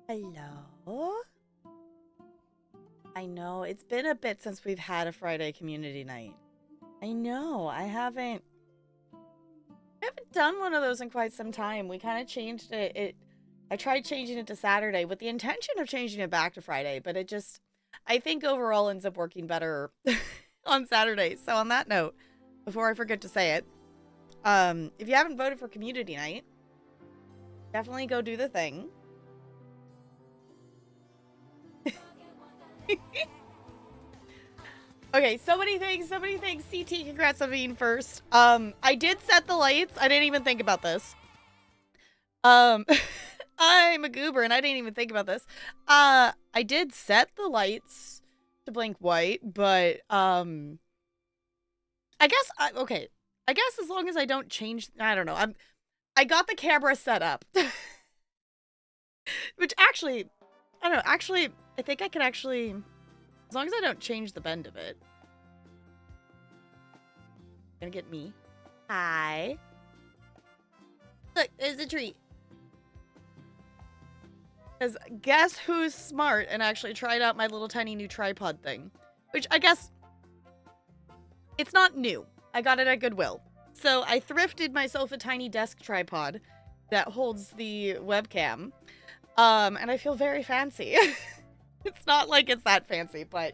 Hello? I know, it's been a bit since we've had a Friday community night. I know, I haven't done one of those in quite some time. We kind of changed it. I tried changing it to Saturday with the intention of changing it back to Friday, but it just, I think overall ends up working better on Saturday. So on that note, before I forget to say it, if you haven't voted for community night, definitely go do the thing. Okay, so many things, so many things. CT, congrats on being first. I did set the lights. I didn't even think about this. Um, I'm a goober and I didn't even think about this. I did set the lights to blink white, but, I guess, okay. I guess as long as I don't change, I don't know. I got the camera set up. Which actually, I don't know, actually, I think I can actually, as long as I don't change the bend of it. Gonna get me. Hi. Look, there's a tree. Because guess who's smart and actually tried out my little tiny new tripod thing? Which I guess, it's not new. I got it at Goodwill. So I thrifted myself a tiny desk tripod that holds the webcam. And I feel very fancy. It's not like it's that fancy, but,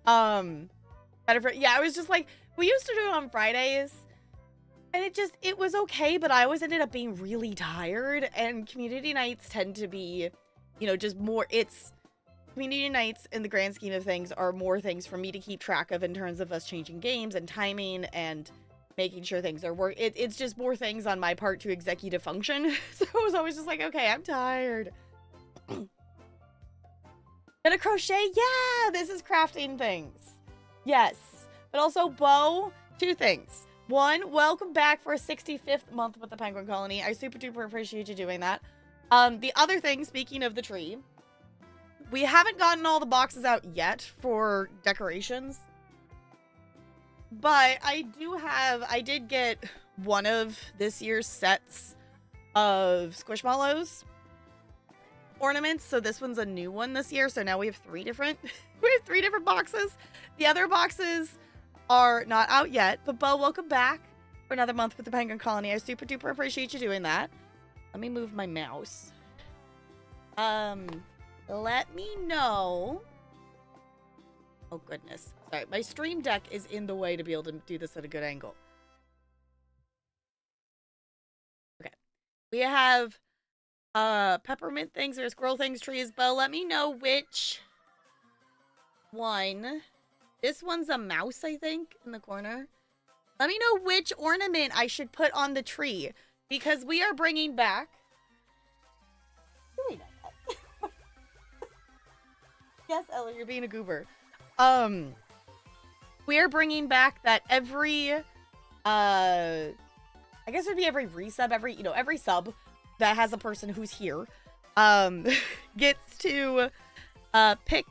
yeah, I was just like, we used to do it on Fridays, and it was okay, but I always ended up being really tired, and community nights tend to be, you know, just more, community nights in the grand scheme of things are more things for me to keep track of in terms of us changing games and timing and making sure things are it's just more things on my part to executive function. So I was always just like, okay, I'm tired. Gonna crochet? Yeah, this is crafting things. Yes. But also, Bo, two things. One, welcome back for a 65th month with the Penguin Colony. I super duper appreciate you doing that. The other thing, speaking of the tree, we haven't gotten all the boxes out yet for decorations. But I did get one of this year's sets of Squishmallows ornaments. So this one's a new one this year. So now we have three different boxes. The other boxes are not out yet. But Bo, welcome back for another month with the Penguin Colony. I super duper appreciate you doing that. Let me move my mouse. Let me know. Oh, goodness. Sorry, my stream deck is in the way to be able to do this at a good angle. Okay. We have peppermint things or squirrel things trees, but let me know which one. This one's a mouse, I think, in the corner. Let me know which ornament I should put on the tree, because we are bringing back... Yes, Ella, you're being a goober. We are bringing back that every, I guess it'd be every resub, every sub that has a person who's here, gets to, pick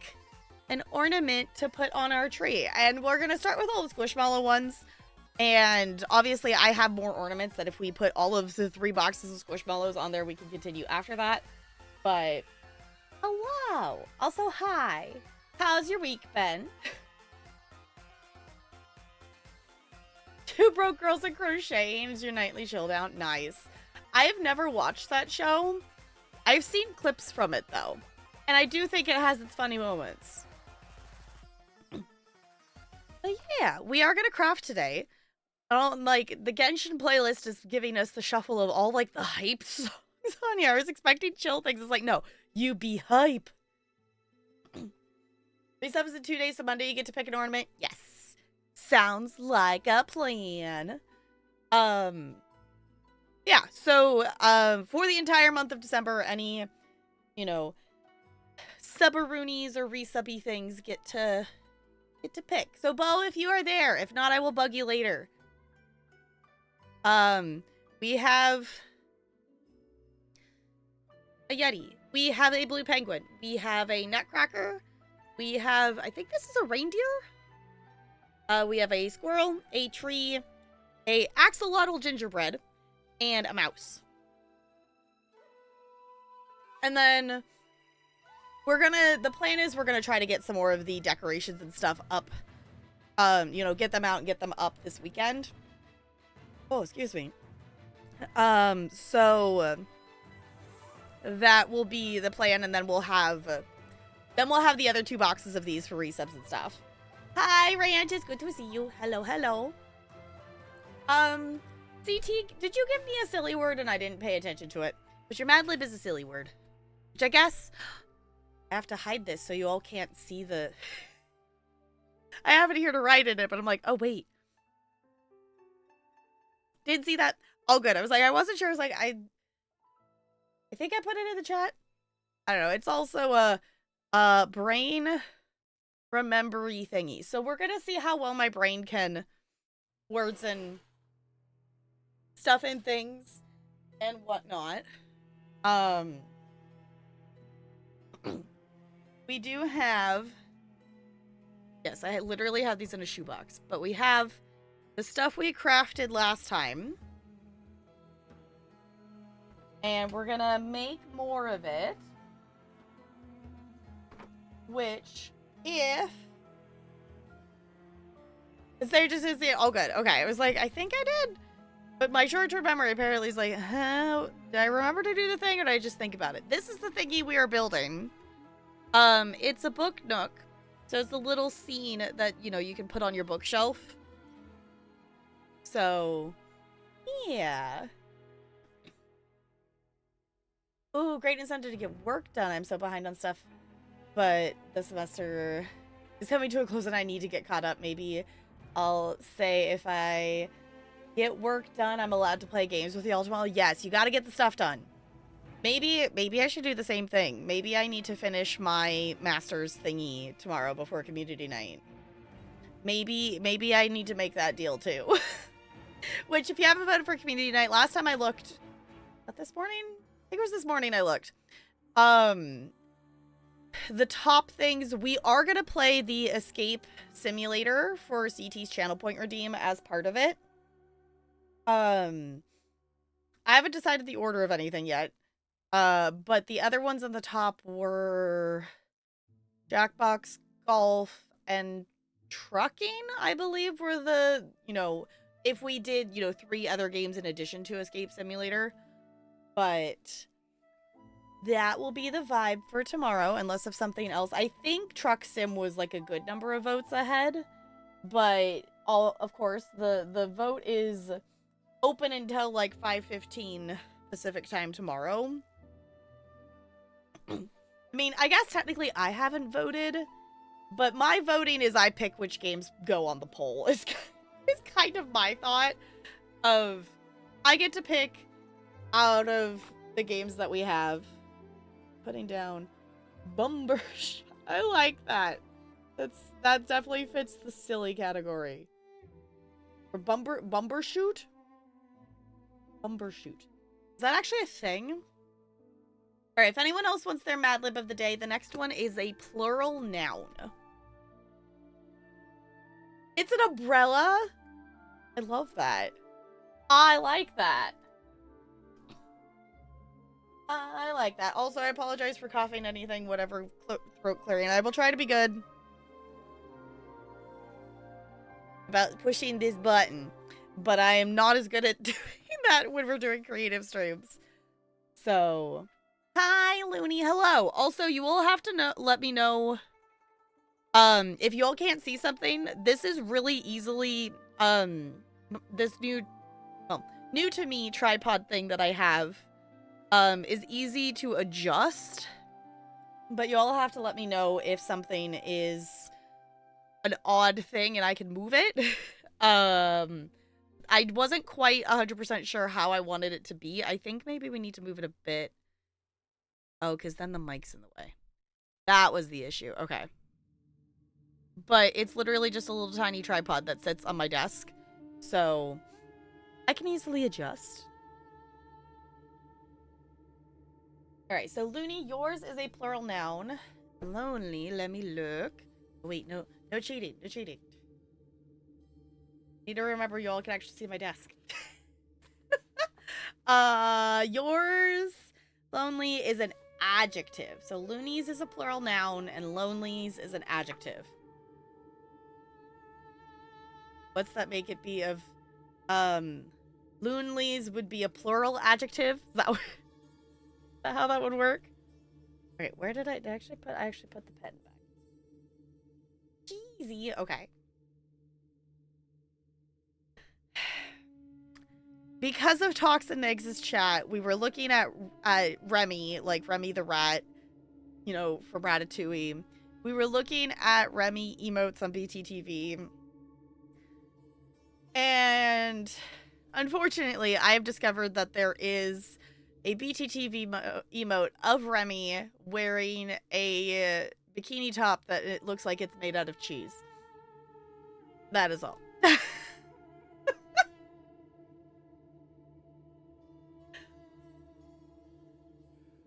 an ornament to put on our tree. And we're gonna start with all the Squishmallow ones. And obviously I have more ornaments that if we put all of the 3 boxes of Squishmallows on there, we can continue after that. But, hello! Also, hi! How's your week been? 2 Broke Girls and Crocheting is your nightly showdown. Nice. I have never watched that show. I've seen clips from it, though. And I do think it has its funny moments. But yeah, we are going to craft today. The Genshin playlist is giving us the shuffle of all, the hype songs on here. I was expecting chill things. It's like, no, you be hype. 3 subs in 2 days, so Monday you get to pick an ornament. Yes. Sounds like a plan. Yeah, so, for the entire month of December, any, subaroonies or resubby things get to pick. So, Bo, if you are there. If not, I will bug you later. We have a Yeti. We have a blue penguin. We have a nutcracker. We have, I think this is a reindeer. We have a squirrel, a tree, a axolotl gingerbread, and a mouse. And then the plan is we're gonna try to get some more of the decorations and stuff up. You know, get them out and get them up this weekend. Oh, excuse me. So that will be the plan, and then we'll have the other 2 boxes of these for resubs and stuff. Hi, Ranch, it's good to see you. Hello, hello. CT, did you give me a silly word and I didn't pay attention to it? But your Mad Lib is a silly word. Which I guess I have to hide this so you all can't see the... I have it here to write in it, but I'm like, oh, wait. Didn't see that. Oh, good. I was like, I wasn't sure. I was like, I think I put it in the chat. I don't know. It's also a brain remembery thingy. So we're going to see how well my brain can words and stuff and things and whatnot. We do have... Yes, I literally have these in a shoebox. But we have the stuff we crafted last time. And we're gonna make more of it. Which, if... There just is the... Oh, good. Okay, I was like, I think I did. But my short-term memory apparently is like, did I remember to do the thing or did I just think about it? This is the thingy we are building. It's a book nook. So it's a little scene that, you know, you can put on your bookshelf. So, yeah. Ooh, great incentive to get work done. I'm so behind on stuff. But the semester is coming to a close and I need to get caught up. Maybe I'll say if I get work done, I'm allowed to play games with y'all tomorrow. Yes, you got to get the stuff done. Maybe I should do the same thing. Maybe I need to finish my master's thingy tomorrow before community night. Maybe I need to make that deal too. Which, if you haven't voted for community night, last time I looked, what, this morning? I think it was this morning I looked. The top things, we are going to play the escape simulator for CT's channel point redeem as part of it. I haven't decided the order of anything yet. But the other ones on the top were Jackbox, Golf, and Trucking, I believe, were the, you know, if we did, you know, 3 other games in addition to Escape Simulator. But that will be the vibe for tomorrow, unless of something else. I think Truck Sim was like a good number of votes ahead. But, of course, the vote is open until like 5:15 Pacific time tomorrow. I mean, I guess technically I haven't voted, but my voting is I pick which games go on the poll. It's kind of my thought of I get to pick out of the games that we have. Putting down Bumbersh. I like that. That definitely fits the silly category. Or Bumbershoot? Bumbershoot. Is that actually a thing? Alright, if anyone else wants their Mad Lib of the day, the next one is a plural noun. It's an umbrella? I love that. I like that. I like that. Also, I apologize for coughing anything, whatever, throat clearing. I will try to be good about pushing this button, but I am not as good at doing that when we're doing creative streams. So, hi, Looney. Hello. Also, you will have to let me know, if you all can't see something. This is really easily, this new to me tripod thing that I have. Is easy to adjust, but you all have to let me know if something is an odd thing and I can move it. I wasn't quite 100% sure how I wanted it to be. I think maybe we need to move it a bit. Oh, because then the mic's in the way. That was the issue. Okay. But it's literally just a little tiny tripod that sits on my desk. So I can easily adjust. Alright, so Looney, yours is a plural noun. Lonely, let me look. Wait, no cheating, no cheating. Need to remember you all can actually see my desk. Yours, Lonely, is an adjective. So loonies is a plural noun and lonelies is an adjective. What's that make it be of? Loonlies would be a plural adjective. Is that how that would work? Okay, where did I actually put? I actually put the pen back. Jeezy. Okay. Because of Toxin Eggs' chat, we were looking at Remy, like Remy the rat, you know, from Ratatouille. We were looking at Remy emotes on BTTV. And unfortunately, I have discovered that there is a BTTV emote of Remy wearing a bikini top that it looks like it's made out of cheese. That is all.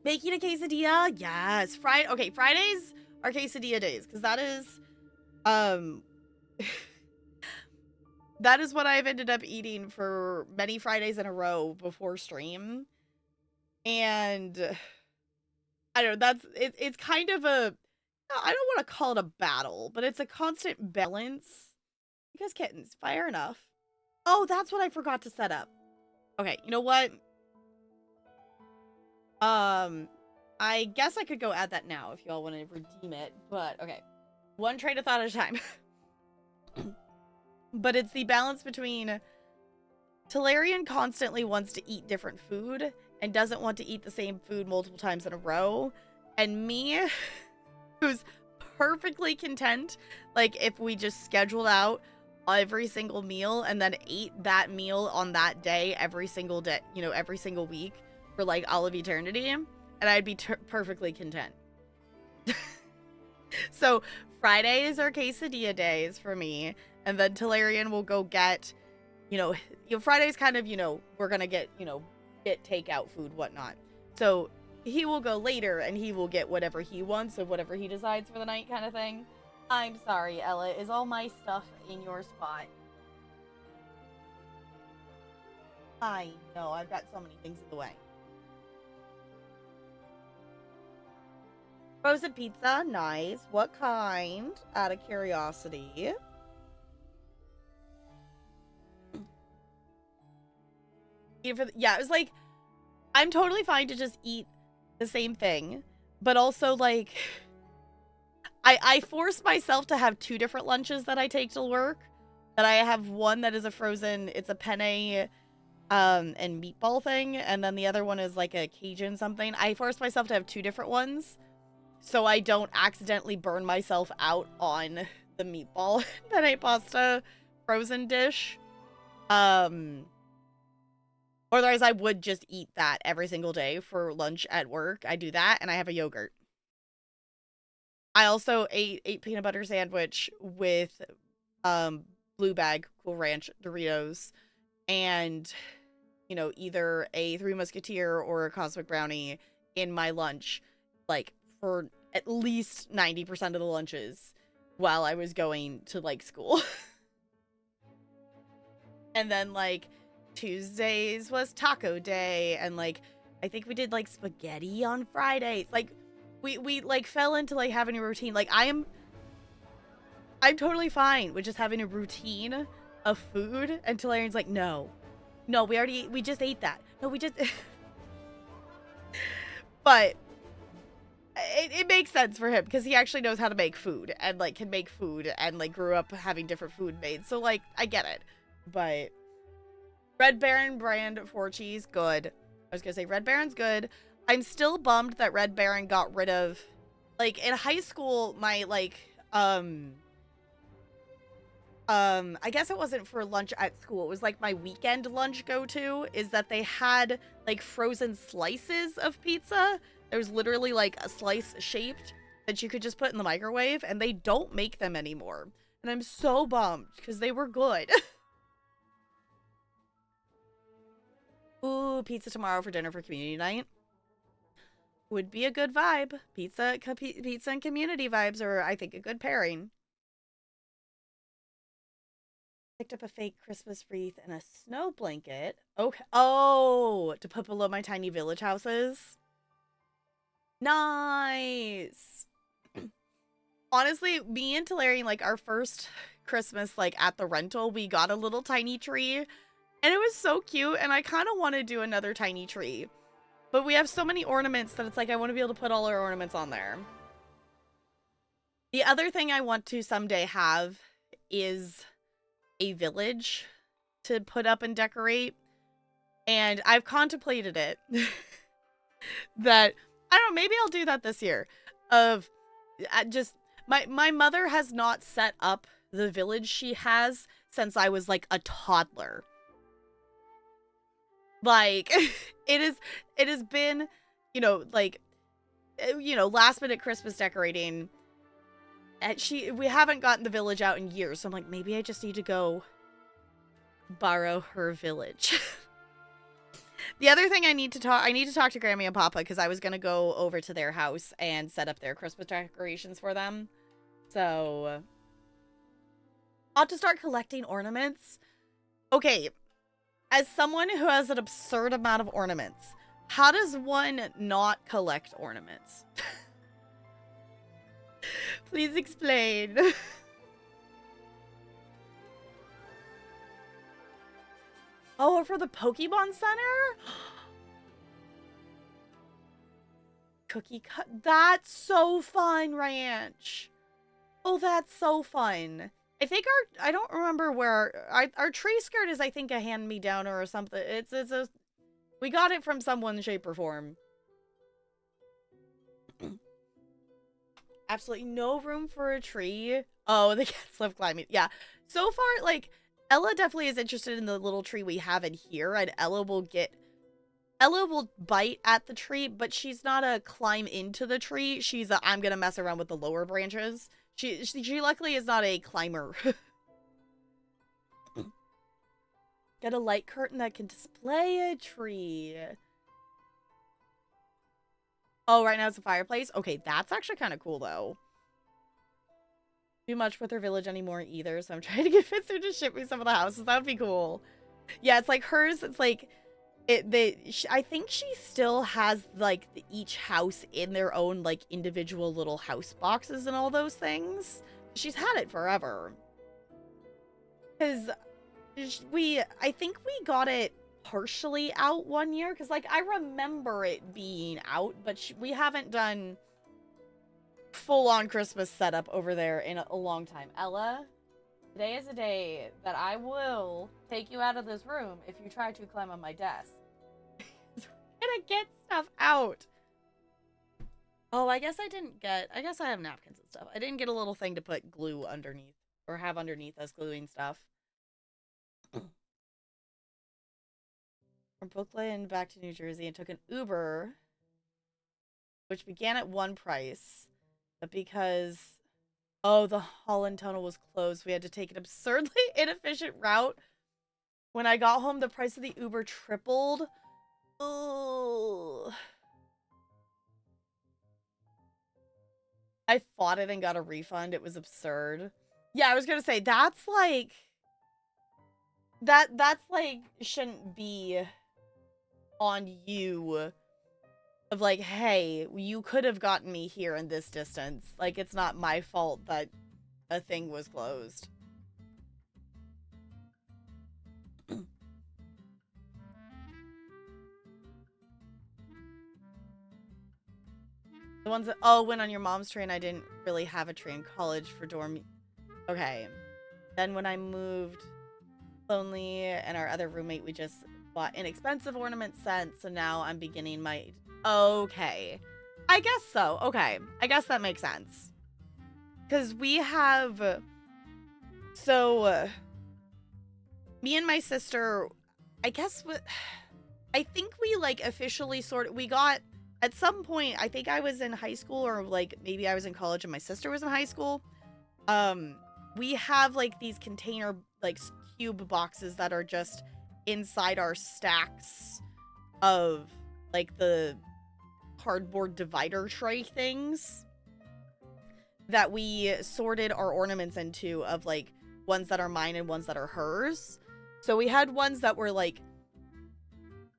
Making a quesadilla? Yes. Okay, Fridays are quesadilla days because that is that is what I've ended up eating for many Fridays in a row before stream. And I don't know, it's kind of a, I don't want to call it a battle, but it's a constant balance. Because kittens, fire enough. Oh, that's what I forgot to set up. Okay, you know what? I guess I could go add that now if y'all want to redeem it, but okay. One train of thought at a time. But it's the balance between Talarian constantly wants to eat different food and doesn't want to eat the same food multiple times in a row. And me, who's perfectly content, like if we just scheduled out every single meal and then ate that meal on that day every single day, you know, every single week for like all of eternity, and I'd be perfectly content. So Fridays are quesadilla days for me, and then Talarian will go get, you know, Friday's kind of, you know, we're gonna get, you know, get takeout food, whatnot. So he will go later and he will get whatever he wants of whatever he decides for the night kind of thing. I'm sorry, Ella. Is all my stuff in your spot? I know, I've got so many things in the way. Frozen pizza, nice. What kind? Out of curiosity. Yeah, it was like, I'm totally fine to just eat the same thing, but also like, I force myself to have two different lunches that I take to work. That I have one that is a frozen, it's a penne and meatball thing, and then the other one is like a Cajun something. I force myself to have two different ones so I don't accidentally burn myself out on the meatball penne pasta frozen dish. Otherwise I would just eat that every single day for lunch at work. I do that, and I have a yogurt. I also ate a peanut butter sandwich with blue bag Cool Ranch Doritos and, you know, either a Three Musketeer or a Cosmic Brownie in my lunch, like for at least 90% of the lunches while I was going to like school. And then like Tuesdays was taco day, and like I think we did like spaghetti on Fridays. Like we like fell into like having a routine. Like I'm totally fine with just having a routine of food until Aaron's like, no, we just ate that. No, we just, but it makes sense for him because he actually knows how to make food and like can make food and like grew up having different food made. So like, I get it, but Red Baron brand for cheese, good. I was gonna say Red Baron's good. I'm still bummed that Red Baron got rid of, like in high school, my like, I guess it wasn't for lunch at school. It was like my weekend lunch go-to is that they had like frozen slices of pizza. There was literally like a slice shaped that you could just put in the microwave, and they don't make them anymore. And I'm so bummed because they were good. Ooh, pizza tomorrow for dinner for community night. Would be a good vibe. Pizza and community vibes are, I think, a good pairing. Picked up a fake Christmas wreath and a snow blanket. Okay. Oh, to put below my tiny village houses. Nice. Honestly, me and Talarian, like, our first Christmas, like, at the rental, we got a little tiny tree, and it was so cute, and I kind of want to do another tiny tree. But we have so many ornaments that it's like, I want to be able to put all our ornaments on there. The other thing I want to someday have is a village to put up and decorate. And I've contemplated it. That, I don't know, maybe I'll do that this year. Of just, my mother has not set up the village she has since I was like a toddler. Like, it has been, you know, like, last minute Christmas decorating. And we haven't gotten the village out in years. So I'm like, maybe I just need to go borrow her village. The other thing I need to talk to Grammy and Papa, because I was going to go over to their house and set up their Christmas decorations for them. So I'll have to start collecting ornaments. Okay, as someone who has an absurd amount of ornaments, how does one not collect ornaments? Please explain. Oh, for the Pokemon Center? Cookie cut. That's so fun, Ranch. Oh, that's so fun. I think I don't remember where our tree skirt is. I think a hand-me-down or something. We got it from someone, shape or form. Absolutely no room for a tree. Oh, the cats love climbing. Yeah. So far, like, Ella definitely is interested in the little tree we have in here, and Ella will bite at the tree, but she's not a climb into the tree. She's a, I'm gonna mess around with the lower branches. She luckily is not a climber. Got a light curtain that can display a tree. Oh, right now it's a fireplace? Okay, that's actually kind of cool, though. Too much with her village anymore either, so I'm trying to get Fitzer to ship me some of the houses. That would be cool. Yeah, it's like hers, it's like... I think she still has, like, each house in their own, like, individual little house boxes and all those things. She's had it forever. Because I think we got it partially out one year, because, like, I remember it being out, but we haven't done full-on Christmas setup over there in a long time. Ella, today is a day that I will take you out of this room if you try to climb on my desk. We're gonna get stuff out. Oh, I guess I have napkins and stuff. I didn't get a little thing to put glue underneath, or have underneath us gluing stuff. From Brooklyn back to New Jersey and took an Uber, which began at one price, but because, oh, the Holland Tunnel was closed, we had to take an absurdly inefficient route. When I got home, the price of the Uber tripled. Oh. I fought it and got a refund. It was absurd. Yeah, I was gonna say, that's like... That's like, shouldn't be on you. Of like, hey, you could have gotten me here in this distance. Like, it's not my fault that a thing was closed. The ones that, oh, went on your mom's train. I didn't really have a train in college for dorm. Okay. Then when I moved, Lonely and our other roommate, we just bought inexpensive ornament sets. So now I'm beginning my, okay. I guess so. Okay. I guess that makes sense. Because we have, so me and my sister, I guess, I think we like officially we got, at some point, I think I was in high school, or like maybe I was in college and my sister was in high school. We have like these container, like cube boxes that are just inside our stacks of like the cardboard divider tray things that we sorted our ornaments into, of like ones that are mine and ones that are hers. So we had ones that were like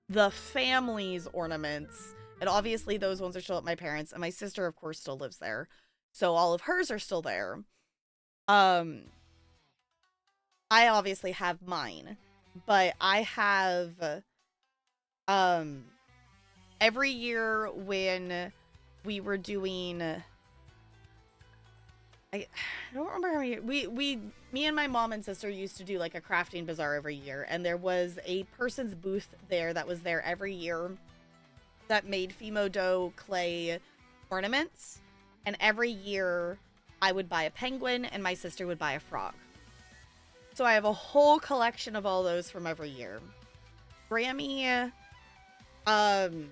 the family's ornaments, And obviously those ones are still at my parents', and my sister, of course, still lives there. So all of hers are still there. Um, I obviously have mine, but I have, um, every year when we were doing, I don't remember how many, me and my mom and sister used to do like a crafting bazaar every year, and there was a person's booth there that was there every year that made Fimo dough clay ornaments, and every year I would buy a penguin and my sister would buy a frog. So I have a whole collection of all those from every year. Grammy, um,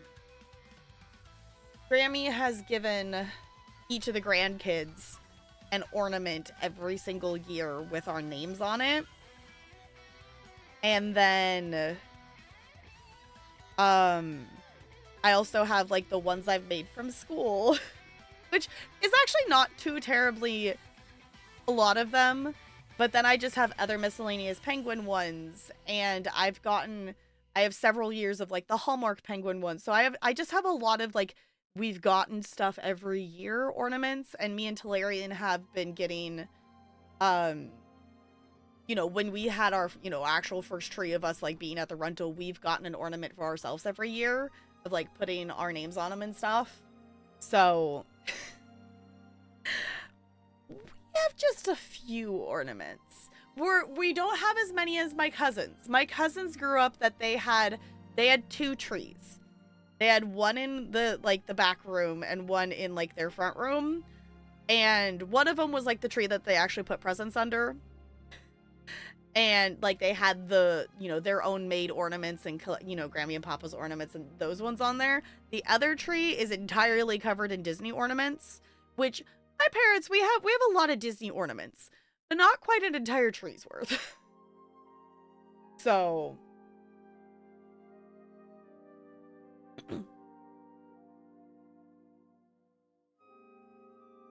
Grammy has given each of the grandkids an ornament every single year with our names on it. And then, I also have like the ones I've made from school, which is actually not too terribly a lot of them. But then I just have other miscellaneous penguin ones, and I have several years of like the Hallmark penguin ones. So I just have a lot of like we've gotten stuff every year ornaments, and me and Talarian have been getting, when we had our, actual first tree of us like being at the rental, we've gotten an ornament for ourselves every year of like putting our names on them and stuff. So we have just a few ornaments. We don't have as many as my cousins. My cousins grew up that they had 2 trees. They had one in the back room and one in like their front room. And one of them was like the tree that they actually put presents under. And like they had the, their own made ornaments and, Grammy and Papa's ornaments and those ones on there. The other tree is entirely covered in Disney ornaments, which my parents, we have a lot of Disney ornaments, but not quite an entire tree's worth. So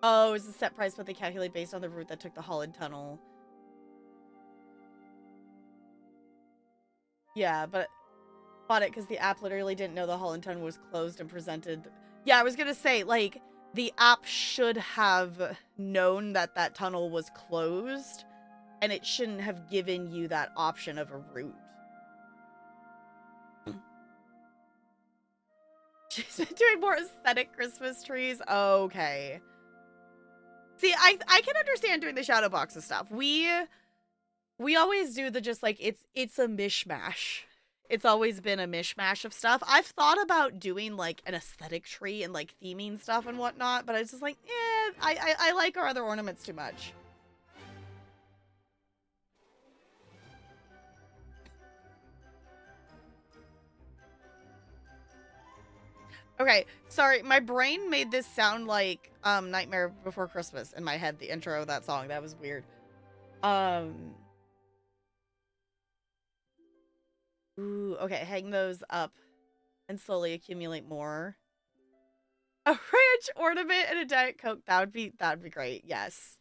oh, it's a set price, but they calculate based on the route that took the Holland Tunnel. Yeah, but bought it because the app literally didn't know the Holland Tunnel was closed and presented. Yeah, I was gonna say, like, the app should have known that that tunnel was closed, and it shouldn't have given you that option of a route. She's been doing more aesthetic Christmas trees. Okay. See, I can understand doing the shadow boxes stuff. We always do the just like it's a mishmash. It's always been a mishmash of stuff. I've thought about doing like an aesthetic tree and like theming stuff and whatnot, but it's just like, I like our other ornaments too much. Okay, sorry, my brain made this sound like Nightmare Before Christmas in my head, the intro of that song. That was weird. Ooh, okay, hang those up and slowly accumulate more. A ranch ornament and a Diet Coke. That'd be great. Yes.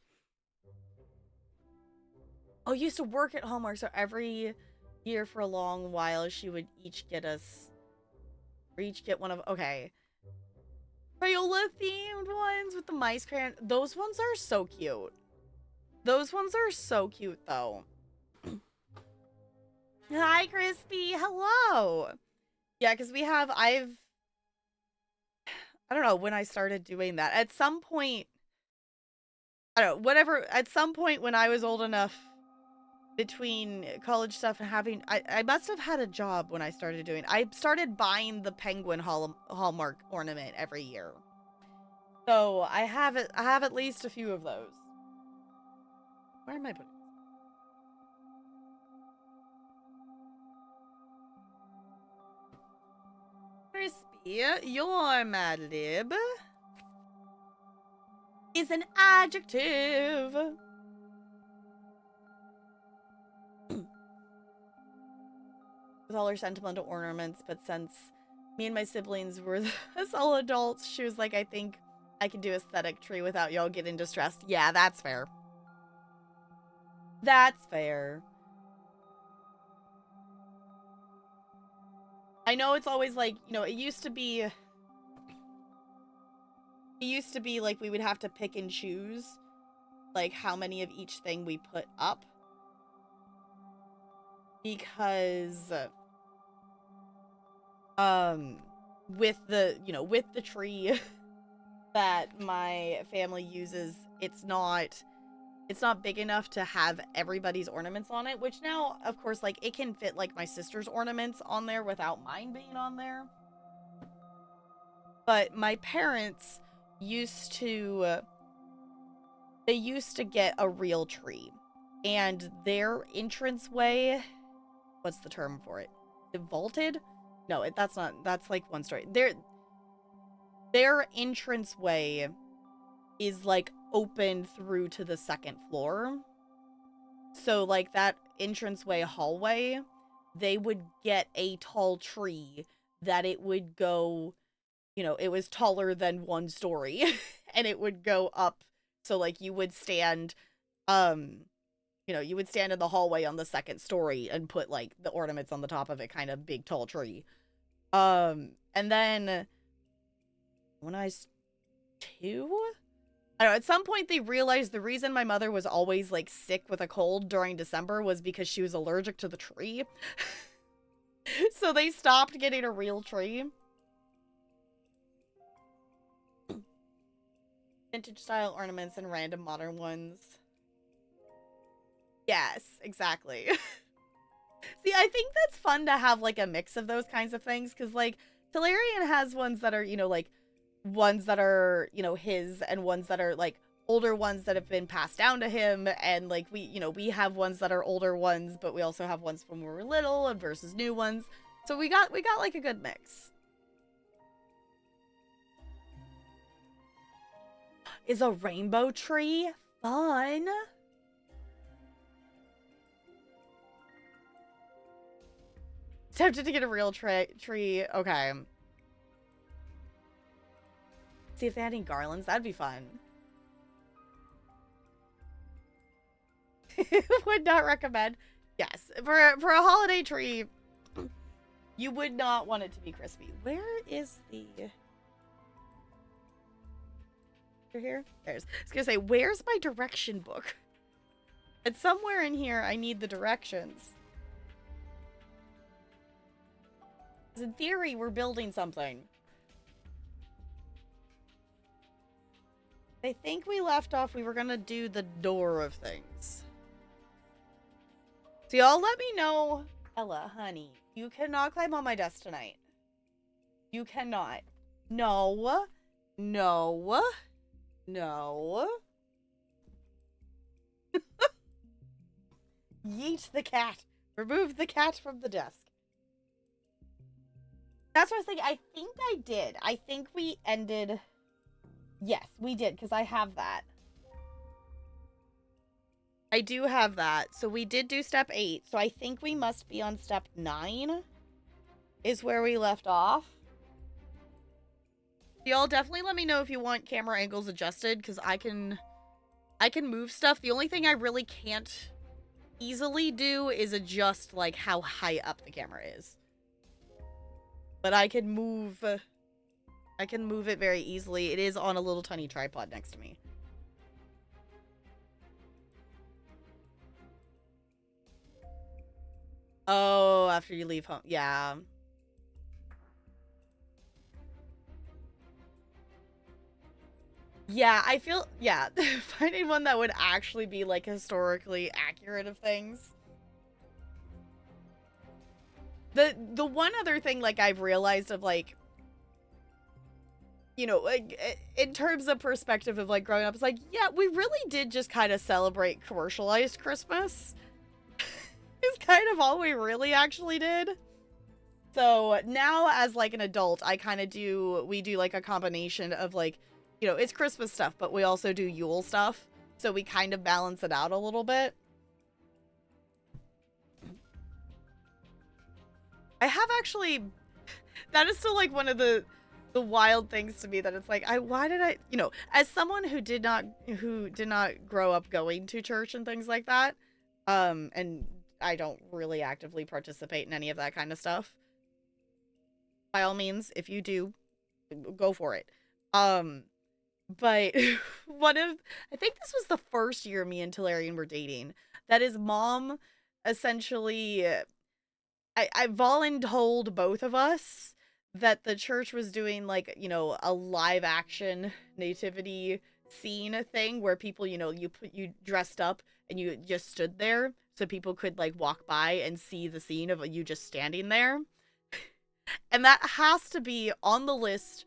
Oh, you used to work at Hallmark, so every year for a long while she would each get one of, okay. Crayola themed ones with the mice crayon. Those ones are so cute. Those ones are so cute though. Hi, Crispy. Hello. Yeah, because I don't know when I started doing that. At some point, I don't know, whatever, at some point when I was old enough between college stuff and having, I must have had a job when I started doing, I started buying the penguin Hallmark ornament every year. So I have at least a few of those. Where am I putting? Crispy, your Mad Lib is an adjective. With all her sentimental ornaments, but since me and my siblings were all adults, she was like, I think I can do aesthetic tree without y'all getting distressed. Yeah, that's fair. That's fair. I know it's always like, it used to be It used to be like we would have to pick and choose like how many of each thing we put up because um with the, with the tree that my family uses, it's not big enough to have everybody's ornaments on it, which now, of course, like, it can fit, like, my sister's ornaments on there without mine being on there. But my parents used to, they used to get a real tree. And their entranceway, what's the term for it? Vaulted? No, that's not, that's, like, one story. Their entranceway is, like, open through to the second floor. So, like, that entranceway hallway, they would get a tall tree that it would go, it was taller than one story. And it would go up. So, like, you would stand, you would stand in the hallway on the second story and put, like, the ornaments on the top of it, kind of big, tall tree. And then when I was 2, I don't know, at some point they realized the reason my mother was always, like, sick with a cold during December was because she was allergic to the tree. So they stopped getting a real tree. Vintage style ornaments and random modern ones. Yes, exactly. See, I think that's fun to have, like, a mix of those kinds of things, because, like, Talarian has ones that are, like, ones that are, his, and ones that are, like, older ones that have been passed down to him, and, like, we have ones that are older ones, but we also have ones from when we were little and versus new ones. So we got like a good mix. Is a rainbow tree fun? Tempted to get a real tree. Okay. See if they had any garlands. That'd be fun. Would not recommend. Yes, for a holiday tree, you would not want it to be crispy. Where is the? You're here. There's. I was gonna say, where's my direction book? It's somewhere in here. I need the directions. In theory, we're building something. I think we left off. We were gonna do the door of things. So y'all let me know. Ella, honey, you cannot climb on my desk tonight. You cannot. No. No. No. Yeet the cat. Remove the cat from the desk. That's what I was thinking. I think I did. I think we ended... Yes, we did, because I have that. I do have that. So we did do step 8. So I think we must be on step 9 is where we left off. Y'all definitely let me know if you want camera angles adjusted, because I can move stuff. The only thing I really can't easily do is adjust, like, how high up the camera is. But I can move it very easily. It is on a little tiny tripod next to me. Oh, after you leave home. Yeah. Yeah, I feel, yeah, finding one that would actually be, like, historically accurate of things. The one other thing, like, I've realized of, like, like, in terms of perspective of, like, growing up, it's like, yeah, we really did just kind of celebrate commercialized Christmas. It's kind of all we really actually did. So now as, like, an adult, I kind of we do, like, a combination of, like, it's Christmas stuff, but we also do Yule stuff. So we kind of balance it out a little bit. I have actually, that is still, like, one of the wild things to me, that it's like, why did I, as someone who did not grow up going to church and things like that, and I don't really actively participate in any of that kind of stuff. By all means, if you do, go for it. But I think this was the first year me and Talarian were dating, that his mom essentially, I voluntold both of us that the church was doing like, a live action nativity scene thing where people, you dressed up and you just stood there so people could like walk by and see the scene of you just standing there. And that has to be on the list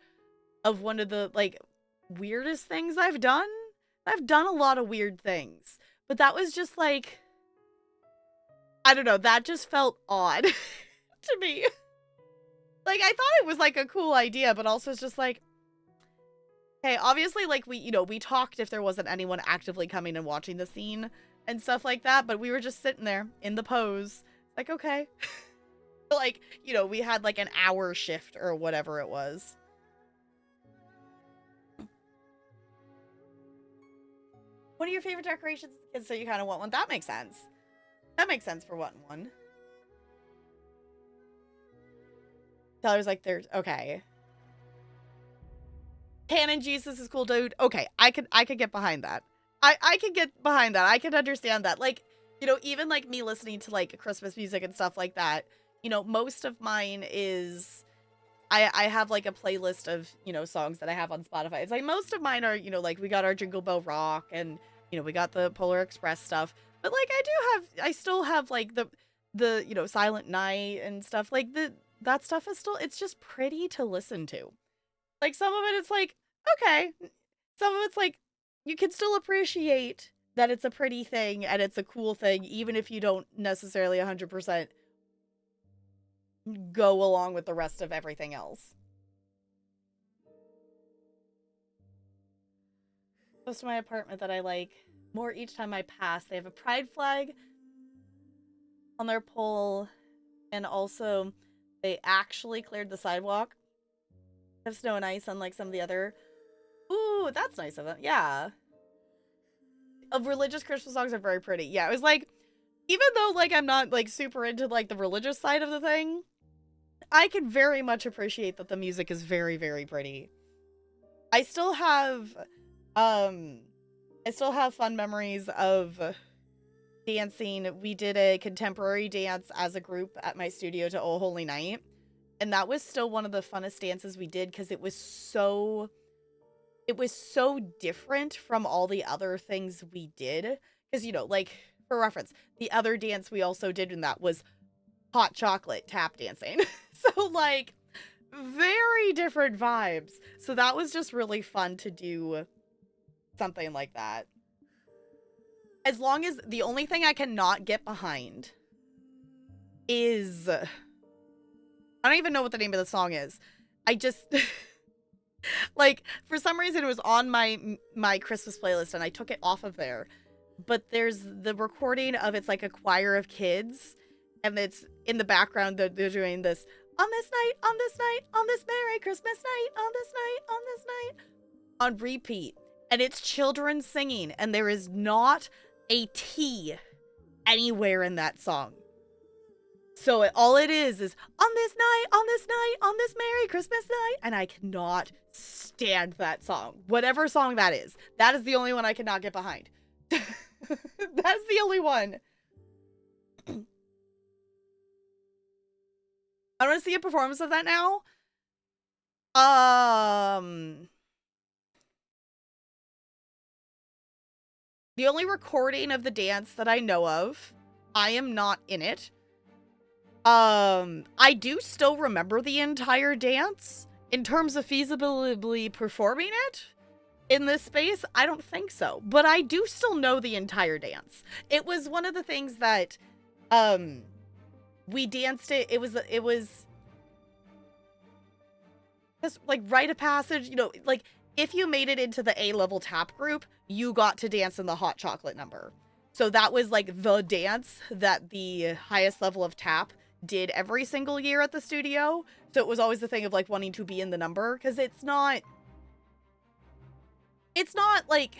of one of the like weirdest things I've done. I've done a lot of weird things, but that was just like, I don't know, that just felt odd to me. Like, I thought it was like a cool idea, but also it's just like, hey, obviously, like, we talked if there wasn't anyone actively coming and watching the scene and stuff like that, but we were just sitting there in the pose, like, okay. Like, we had like an hour shift or whatever it was. What are your favorite decorations as a kid, so you kind of want one? That makes sense. That makes sense for wanting one. So I was like, there's, okay. Canon Jesus is cool, dude. Okay, I could get behind that. I could get behind that. I could understand that. Like, even like me listening to like Christmas music and stuff like that, most of mine is I have like a playlist of, songs that I have on Spotify. It's like most of mine are, like we got our Jingle Bell Rock and, we got the Polar Express stuff. But like I still have like the, Silent Night and stuff. Like that stuff is still, it's just pretty to listen to. Like some of it, it's like, okay. Some of it's like, you can still appreciate that it's a pretty thing and it's a cool thing, even if you don't necessarily 100% go along with the rest of everything else. Close to my apartment that I like more each time I pass. They have a pride flag on their pole, and also they actually cleared the sidewalk. They have snow and ice, unlike some of the other. Ooh, that's nice of them. Yeah. Of religious Christmas songs are very pretty. Yeah, it was like, even though like I'm not like super into like the religious side of the thing, I can very much appreciate that the music is very, very pretty. I still have um I still have fun memories of dancing. We did a contemporary dance as a group at my studio to Oh Holy Night. And that was still one of the funnest dances we did because it was so different from all the other things we did. Because, like, for reference, the other dance we also did in that was hot chocolate tap dancing. So, like, very different vibes. So that was just really fun to do something like that. As long as the only thing I cannot get behind is, I don't even know what the name of the song is. I just like, for some reason it was on my Christmas playlist and I took it off of there. But there's the recording of, it's like a choir of kids, and it's in the background they're doing this on this night, on this night, on this Merry Christmas night, on this night, on this night, on repeat. And it's children singing, and there is not a T anywhere in that song. So all it is on this night, on this night, on this Merry Christmas night. And I cannot stand that song. Whatever song that is the only one I cannot get behind. That's the only one. I want to see a performance of that now. The only recording of the dance that I know of, I am not in it. I do still remember the entire dance. In terms of feasibly performing it in this space, I don't think so. But I do still know the entire dance. It was one of the things that, we danced it. It was just like rite of passage, like if you made it into the A-level tap group, you got to dance in the hot chocolate number. So that was like the dance that the highest level of tap did every single year at the studio. So it was always the thing of like wanting to be in the number, because it's not like,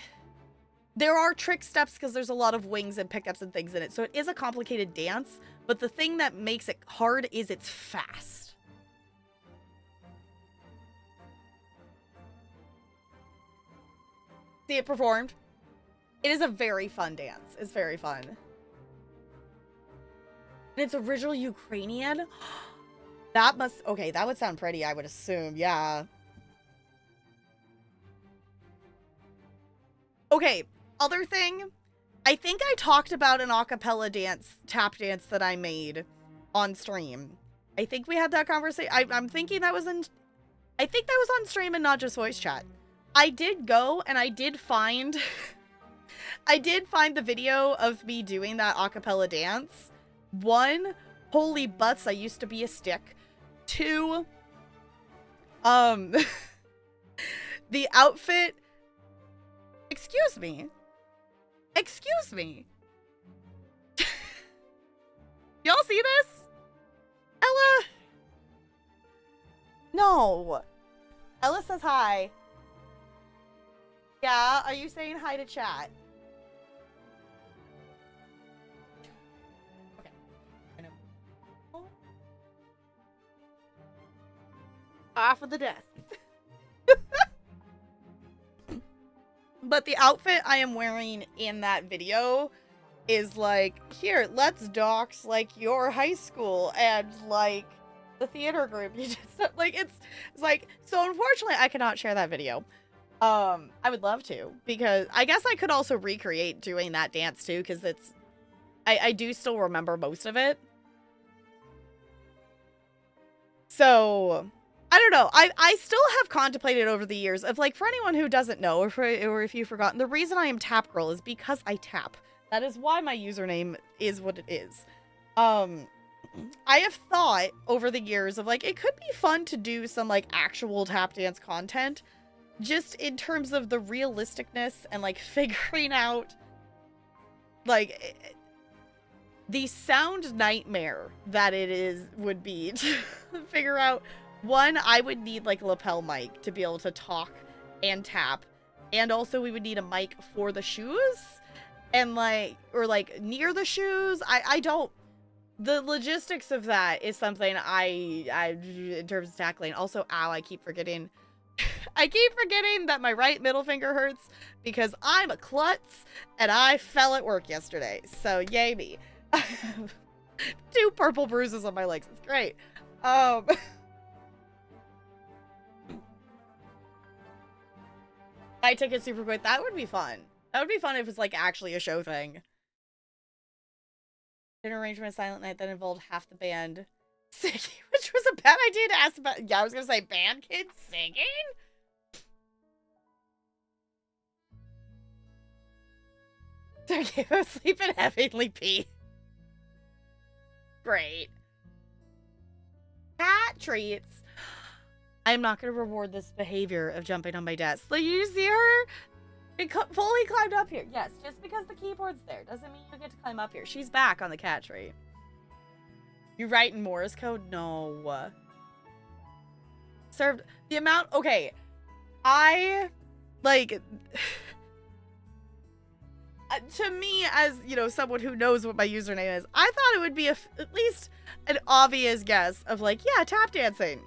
there are trick steps because there's a lot of wings and pickups and things in it. So it is a complicated dance, but the thing that makes it hard is it's fast. see it performed. It is a very fun dance. It's very fun. And it's original Ukrainian. That must, okay, that would sound pretty, I would assume. Yeah. Okay, other thing. I think I talked about an acapella dance, tap dance that I made on stream. I think we had that conversation. I'm thinking that was in, I think that was on stream and not just voice chat. I did go and I did find, I did find the video of me doing that acapella dance. One, holy butts, I used to be a stick. Two, the outfit, excuse me. Excuse me. Y'all see this? Ella? No. Ella says hi. Yeah, are you saying hi to chat? Okay. I know. Off of the desk. But the outfit I am wearing in that video is like, here, let's dox like your high school and like the theater group. You just like it's like, so unfortunately I cannot share that video. I would love to, because I guess I could also recreate doing that dance too, because it's I do still remember most of it. So I don't know. I still have contemplated over the years of, like, for anyone who doesn't know, or if you've forgotten, the reason I am Tap Girl is because I tap. That is why my username is what it is. I have thought over the years of, like, it could be fun to do some, like, actual tap dance content, just in terms of the realisticness and, like, figuring out, like, the sound nightmare that would be to figure out. One, I would need, like, a lapel mic to be able to talk and tap. And also we would need a mic for the shoes. And, like, or, like, near the shoes. I don't... The logistics of that is something I in terms of tackling. Also, ow, I keep forgetting. I keep forgetting that my right middle finger hurts because I'm a klutz and I fell at work yesterday. So, yay me. 2 purple bruises on my legs. It's great. I took it super quick. That would be fun. That would be fun if it's, like, actually a show thing. Dinner arrangement Silent Night that involved half the band singing, which was a bad idea to ask about. Yeah, I was gonna say band kids singing? Okay, I'm sleeping heavily pee. Great. Cat treats. I'm not going to reward this behavior of jumping on my desk. Like, you see her? It fully climbed up here. Yes, just because the keyboard's there doesn't mean you get to climb up here. She's back on the cat tree. You write in Morse code? No. Served the amount. Okay. I, like, to me, as, you know, someone who knows what my username is, I thought it would be at least an obvious guess of, like, yeah, tap dancing.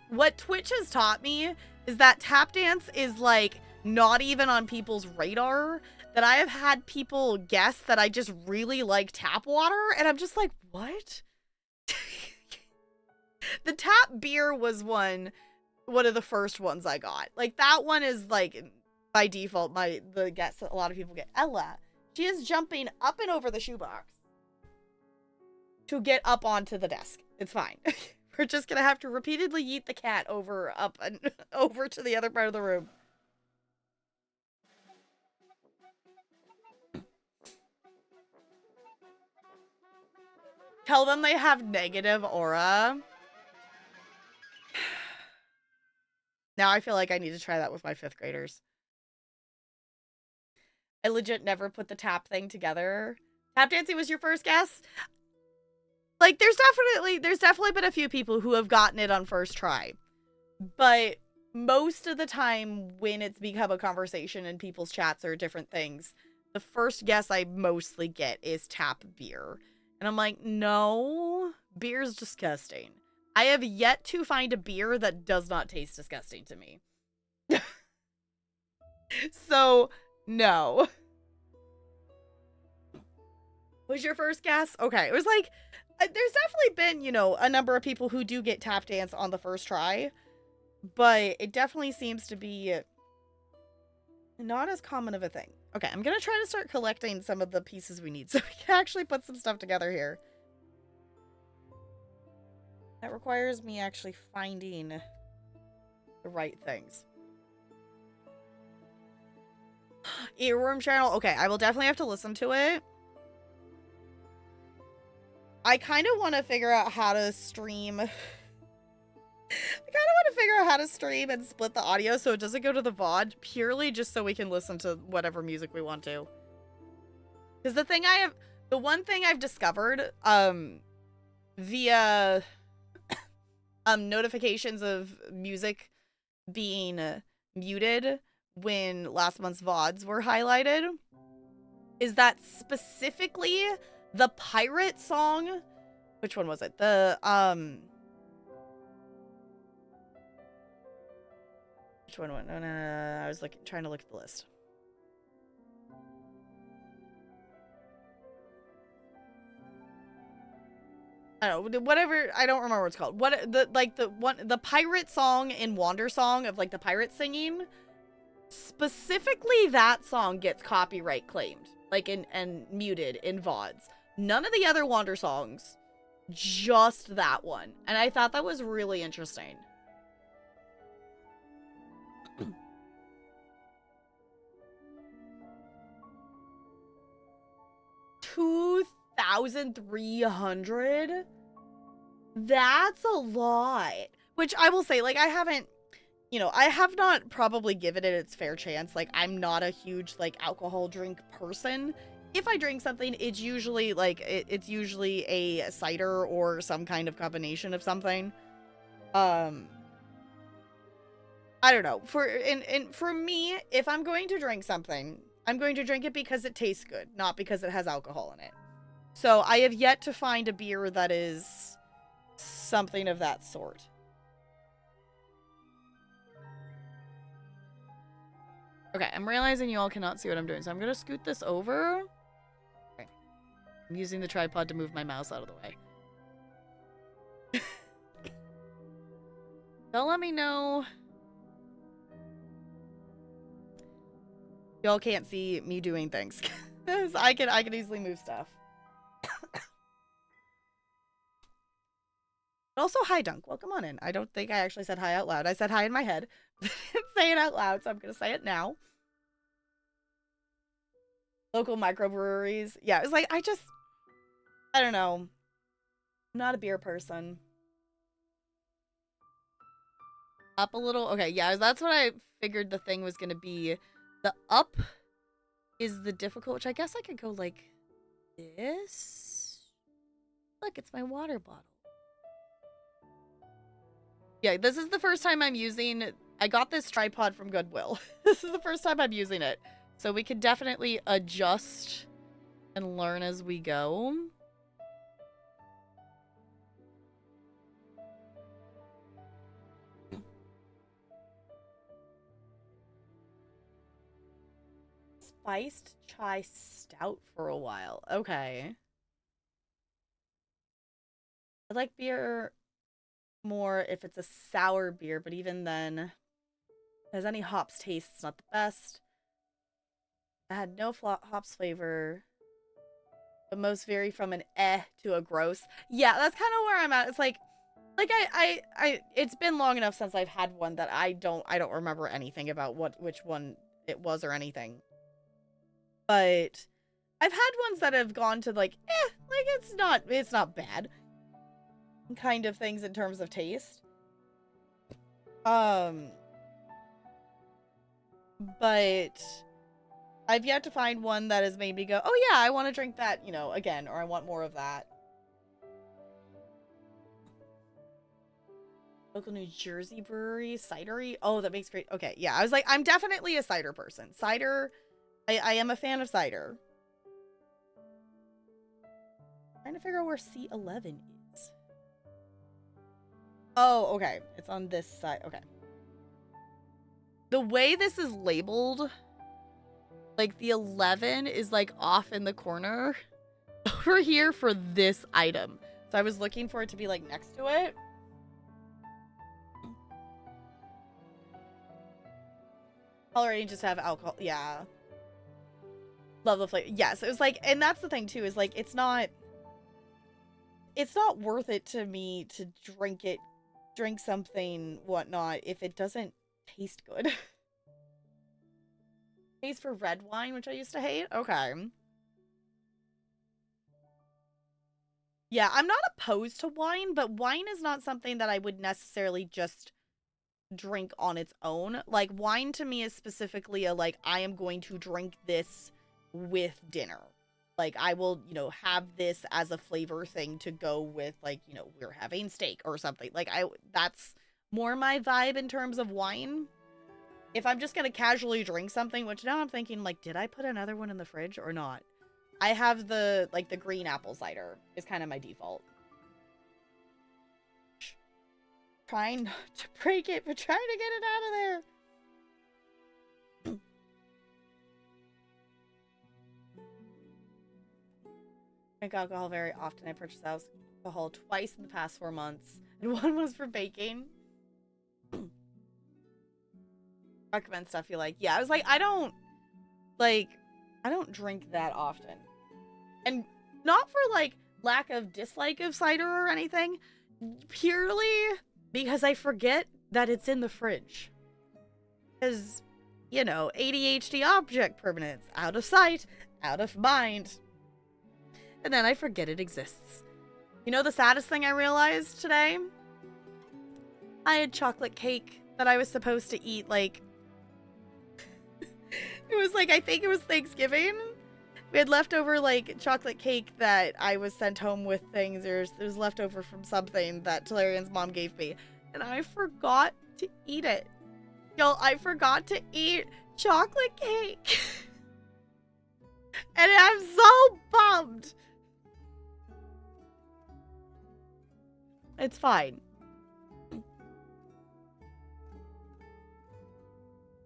What Twitch has taught me is that tap dance is, like, not even on people's radar. That I have had people guess that I just really like tap water, and I'm just like, what? The tap beer was one of the first ones I got. Like, that one is, like, by default, the guess that a lot of people get. Ella, she is jumping up and over the shoebox to get up onto the desk. It's fine. We're just gonna have to repeatedly yeet the cat up and over to the other part of the room. Tell them they have negative aura. Now I feel like I need to try that with my 5th graders. I legit never put the tap thing together. Tap dancing was your first guess? Like, there's definitely been a few people who have gotten it on first try. But most of the time when it's become a conversation in people's chats or different things, the first guess I mostly get is tap beer. And I'm like, no, beer's disgusting. I have yet to find a beer that does not taste disgusting to me. So, no. Was your first guess? Okay. It was like, there's definitely been, you know, a number of people who do get tap dance on the first try, but it definitely seems to be not as common of a thing. Okay, I'm gonna try to start collecting some of the pieces we need so we can actually put some stuff together here. That requires me actually finding the right things. Earworm channel. Okay, I will definitely have to listen to it. I kind of want to figure out how to stream. I kind of want to figure out how to stream and split the audio so it doesn't go to the VOD, purely just so we can listen to whatever music we want to. Because the one thing I've discovered, via notifications of music being muted when last month's VODs were highlighted, is that specifically the pirate song, which one was it? Which one? No, I was trying to look at the list. I don't know, whatever. I don't remember what it's called. The pirate song in Wander Song of like the pirates singing. Specifically, that song gets copyright claimed, like and muted in VODs. None of the other Wander songs, just that one. And I thought that was really interesting. $2,300? That's a lot. Which I will say, like, I haven't, you know, I have not probably given it its fair chance. Like, I'm not a huge, like, alcohol drink person. If I drink something, it's usually, like, it's usually a cider or some kind of combination of something. I don't know. For me, if I'm going to drink something, I'm going to drink it because it tastes good, not because it has alcohol in it. So I have yet to find a beer that is something of that sort. Okay, I'm realizing you all cannot see what I'm doing, so I'm gonna scoot this over. Okay. I'm using the tripod to move my mouse out of the way. Don't let me know. Y'all can't see me doing things. I can easily move stuff. Also, hi, Dunk. Welcome on in. I don't think I actually said hi out loud. I said hi in my head. I didn't say it out loud, so I'm going to say it now. Local microbreweries. Yeah, it's like, I don't know. I'm not a beer person. Up a little. Okay, yeah, that's what I figured the thing was going to be. The up is the difficult, which I guess I could go like this. Look, it's my water bottle. Yeah, this is the first time I'm using... I got this tripod from Goodwill. This is the first time I'm using it. So we can definitely adjust and learn as we go. Spiced chai stout for a while. Okay. I like beer more if it's a sour beer, but even then, as any hops taste, it's not the best. I had no hops flavor, but most vary from an to a gross. Yeah, that's kind of where I'm at. It's like it's been long enough since I've had one that I don't remember anything about which one it was or anything. But I've had ones that have gone to like it's not bad kind of things in terms of taste. But I've yet to find one that has made me go, oh yeah, I want to drink that, you know, again, or I want more of that. Local New Jersey brewery, cidery. Oh, that makes great. Okay, yeah, I was like, I'm definitely a cider person. Cider, I am a fan of cider. Trying to figure out where C11 is. Oh, okay. It's on this side. Okay. the way this is labeled, like the 11 is like off in the corner over here for this item. So I was looking for it to be like next to it. Already just have alcohol. Yeah. Love the flavor. Yes, it was like, and that's the thing too, is like, it's not worth it to me to drink something, whatnot, if it doesn't taste good. Taste for red wine, which I used to hate? Okay. Yeah, I'm not opposed to wine, but wine is not something that I would necessarily just drink on its own. Like, wine to me is specifically a, like, I am going to drink this with dinner. Like, I will, have this as a flavor thing to go with, like, we're having steak or something. Like, that's more my vibe in terms of wine. If I'm just gonna casually drink something, which now I'm thinking, like, did I put another one in the fridge or not? I have the green apple cider is kind of my default. Trying not to break it, but trying to get it out of there. Drink alcohol very often. I purchased alcohol twice in the past 4 months, and one was for baking. Recommend stuff you like. Yeah, I was like, I don't drink that often. And not for, like, lack of dislike of cider or anything. Purely because I forget that it's in the fridge. Because, ADHD object permanence. Out of sight, out of mind. And then I forget it exists. You know the saddest thing I realized today? I had chocolate cake that I was supposed to eat, like... It was like, I think it was Thanksgiving. We had leftover, like, chocolate cake that I was sent home with things. It was leftover from something that Talarian's mom gave me. And I forgot to eat it. Y'all, I forgot to eat chocolate cake. And I'm so bummed. It's fine.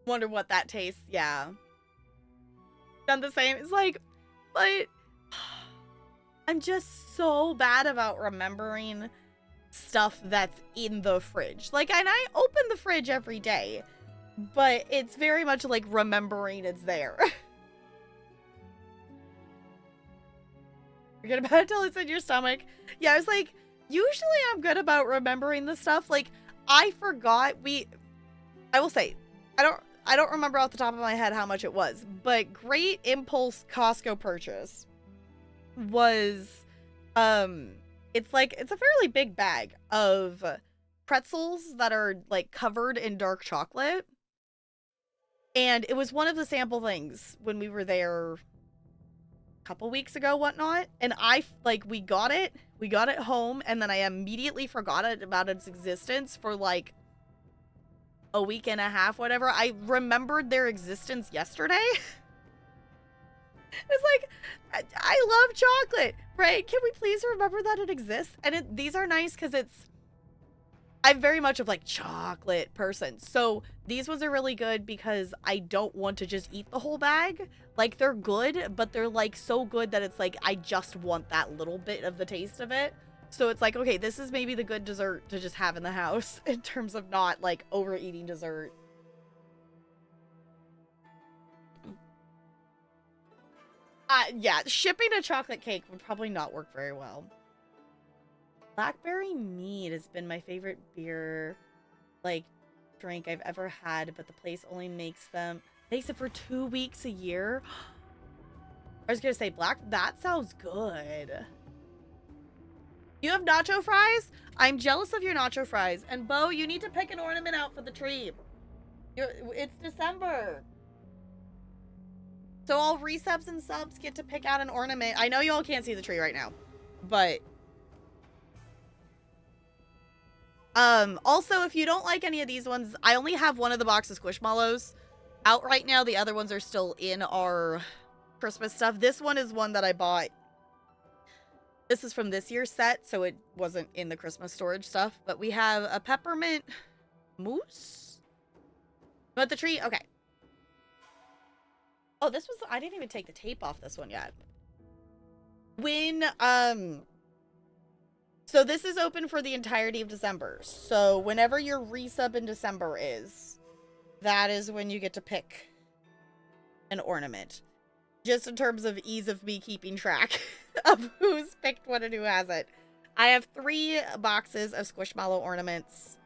Wonder what that tastes. Yeah. Done the same. It's like, but I'm just so bad about remembering stuff that's in the fridge. Like, and I open the fridge every day, but it's very much like remembering it's there. Forget about it till it's in your stomach. Yeah, I was like, usually I'm good about remembering the stuff. Like, I forgot I will say, I don't remember off the top of my head how much it was, but great impulse Costco purchase was, it's a fairly big bag of pretzels that are, like, covered in dark chocolate. And it was one of the sample things when we were there a couple weeks ago, whatnot. And we got it home, and then I immediately forgot about its existence for, like, a week and a half, whatever. I remembered their existence yesterday. It's like, I love chocolate, right? Can we please remember that it exists? And these are nice because I'm very much of, like, chocolate person. So these ones are really good because I don't want to just eat the whole bag. Like, they're good, but they're, like, so good that it's like, I just want that little bit of the taste of it. So it's like, okay, this is maybe the good dessert to just have in the house in terms of not, like, overeating dessert. Yeah, shipping a chocolate cake would probably not work very well. Blackberry mead has been my favorite beer, like, drink I've ever had, but the place only makes it for 2 weeks a year. I was gonna say, that sounds good. You have nacho fries? I'm jealous of your nacho fries. And Bo, you need to pick an ornament out for the tree. It's December. So all resubs and subs get to pick out an ornament. I know y'all can't see the tree right now, but also, if you don't like any of these ones, I only have one of the box of Squishmallows out right now. The other ones are still in our Christmas stuff. This one is one that I bought. This is from this year's set, so it wasn't in the Christmas storage stuff. But we have a peppermint mousse. But the tree, okay. Oh, this was, I didn't even take the tape off this one yet. When, so this is open for the entirety of December. So whenever your resub in December is, that is when you get to pick an ornament. Just in terms of ease of me keeping track of who's picked what and who hasn't. I have 3 boxes of Squishmallow ornaments.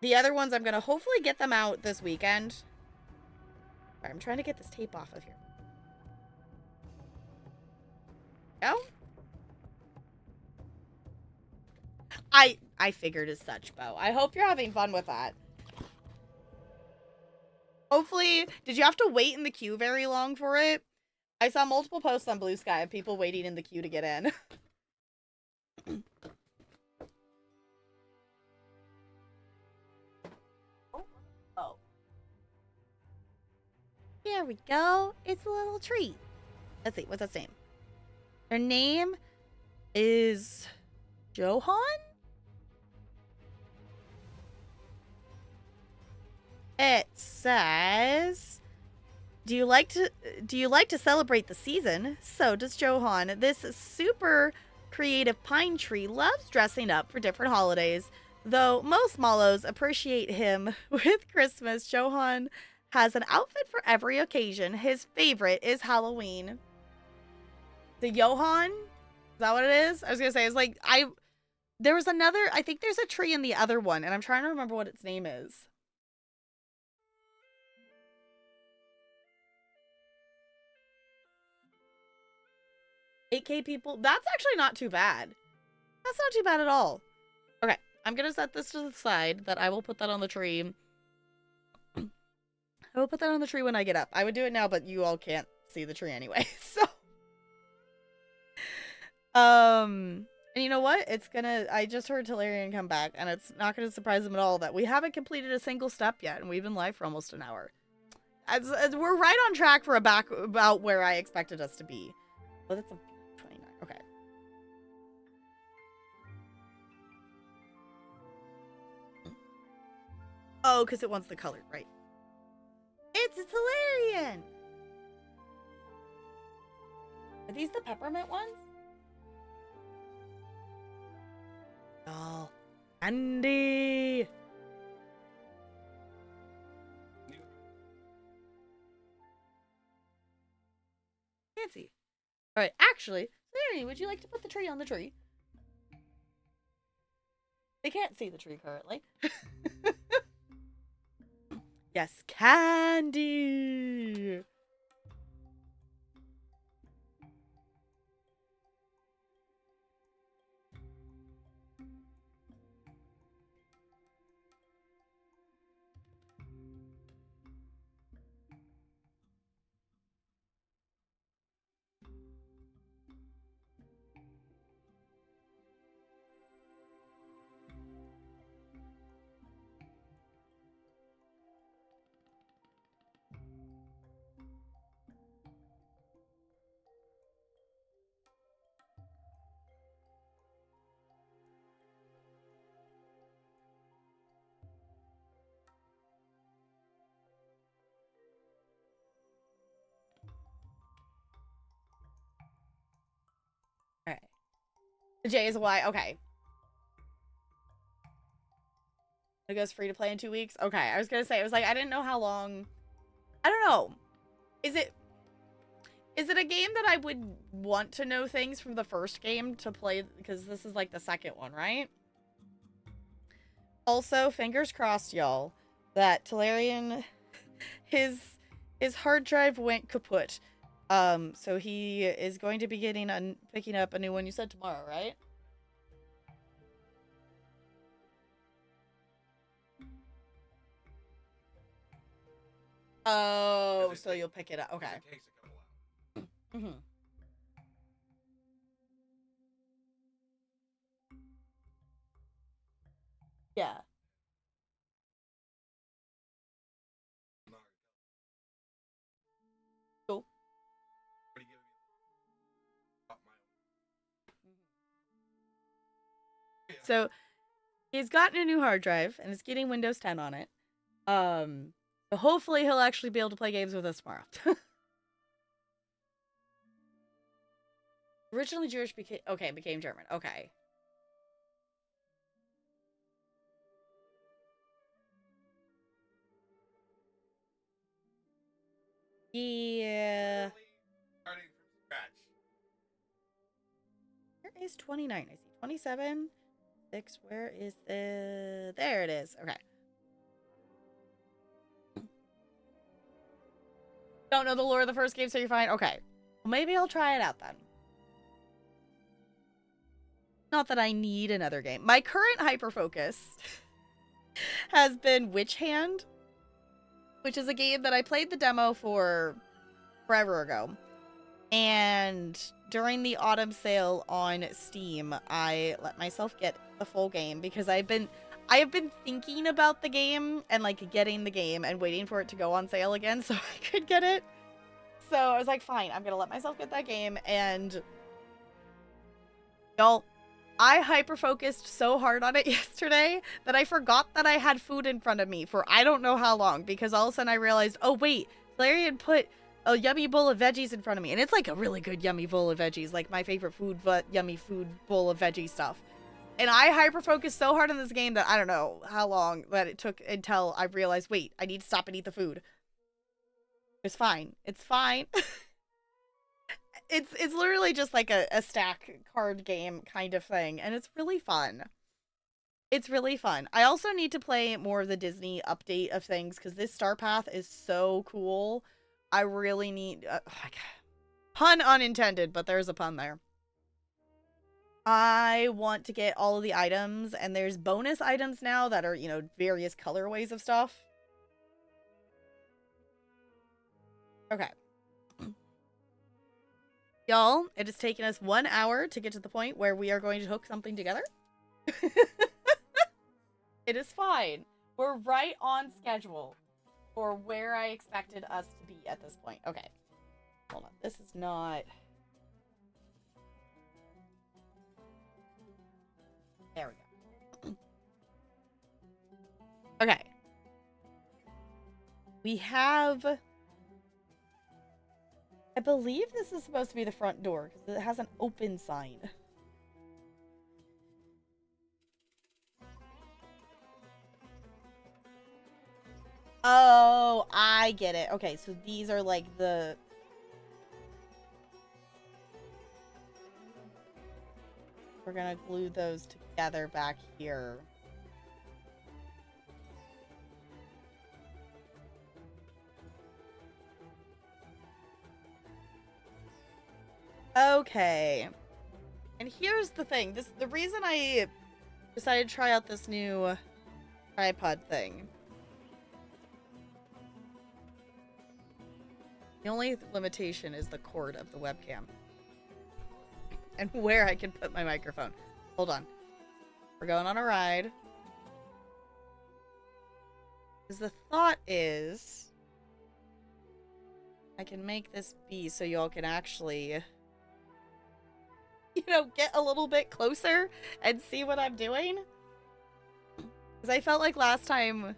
The other ones, I'm going to hopefully get them out this weekend. Sorry, I'm trying to get this tape off of here. Oh? I figured as such, Bo. I hope you're having fun with that. Hopefully, did you have to wait in the queue very long for it? I saw multiple posts on Blue Sky of people waiting in the queue to get in. Oh. Here we go. It's a little tree. Let's see, what's its name? Her name is Johan? It says, do you like to celebrate the season? So does Johan. This super creative pine tree loves dressing up for different holidays. Though most mallows appreciate him with Christmas, Johan has an outfit for every occasion. His favorite is Halloween. The Johan? Is that what it is? I was gonna say, it's like, there was another, I think there's a tree in the other one, and I'm trying to remember what its name is. $8K people. That's actually not too bad. That's not too bad at all. Okay, I'm gonna set this to the side. That I will put that on the tree. I will put that on the tree when I get up. I would do it now, but you all can't see the tree anyway. So, and you know what? It's gonna. I just heard Talarian come back, and it's not gonna surprise him at all that we haven't completed a single step yet, and we've been live for almost an hour. As we're right on track for about where I expected us to be. Oh, that's a 29. Okay. Oh, because it wants the colored, right? It's a Talarian! Are these the peppermint ones? Oh, Andy! Fancy. Alright, actually, Larry, would you like to put the tree on the tree? They can't see the tree currently. Yes, candy! Alright. The J is a Y. Okay. It goes free to play in 2 weeks? Okay. I was gonna say, it was like, I didn't know how long. I don't know. Is it a game that I would want to know things from the first game to play? Because this is like the second one, right? Also, fingers crossed, y'all, that Talarian, his hard drive went kaput. So he is going to be picking up a new one. You said tomorrow, right? Oh, so you'll pick it up. Okay. It takes a couple hours. Mm-hmm. Yeah. Cool. What are you giving me? So He's gotten a new hard drive and is getting Windows 10 on it. So hopefully he'll actually be able to play games with us tomorrow. Originally Jewish, became German. Okay. Yeah. Starting from scratch. Where is 29? I see 27. 6. Where is the... There it is. Okay. Don't know the lore of the first game, so you're fine. Okay. Well, maybe I'll try it out then. Not that I need another game. My current hyper focus has been Witch Hand, which is a game that I played the demo for forever ago. And during the autumn sale on Steam, I let myself get the full game because I have been thinking about the game and like getting the game and waiting for it to go on sale again so I could get it. So I was like, fine, I'm gonna let myself get that game. And y'all, I hyper focused so hard on it yesterday that I forgot that I had food in front of me for I don't know how long, because all of a sudden I realized, oh wait, Larry had put a yummy bowl of veggies in front of me, and it's like a really good yummy bowl of veggies, like my favorite food, but yummy food bowl of veggie stuff. And I hyper focused so hard on this game that I don't know how long that it took until I realized, wait, I need to stop and eat the food. It's fine. It's fine. It's literally just like a stack card game kind of thing, and it's really fun. It's really fun. I also need to play more of the Disney update of things because this Star Path is so cool. I really need... oh my God. Pun unintended, but there's a pun there. I want to get all of the items, and there's bonus items now that are, you know, various colorways of stuff. Okay. Y'all, it has taken us 1 hour to get to the point where we are going to hook something together. It is fine. We're right on schedule for where I expected us to be at this point. Okay. Hold on. This is not... There we go. Okay. We have... I believe this is supposed to be the front door because it has an open sign. Oh, I get it. Okay, so these are like the... We're gonna glue those together back here. Okay. And here's the thing. The reason I decided to try out this new tripod thing. The only limitation is the cord of the webcam. And where I can put my microphone. Hold on. We're going on a ride. Because the thought is... I can make this be so y'all can actually... you know, get a little bit closer and see what I'm doing. Because I felt like last time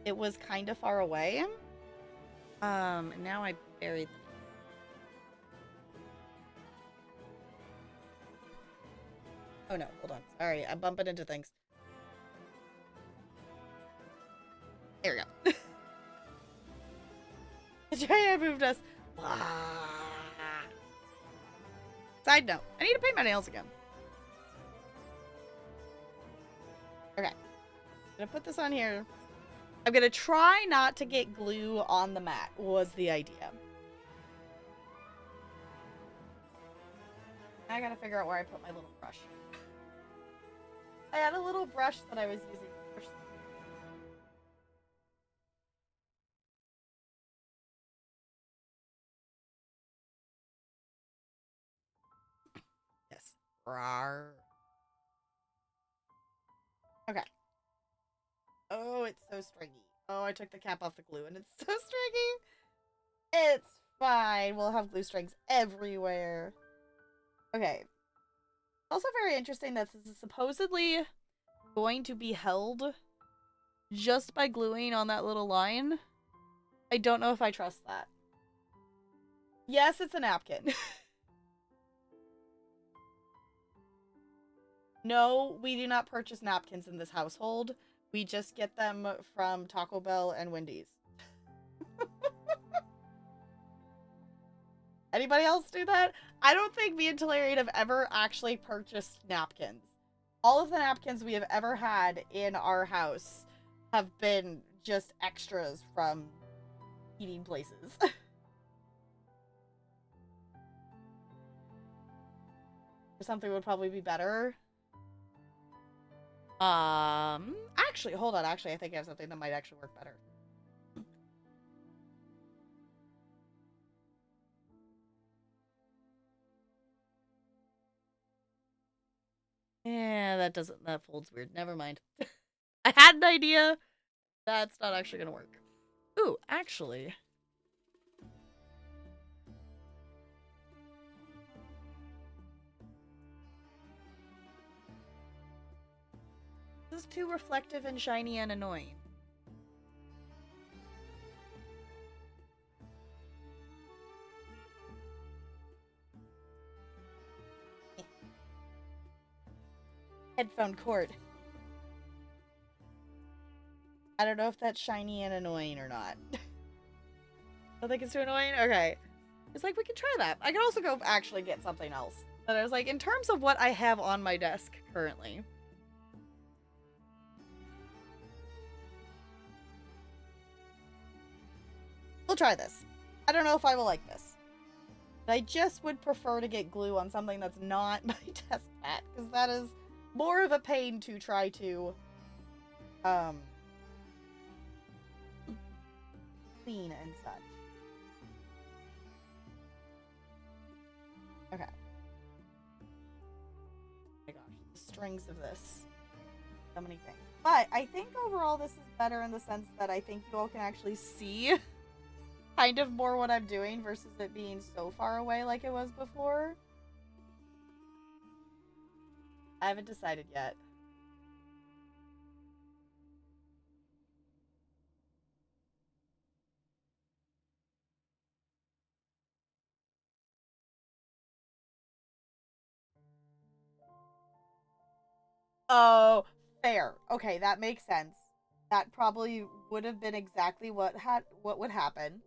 it was kind of far away. And now I buried them. Oh no, hold on. Sorry, I'm bumping into things. There we go. The giant moved us. Side note, I need to paint my nails again. Okay. I'm gonna put this on here. I'm gonna try not to get glue on the mat, was the idea. I gotta figure out where I put my little brush. I had a little brush that I was using to push. Yes. Rawr. Okay. Oh, it's so stringy. Oh, I took the cap off the glue and it's so stringy. It's fine. We'll have glue strings everywhere. Okay. Also very interesting that this is supposedly going to be held just by gluing on that little line. I don't know if I trust that. Yes, it's a napkin. No, we do not purchase napkins in this household. We just get them from Taco Bell and Wendy's. Anybody else do that? I don't think me and Talarian have ever actually purchased napkins. All of the napkins we have ever had in our house have been just extras from eating places. Or something would probably be better. Actually, hold on. Actually, I think I have something that might actually work better. Yeah, that folds weird. Never mind. I had an idea. That's not actually gonna work. Ooh, actually. This is too reflective and shiny and annoying. Headphone cord. I don't know if that's shiny and annoying or not. I think it's too annoying? Okay. It's like, we can try that. I can also go actually get something else. But I was like, in terms of what I have on my desk currently. We'll try this. I don't know if I will like this. But I just would prefer to get glue on something that's not my desk mat. Because that is more of a pain to try to clean and such. Okay. Oh my gosh, the strings of this. So many things. But I think overall this is better in the sense that I think you all can actually see kind of more what I'm doing versus it being so far away like it was before. I haven't decided yet. Oh, fair. Okay, that makes sense. That probably would have been exactly what would happen.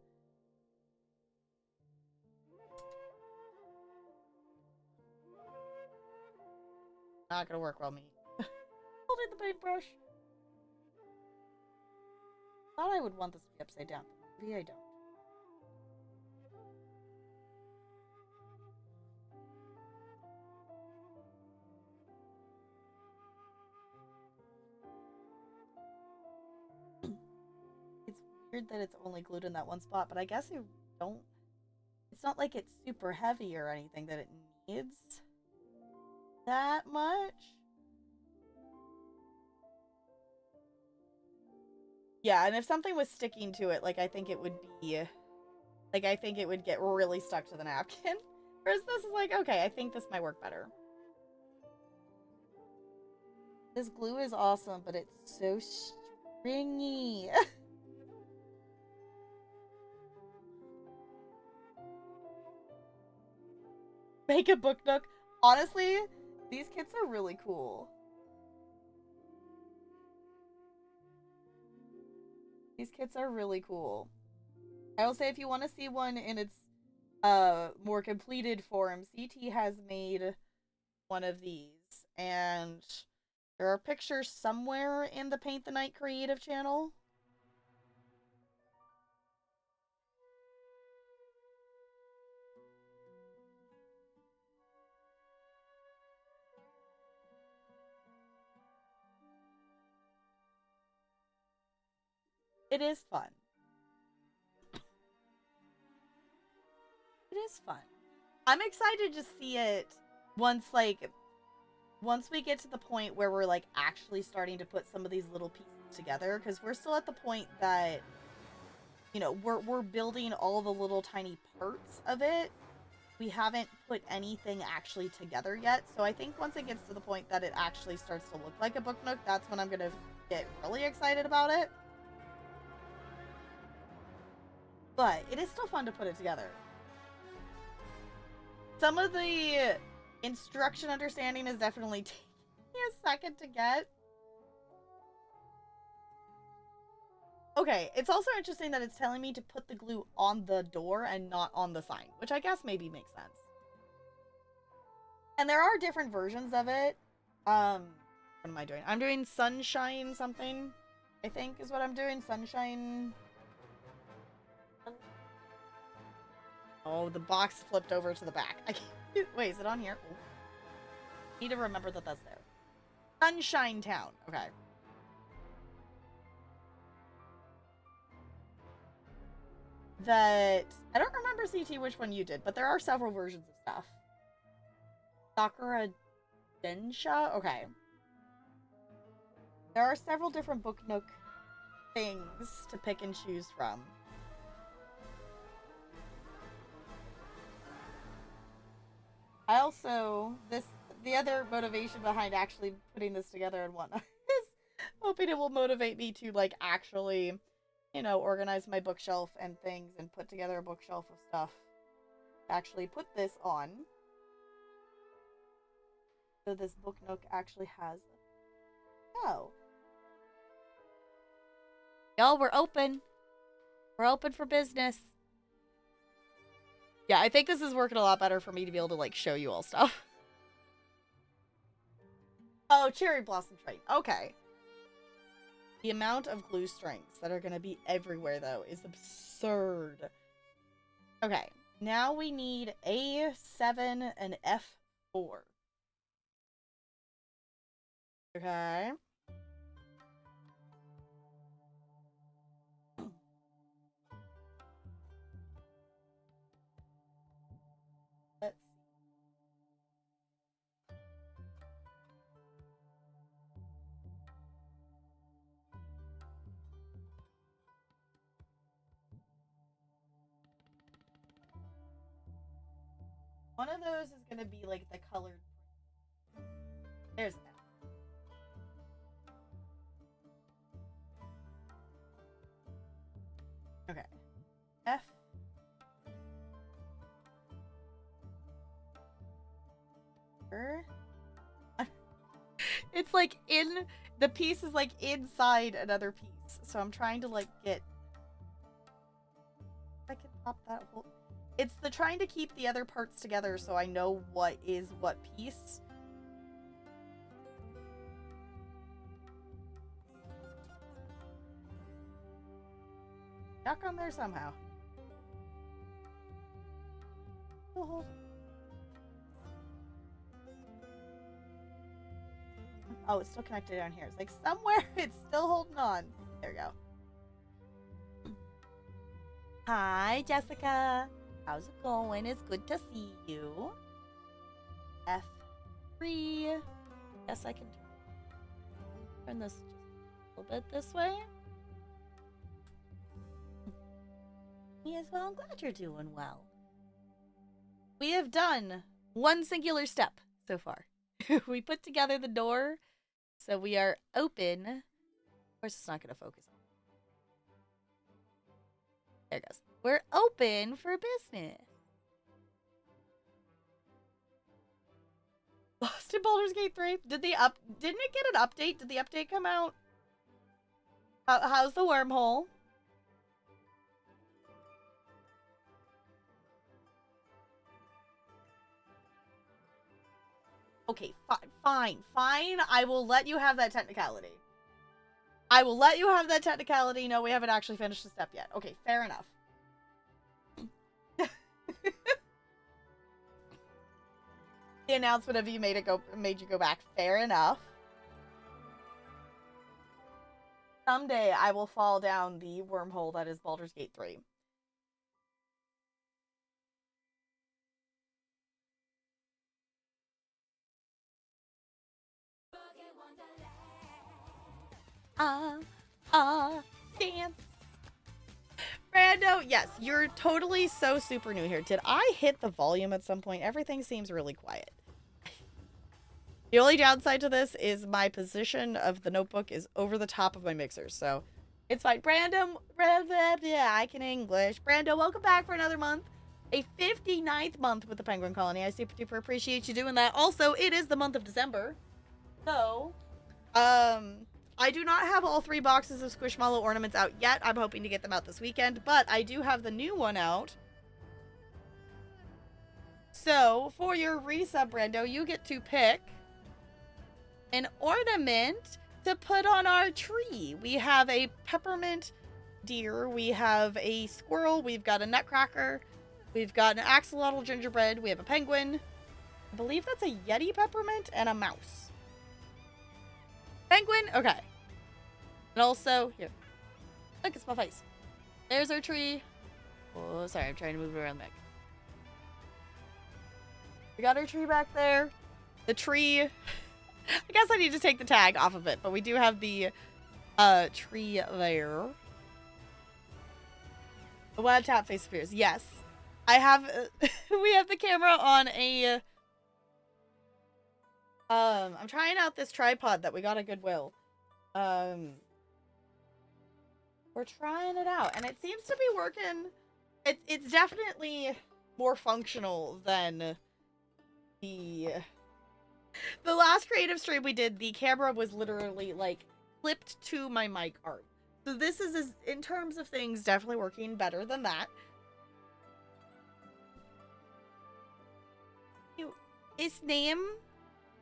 Not gonna work well, me. Holding the paintbrush. Thought I would want this to be upside down. Maybe I don't. It's weird that it's only glued in that one spot, but I guess I don't. It's not like it's super heavy or anything that it needs that much. Yeah, and if something was sticking to it, like I think it would be, like I think it would get really stuck to the napkin. Whereas this is like, okay, I think this might work better. This glue is awesome, but it's so stringy. Make a book nook. Honestly, these kits are really cool. These kits are really cool. I will say if you want to see one in its more completed form, CT has made one of these, and there are pictures somewhere in the Paint the Night creative channel. It is fun. It is fun. I'm excited to see it once once we get to the point where we're like actually starting to put some of these little pieces together, because we're still at the point that, you know, we're building all the little tiny parts of it. we haven't put anything actually together yet. So I think once it gets to the point that it actually starts to look like a book nook, that's when I'm going to get really excited about it. But it is still fun to put it together. Some of the instruction understanding is definitely taking a second to get. Okay, it's also interesting that it's telling me to put the glue on the door and not on the sign, which I guess maybe makes sense. And there are different versions of it. What am I doing? I'm doing sunshine something, I think is what I'm doing. Sunshine. Oh, the box flipped over to the back. I can't... Wait, is it on here? Oh. Need to remember that that's there. Sunshine Town. Okay. That I don't remember, CT, which one you did, but there are several versions of stuff. Sakura Densha? Okay. There are several different book nook things to pick and choose from. I also, the other motivation behind actually putting this together and whatnot is hoping it will motivate me to, like, actually, you know, organize my bookshelf and things and put together a bookshelf of stuff. Actually put this on. So this book nook actually has a... Oh. Y'all, we're open. We're open for business. Yeah, I think this is working a lot better for me to be able to, like, show you all stuff. Oh, cherry blossom train. Okay. The amount of glue strings that are going to be everywhere, though, is absurd. Okay. Now we need A7 and F4. Okay. Let's see. One of those is going to be like the colored. There's that. Okay. F. It's like in the piece is like inside another piece. So I'm trying to like get I can pop that whole it's the trying to keep the other parts together so I know what is what piece. Stuck on there somehow. Oh, it's still connected down here. It's like somewhere it's still holding on. There we go. Hi, Jessica. How's it going? It's good to see you. F3. Yes, I can turn this just a little bit this way. Yes, well, I'm glad you're doing well. We have done one singular step so far. We put together the door, so we are open. Of course, it's not going to focus. There it goes. We're open for business. Lost in Baldur's Gate 3? Didn't it get an update? Did the update come out? How's the wormhole? Okay, fine. I will let you have that technicality. No, we haven't actually finished the step yet. Okay, fair enough. The announcement of you made you go back. Fair enough. Someday I will fall down the wormhole that is Baldur's Gate 3. Dance. Brando, yes, you're totally so super new here. Did I hit the volume at some point? Everything seems really quiet. The only downside to this is my position of the notebook is over the top of my mixer, so it's fine. Brando, yeah, I can English. Brando, welcome back for another month. A 59th month with the Penguin Colony. I super duper appreciate you doing that. Also, it is the month of December. So, I do not have all 3 boxes of Squishmallow ornaments out yet. I'm hoping to get them out this weekend, but I do have the new one out. So, for your resub, Brando, you get to pick an ornament to put on our tree. We have a peppermint deer, we have a squirrel, we've got a nutcracker, we've got an axolotl gingerbread, we have a penguin. I believe that's a Yeti peppermint and a mouse. Penguin? Okay. And also, here. Look, it's my face. There's our tree. Oh, sorry, I'm trying to move it around back. We got our tree back there. The tree... I guess I need to take the tag off of it, but we do have the tree there. The wild tap face appears. Yes. I have we have the camera on a I'm trying out this tripod that we got at Goodwill. We're trying it out and it seems to be working. It's definitely more functional than the last creative stream we did, the camera was literally, like, clipped to my mic arm. So this is, in terms of things, definitely working better than that. His name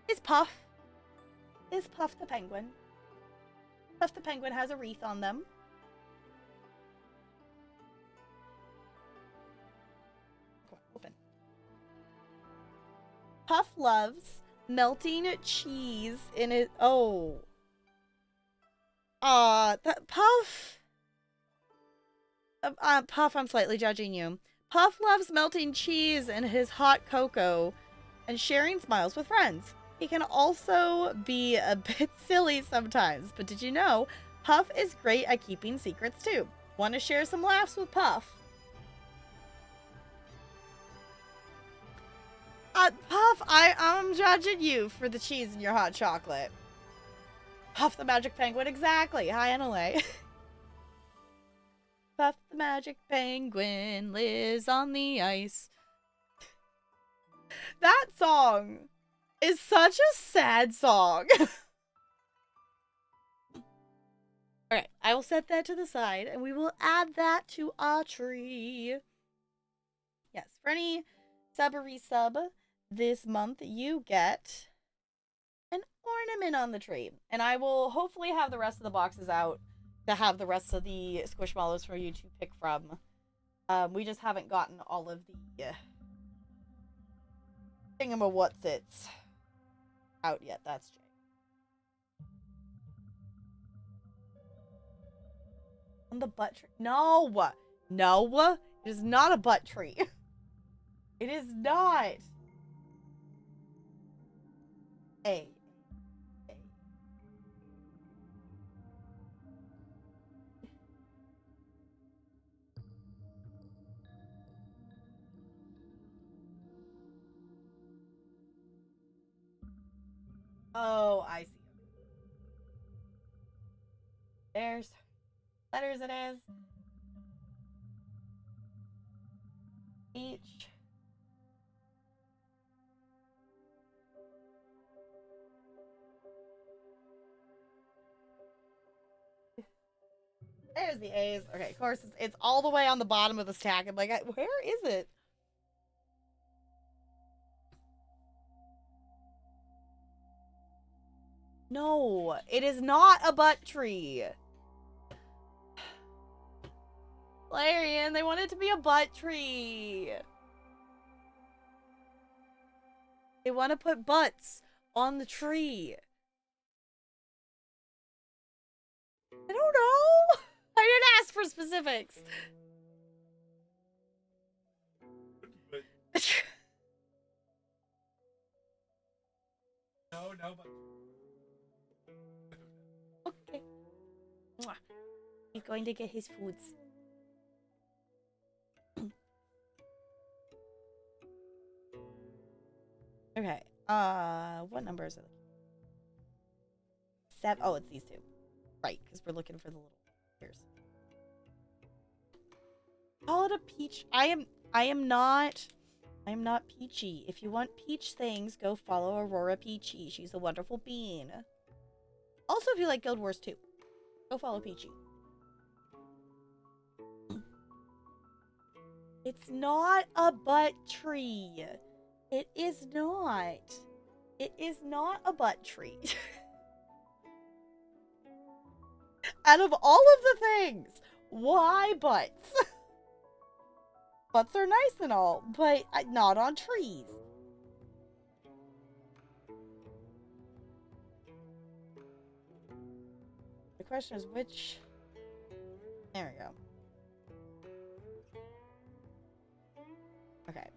is Puff. Is Puff the Penguin. Puff the Penguin has a wreath on them. Come on, open. Puff loves melting cheese in it. Oh. That Puff. Puff, I'm slightly judging you. Puff loves melting cheese in his hot cocoa and sharing smiles with friends. He can also be a bit silly sometimes, but did you know Puff is great at keeping secrets too? Want to share some laughs with Puff? Puff, I'm judging you for the cheese in your hot chocolate. Puff the Magic Penguin, exactly. Hi, Annalee. Puff the Magic Penguin lives on the ice. That song is such a sad song. Alright, I will set that to the side, and we will add that to our tree. Yes, for any sub or resub this month, you get an ornament on the tree. And I will hopefully have the rest of the boxes out to have the rest of the Squishmallows for you to pick from. We just haven't gotten all of the thingamawhatsits out yet. That's Jay. On the butt tree. No! No! It is not a butt tree. It is not. A. Oh, I see. There's letters it is. H. There's the A's. Okay, of course, it's all the way on the bottom of the stack. I'm like, where is it? No, it is not a butt tree. Larian, they want it to be a butt tree. They want to put butts on the tree. I don't know. I didn't ask for specifics. No, but... Okay. Mwah. He's going to get his foods. What number is it? 7. Oh, it's these two. Right, because we're looking for the little ears. Call it a peach. I am not Peachy. If you want peach things, go follow Aurora Peachy. She's a wonderful bean. Also, if you like Guild Wars 2, go follow Peachy. It's not a butt tree. It is not. It is not a butt tree. Out of all of the things, why butts? Butts are nice and all, but not on trees. The question is which... There we go. Okay.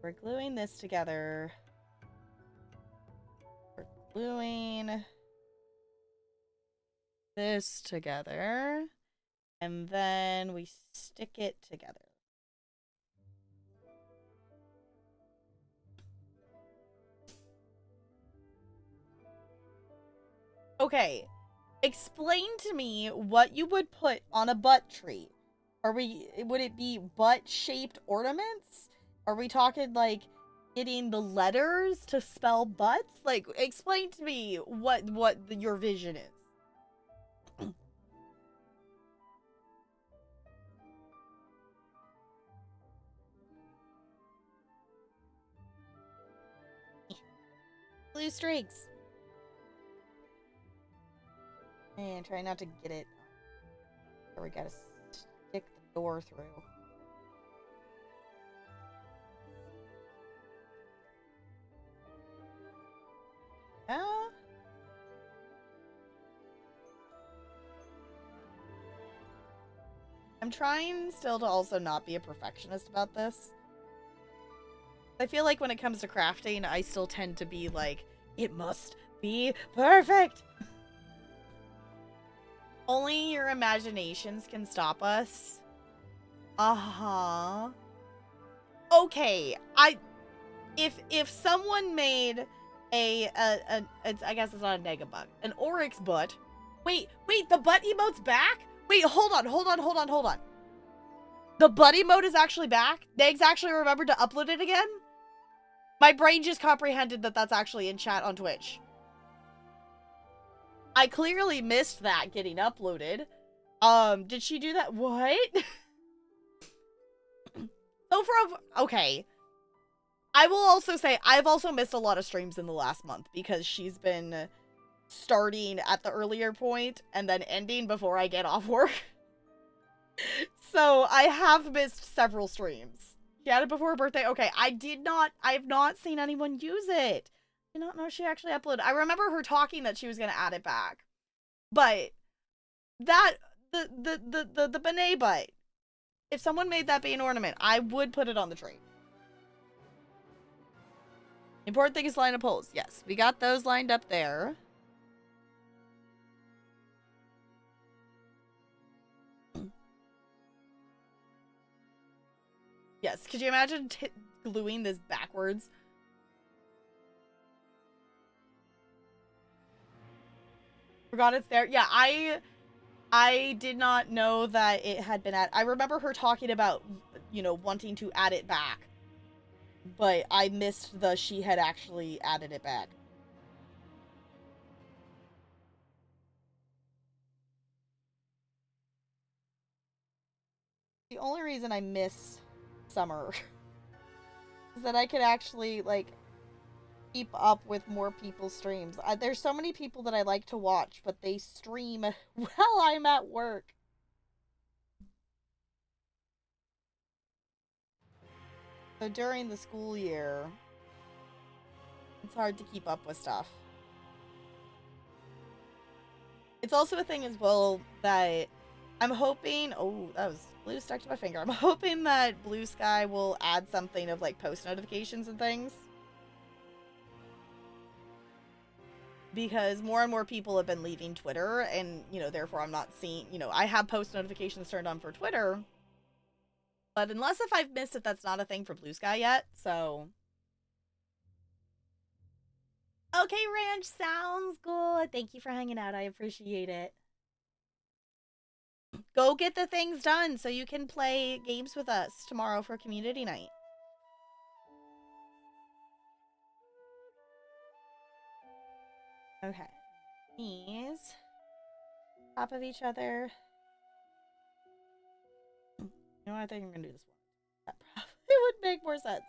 We're gluing this together. We're gluing this together. And then we stick it together. Okay. Explain to me what you would put on a butt tree. Would it be butt-shaped ornaments? Are we talking like getting the letters to spell butts? Like, explain to me what your vision is. Blue streaks. And try not to get it. Or we gotta stick the door through. Yeah. I'm trying still to also not be a perfectionist about this. I feel like when it comes to crafting, I still tend to be like, it must be perfect! Only your imaginations can stop us. Uh-huh. Okay, if someone made I guess it's not a negabug, an oryx butt. Wait, the butt emote's back? Wait, hold on. The butt emote is actually back? Negs actually remembered to upload it again? My brain just comprehended that that's actually in chat on Twitch. I clearly missed that getting uploaded. Did she do that? What? Okay. I will also say, I've also missed a lot of streams in the last month because she's been starting at the earlier point and then ending before I get off work. So I have missed several streams. She had it before her birthday. Okay, I have not seen anyone use it. I did not know she actually uploaded. I remember her talking that she was going to add it back. But that, the Benet butt, if someone made that be an ornament, I would put it on the tree. The important thing is line of poles. Yes, we got those lined up there. Yes, could you imagine gluing this backwards? Forgot it's there. Yeah, I did not know that it had been I remember her talking about, you know, wanting to add it back. But I missed she had actually added it back. The only reason I miss summer is that I could actually, like, keep up with more people's streams. There's so many people that I like to watch, but they stream while I'm at work. So during the school year, it's hard to keep up with stuff. It's also a thing as well that I'm hoping... Oh, that was blue stuck to my finger. I'm hoping that Blue Sky will add something of, like, post notifications and things. Because more and more people have been leaving Twitter, and, you know, therefore I'm not seeing... You know, I have post notifications turned on for Twitter, But unless if I've missed it, that's not a thing for Blue Sky yet, so... Okay, Ranch, sounds good. Thank you for hanging out. I appreciate it. Go get the things done so you can play games with us tomorrow for community night. Okay. Knees. Top of each other. You know what? I think I'm gonna do this one. That probably would make more sense.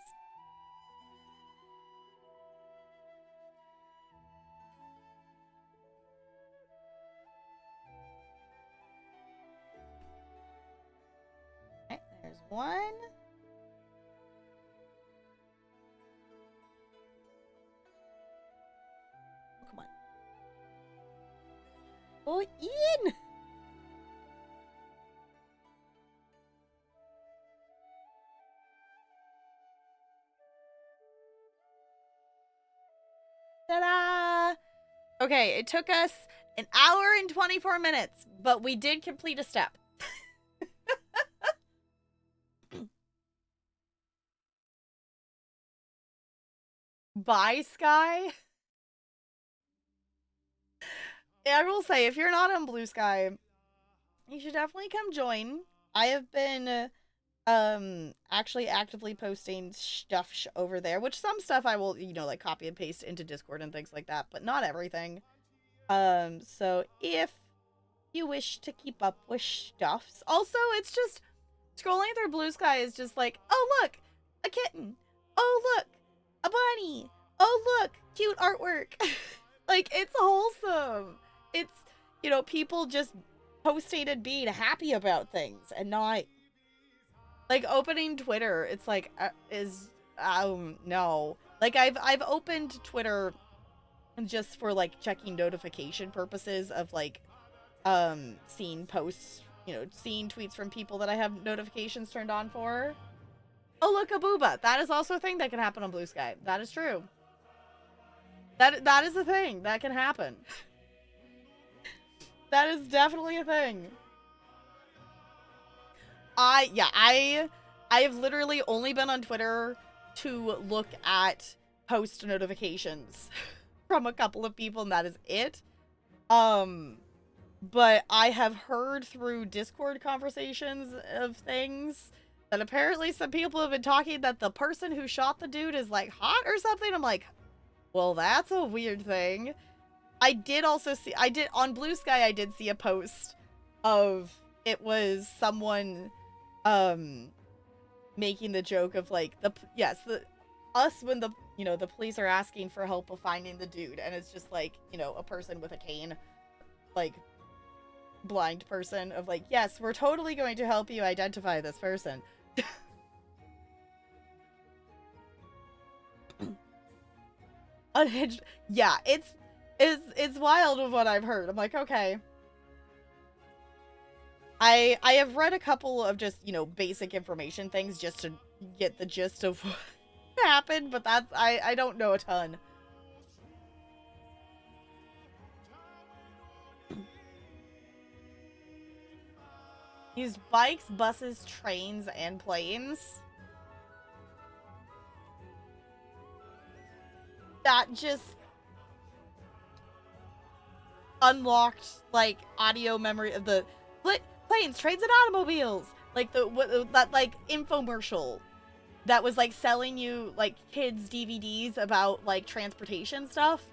Okay, there's one. Oh, come on. Go in! Ta-da! Okay, it took us an hour and 24 minutes, but we did complete a step. Bye, Sky. I will say, if you're not on Blue Sky, you should definitely come join. I have been actually actively posting stuff over there, which some stuff I will, like copy and paste into Discord and things like that, but not everything. So if you wish to keep up with stuffs. Also, it's just scrolling through Blue Sky is just like, oh look, a kitten. Oh look, a bunny. Oh look, cute artwork. Like, it's wholesome. It's, people just posting and being happy about things and not like opening Twitter. It's like no. Like I've opened Twitter just for like checking notification purposes of like seeing posts, seeing tweets from people that I have notifications turned on for. Oh, look, a booba. That is also a thing that can happen on Blue Sky. That is true. That is a thing that can happen. That is definitely a thing. I have literally only been on Twitter to look at post notifications from a couple of people, and that is it. But I have heard through Discord conversations of things that apparently some people have been talking that the person who shot the dude is like hot or something. I'm like, well, that's a weird thing. I did also see, on Blue Sky, I did see a post of, it was someone, making the joke of like, when the police are asking for help of finding the dude, and it's just like, a person with a cane, like, blind person, of like, yes, we're totally going to help you identify this person. Unhinged. Yeah, it's wild of what I've heard. I'm like, okay. I have read a couple of just, basic information things just to get the gist of what happened, but that's, I don't know a ton. Used bikes, buses, trains, and planes. That just unlocked, like, audio memory of the planes, trains, and automobiles. Like, that, like, infomercial that was, like, selling you, like, kids' DVDs about, like, transportation stuff.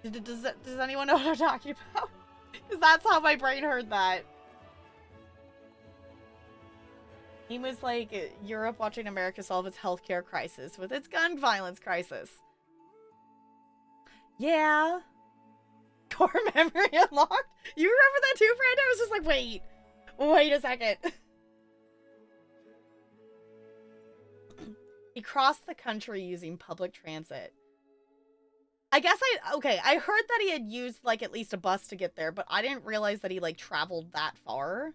Does anyone know what I'm talking about? Because that's how my brain heard that. He was like, Europe watching America solve its healthcare crisis with its gun violence crisis. Yeah. Core memory unlocked? You remember that too, Brandon? I was just like, wait a second. He crossed the country using public transit. I guess I heard that he had used, like, at least a bus to get there, but I didn't realize that he, like, traveled that far.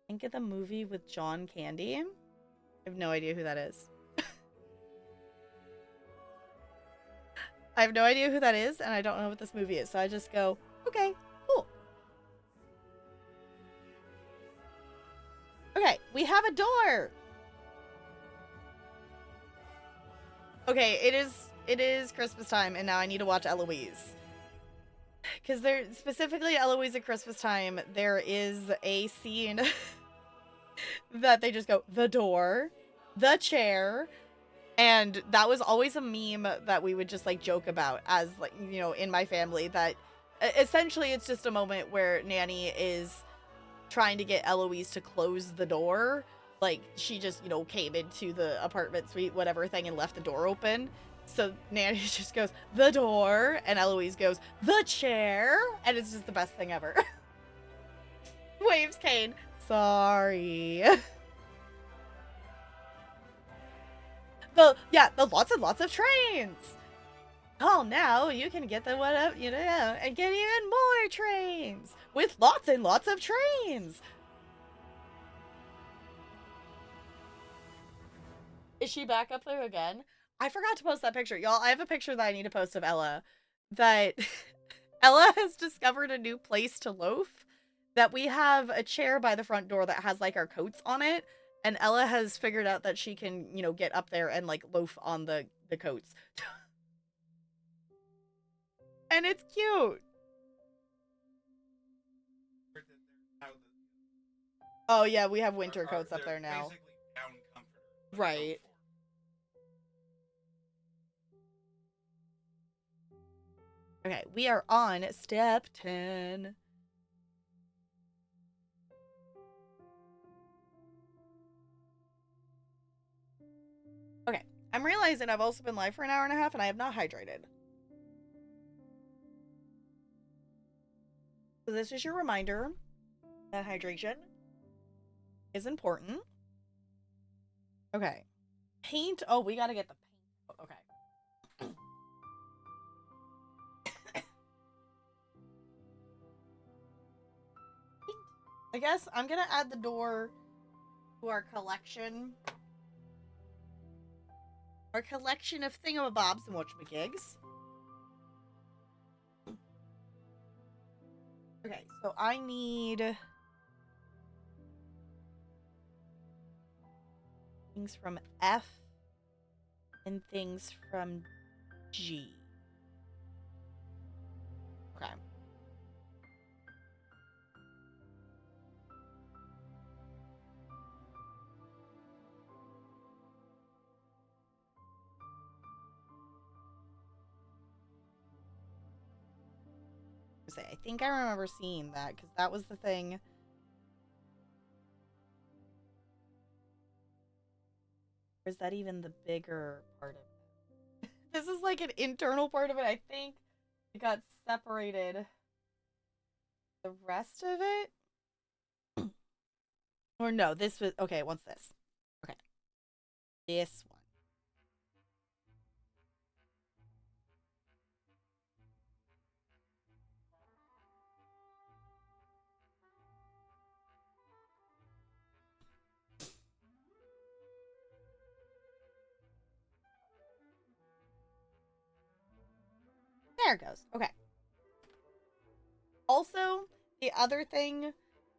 Think of the movie with John Candy. I have no idea who that is. I have no idea who that is, and I don't know what this movie is, so I just go, okay, cool. Okay, we have a door. Okay, it is Christmas time, and now I need to watch Eloise. Because there, specifically Eloise at Christmas time, there is a scene that they just go, the door, the chair, and that was always a meme that we would just like joke about as like, you know, in my family, that essentially it's just a moment where Nanny is trying to get Eloise to close the door. Like, she just, you know, came into the apartment suite, whatever thing, and left the door open. So Nanny just goes, the door, and Eloise goes, the chair, and it's just the best thing ever. Waves Kane. Sorry. The lots and lots of trains. Call now, you can get the whatever, you know, and get even more trains with lots and lots of trains. Is she back up there again? I forgot to post that picture. Y'all, I have a picture that I need to post of Ella. That Ella has discovered a new place to loaf. That we have a chair by the front door that has like our coats on it. And Ella has figured out that she can, you know, get up there and like loaf on the coats. And it's cute. Oh yeah, we have winter coats up there now. Right. Okay, we are on step 10. Okay, I'm realizing I've also been live for an hour and a half and I have not hydrated. So this is your reminder that hydration is important. Okay. Paint. Oh, we gotta get the paint. Okay. I guess I'm gonna add the door to our collection. Our collection of thingamabobs and whatchamagigs. Okay, so I need things from F and things from G. Okay. I think I remember seeing that because that was the thing. Or is that even the bigger part of it? This is like an internal part of it. I think it got separated. The rest of it? Or no, this was... Okay, what's this? Okay. This one. There it goes. Okay. Also, the other thing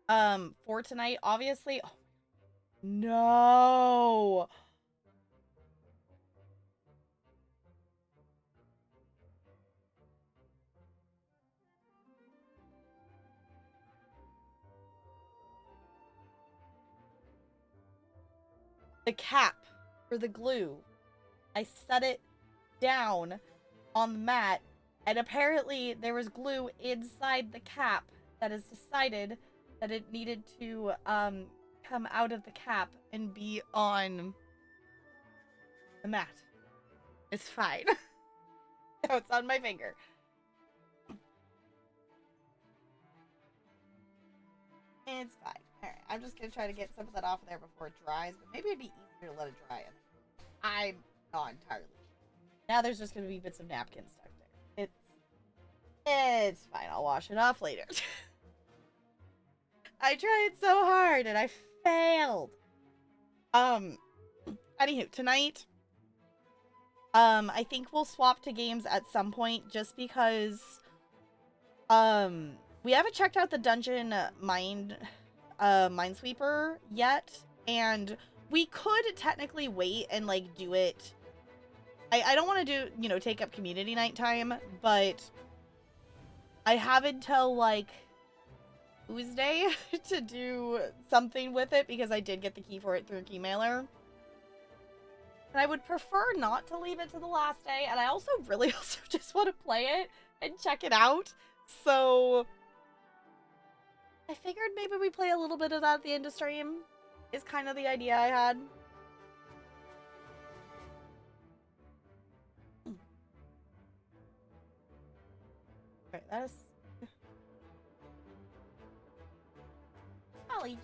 for tonight, obviously... Oh, no! The cap for the glue. I set it down on the mat, and apparently there was glue inside the cap that has decided that it needed to come out of the cap and be on the mat. It's fine. No, it's on my finger. It's fine. Alright, I'm just gonna try to get some of that off of there before it dries, but maybe it'd be easier to let it dry. I'm not entirely sure. Now there's just gonna be bits of napkin stuck there. It's fine. I'll wash it off later. I tried so hard and I failed. Anywho, tonight, I think we'll swap to games at some point just because, we haven't checked out the Dungeon Mind, a Minesweeper yet, and we could technically wait and like do it. I don't want to do, you know, take up community night time, but I have until like Tuesday to do something with it because I did get the key for it through Keymailer. And I would prefer not to leave it to the last day, and I also really also just want to play it and check it out. So I figured maybe we play a little bit of that at the end of stream is kind of the idea I had. Okay, that is Ollie.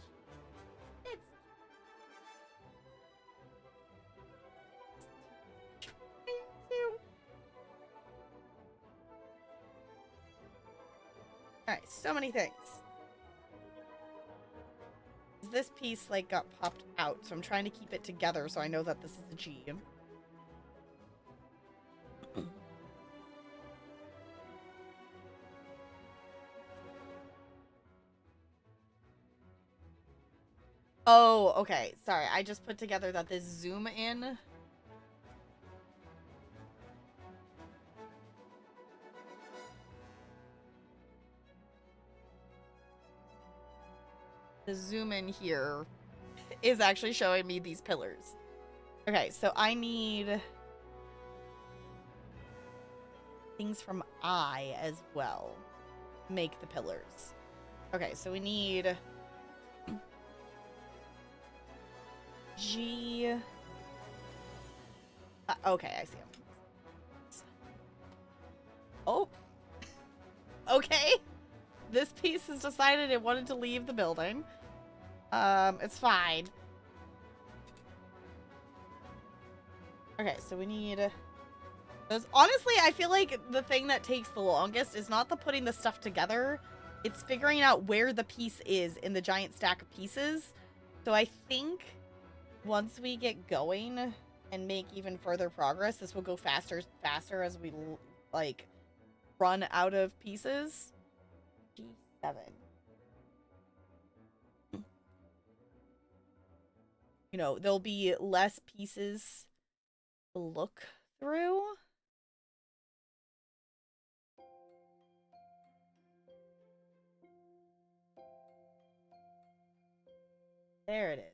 It's alright, so many things. This piece like got popped out, so I'm trying to keep it together so I know that this is a G. Oh, okay. Sorry, I just put together that this zoom in. The zoom in here is actually showing me these pillars. Okay, so I need things from I as well. Make the pillars. Okay, so we need G. Okay, I see them. Oh. Okay. This piece has decided it wanted to leave the building. It's fine. Okay, so we need those. Honestly, I feel like the thing that takes the longest is not the putting the stuff together. It's figuring out where the piece is in the giant stack of pieces. So I think once we get going and make even further progress, this will go faster as we like run out of pieces. G7. You know, there'll be less pieces to look through. There it is.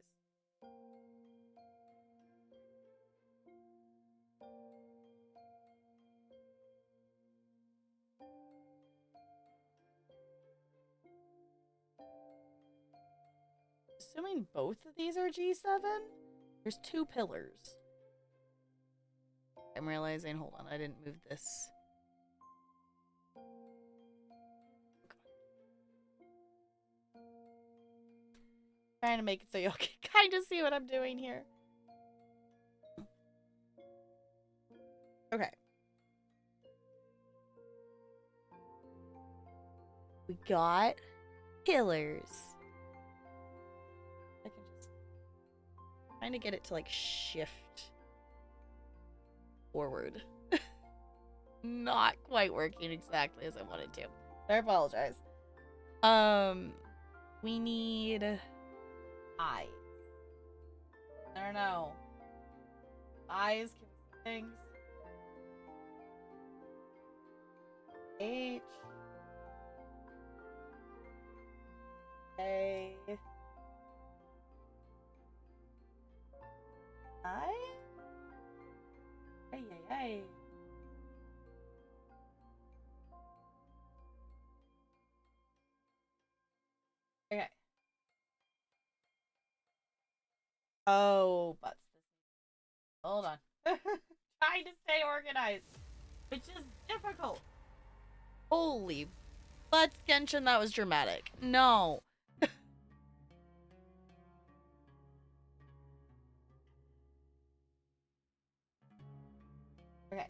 Assuming both of these are G7, there's 2 pillars. I'm realizing, hold on, I didn't move this. Trying to make it so y'all can kind of see what I'm doing here. Okay. We got pillars. I can just trying to get it to like shift forward. Not quite working exactly as I wanted to. I apologize. We need eyes. I don't know. Eyes can be things. H A I. Ay, ay, ay. Okay. Oh, butts. Hold on. Trying to stay organized, which is difficult. Holy butts, Genshin, that was dramatic. No. Okay.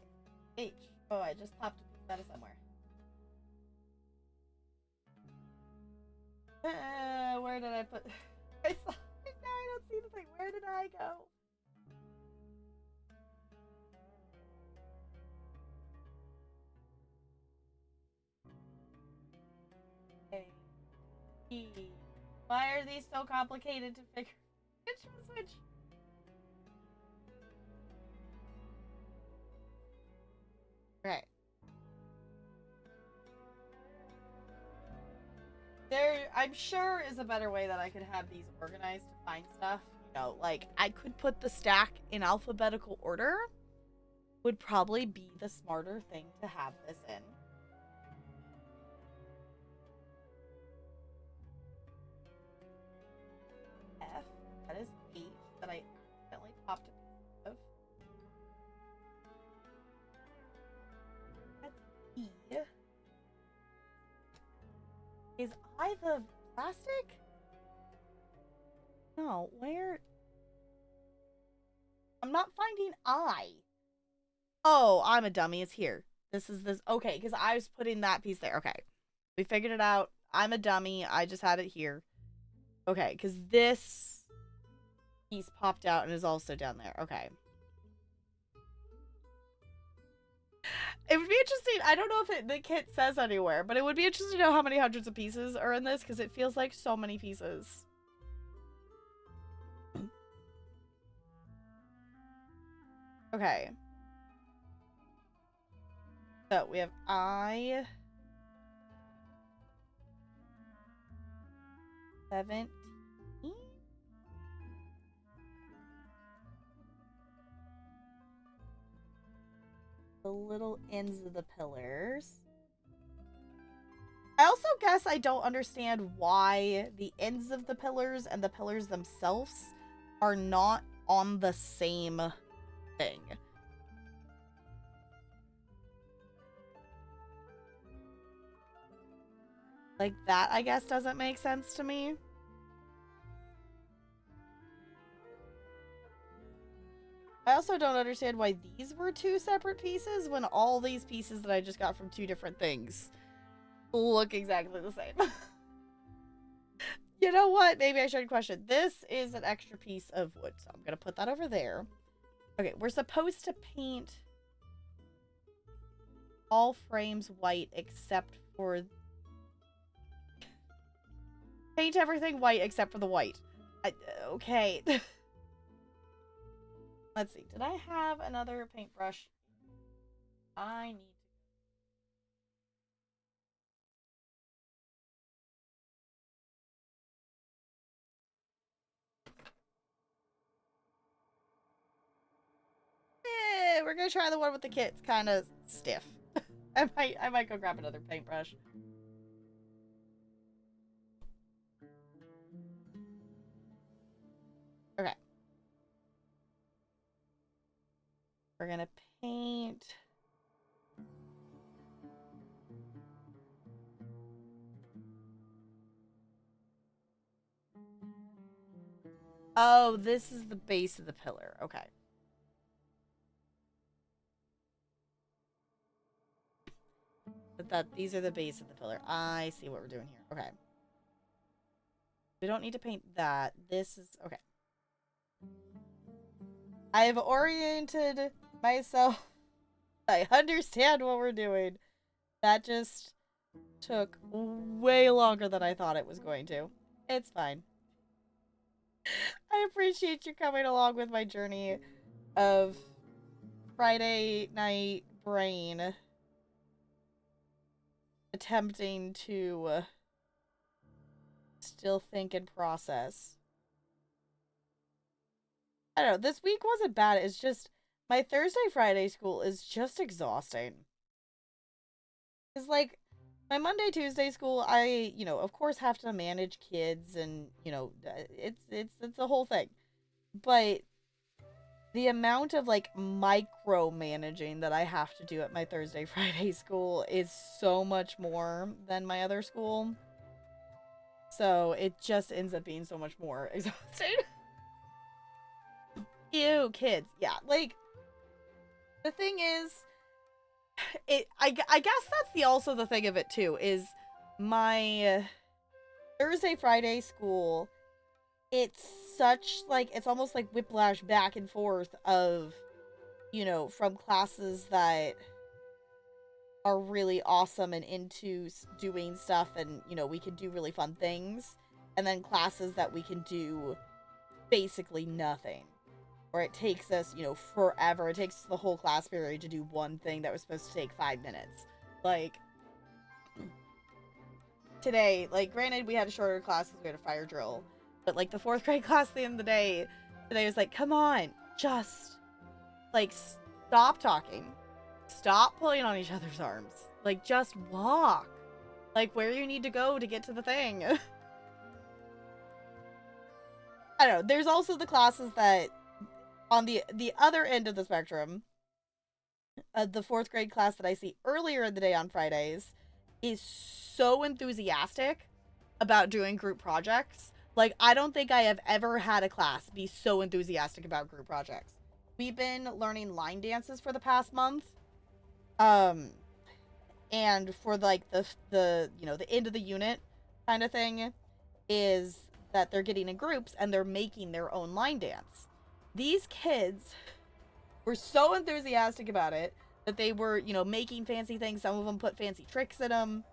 H. Oh, I just popped a piece out of somewhere. Where did I put? I saw it. Now I don't see the thing. Where did I go? A E Why are these so complicated to figure? Switch. Right. There, I'm sure is a better way that I could have these organized to find stuff. You know, like I could put the stack in alphabetical order. Would probably be the smarter thing to have this in. F. That is H that I accidentally popped a piece of. That's E. Is I the plastic? No, where? I'm not finding I. Oh, I'm a dummy. It's here. This is this. Okay, because I was putting that piece there. Okay. We figured it out. I'm a dummy. I just had it here. Okay, because this piece popped out and is also down there. Okay. It would be interesting. I don't know if the kit says anywhere, but it would be interesting to know how many hundreds of pieces are in this because it feels like so many pieces. Okay. So we have I. 17. The little ends of the pillars. I also guess I don't understand why the ends of the pillars and the pillars themselves are not on the same thing. Like that, I guess, doesn't make sense to me. I also don't understand why these were two separate pieces when all these pieces that I just got from two different things look exactly the same. You know what? Maybe I should question. This is an extra piece of wood, so I'm going to put that over there. Okay, we're supposed to paint all frames white except for... Paint everything white except for the white. Okay. Let's see. Did I have another paintbrush? I need we're gonna try the one with the kit. It's kind of stiff. I might go grab another paintbrush. Okay. We're gonna paint. Oh, this is the base of the pillar. Okay. But these are the base of the pillar. I see what we're doing here. Okay. We don't need to paint that. This is okay. I have oriented myself. I understand what we're doing. That just took way longer than I thought it was going to. It's fine. I appreciate you coming along with my journey of Friday night brain attempting to still think and process. I don't know. This week wasn't bad. It's just my Thursday, Friday school is just exhausting. It's like my Monday, Tuesday school, I, of course have to manage kids and, it's a whole thing. But the amount of like micromanaging that I have to do at my Thursday, Friday school is so much more than my other school. So it just ends up being so much more exhausting. Ew, kids. Yeah, like the thing is, I guess that's also the thing of it too is my Thursday, Friday school. It's such like it's almost like whiplash back and forth of from classes that are really awesome and into doing stuff and we can do really fun things and then classes that we can do basically nothing. Or it takes us, you know, forever. It takes the whole class period to do one thing that was supposed to take 5 minutes. Like, today, like, granted, we had a shorter class because we had a fire drill. But, like, the 4th grade class at the end of the day, today was like, come on, just, like, stop talking. Stop pulling on each other's arms. Like, just walk. Like, where you need to go to get to the thing. I don't know. There's also the classes that, on the other end of the spectrum, the 4th grade class that I see earlier in the day on Fridays is so enthusiastic about doing group projects. Like, I don't think I have ever had a class be so enthusiastic about group projects. We've been learning line dances for the past month. And for, like, the you know, the end of the unit kind of thing is that they're getting in groups and they're making their own line dance. These kids were so enthusiastic about it that they were, you know, making fancy things. Some of them put fancy tricks in them.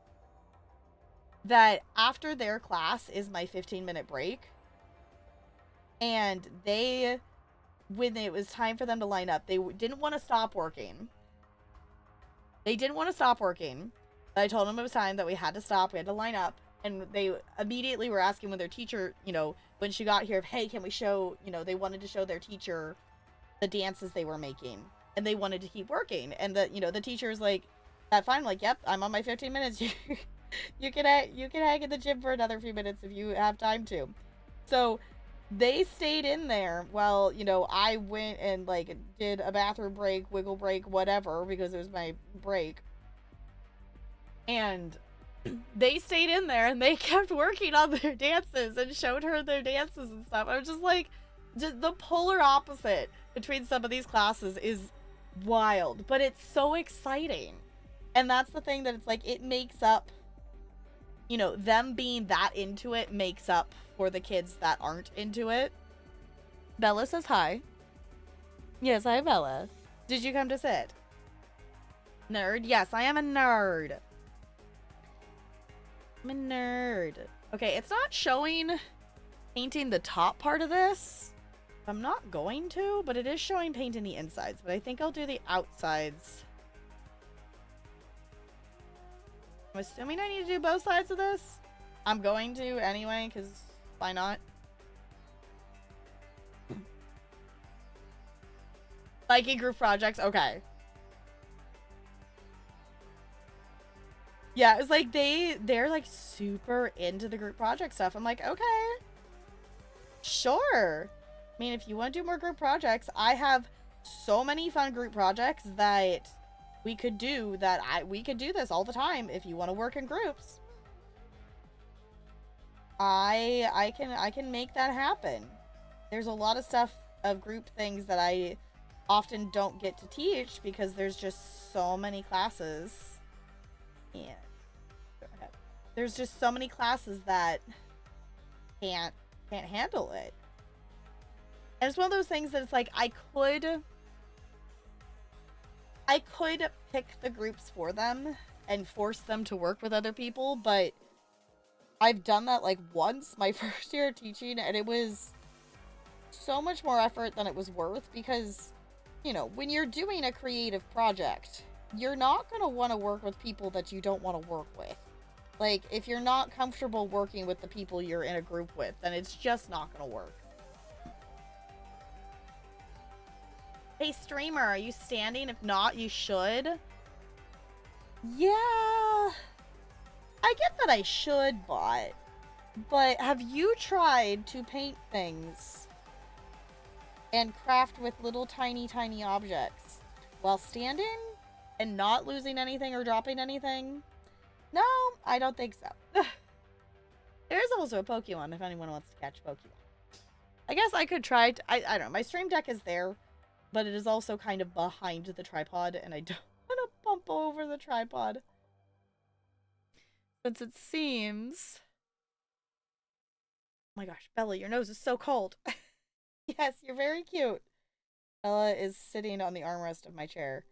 That after their class is my 15-minute break. And they, when it was time for them to line up, they didn't want to stop working. They didn't want to stop working. But I told them it was time that we had to stop. We had to line up. And they immediately were asking when their teacher, you know, when she got here, hey, can we show, you know, they wanted to show their teacher the dances they were making. And they wanted to keep working. And the, you know, the teacher's like, that fine. I'm like, yep, I'm on my 15 minutes. You can hang in the gym for another few minutes if you have time to. So they stayed in there while, you know, I went and, like, did a bathroom break, wiggle break, whatever, because it was my break. And they stayed in there and they kept working on their dances and showed her their dances and stuff. I was just like, just the polar opposite between some of these classes is wild, but it's so exciting. And that's the thing that it's like, it makes up, you know, them being that into it makes up for the kids that aren't into it. Bella says hi. Yes, hi, Bella. Did you come to sit? Nerd? Yes, I am a nerd. I'm a nerd. Okay, it's not showing painting the top part of this. I'm not going to, but it is showing painting the insides. But I think I'll do the outsides. I'm assuming I need to do both sides of this. I'm going to anyway, because why not? Liking group projects? Okay. Yeah, it's like they're like super into the group project stuff. I'm like, okay. Sure. I mean, if you want to do more group projects, I have so many fun group projects that we could do we could do this all the time if you want to work in groups. I can make that happen. There's a lot of stuff of group things that I often don't get to teach because there's just so many classes. Yeah. There's just so many classes that can't handle it. And it's one of those things that it's like I could pick the groups for them and force them to work with other people, but I've done that like once my first year of teaching, and it was so much more effort than it was worth because, you know, when you're doing a creative project, you're not going to want to work with people that you don't want to work with. Like, if you're not comfortable working with the people you're in a group with, then it's just not going to work. Hey, streamer, are you standing? If not, you should. Yeah. I get that I should, but have you tried to paint things and craft with little tiny objects while standing and not losing anything or dropping anything? No, I don't think so. There's also a Pokemon if anyone wants to catch Pokemon. I guess I could try I don't know. My stream deck is there, but it is also kind of behind the tripod, and I don't want to bump over the tripod. Since it seems... Oh my gosh, Bella, your nose is so cold. Yes, you're very cute. Bella is sitting on the armrest of my chair.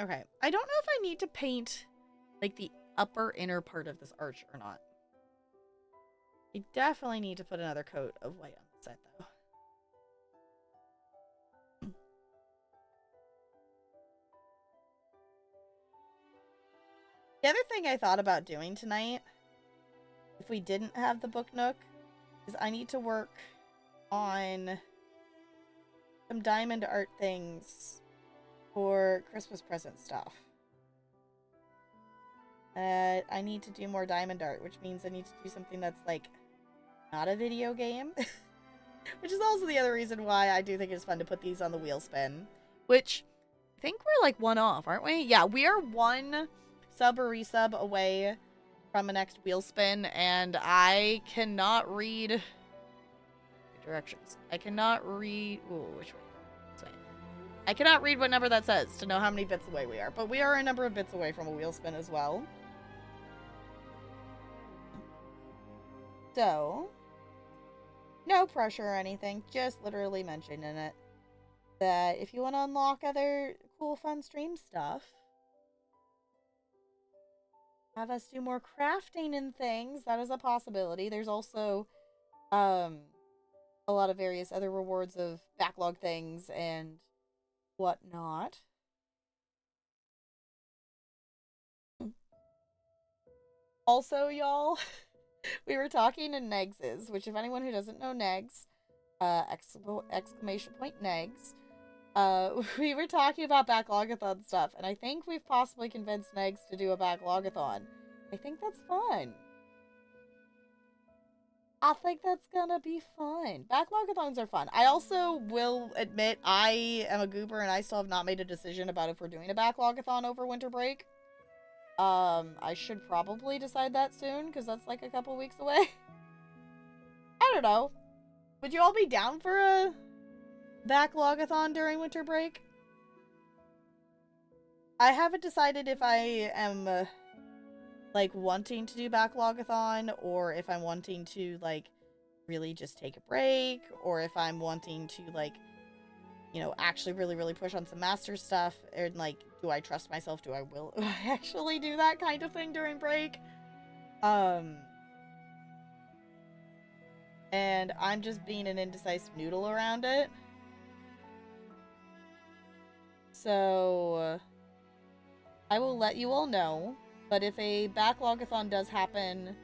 Okay. I don't know if I need to paint, like, the upper inner part of this arch or not. I definitely need to put another coat of white on the side, though. The other thing I thought about doing tonight, if we didn't have the book nook, is I need to work on some diamond art things for Christmas present stuff. I need to do more diamond art, which means I need to do something that's, like, not a video game. Which is also the other reason why I do think it's fun to put these on the wheelspin. Which, I think we're, like, one off, aren't we? Yeah, we are one sub or resub away from a next wheelspin, and I cannot read directions. I cannot read... Ooh, which way? This way. I cannot read what number that says to know how many bits away we are, but we are a number of bits away from a wheelspin as well. So, no pressure or anything, just literally mentioning it that if you want to unlock other cool, fun stream stuff, have us do more crafting and things, that is a possibility. There's also a lot of various other rewards of backlog things and whatnot. Also, y'all, we were talking in Negs's, which if anyone who doesn't know Negs, exclamation point Negs, we were talking about backlogathon stuff, and I think we've possibly convinced Negs to do a backlogathon. I think that's fun. I think that's gonna be fun. Backlogathons are fun. I also will admit I am a goober and I still have not made a decision about if we're doing a backlogathon over winter break. I should probably decide that soon, because that's like a couple weeks away. I don't know. Would you all be down for a backlogathon during winter break? I haven't decided if I am, like, wanting to do backlogathon, or if I'm wanting to, like, really just take a break, or if I'm wanting to, like, you know, actually really push on some master stuff, and, like, do I trust myself? Do I actually do that kind of thing during break? And I'm just being an indecisive noodle around it. So, I will let you all know, but if a backlogathon does happen,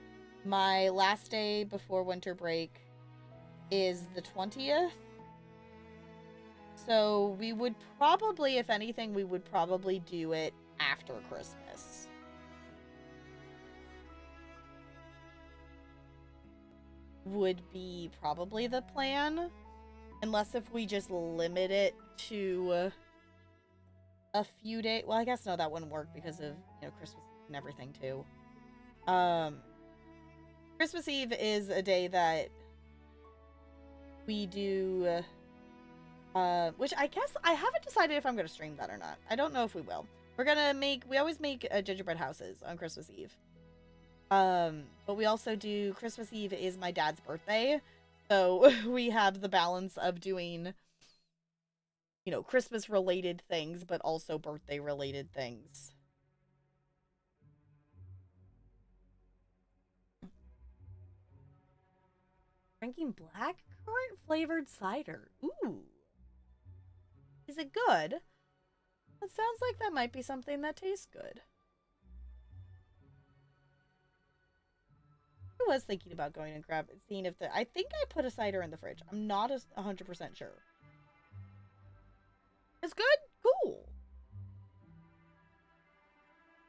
my last day before winter break is the 20th. So we would probably, if anything, we would probably do it after Christmas. Would be probably the plan. Unless if we just limit it to a few days. Well, I guess no, that wouldn't work because of, you know, Christmas and everything too. Christmas Eve is a day that we do, which I guess I haven't decided if I'm going to stream that or not. I don't know if we will. We always make gingerbread houses on Christmas Eve. But we also do, Christmas Eve is my dad's birthday. So we have the balance of doing, you know, Christmas related things, but also birthday related things. Drinking black currant flavored cider. Ooh. Is it good? That sounds like that might be something that tastes good. I was thinking about going and seeing if I think I put a cider in the fridge. I'm not 100% sure. It's good? Cool.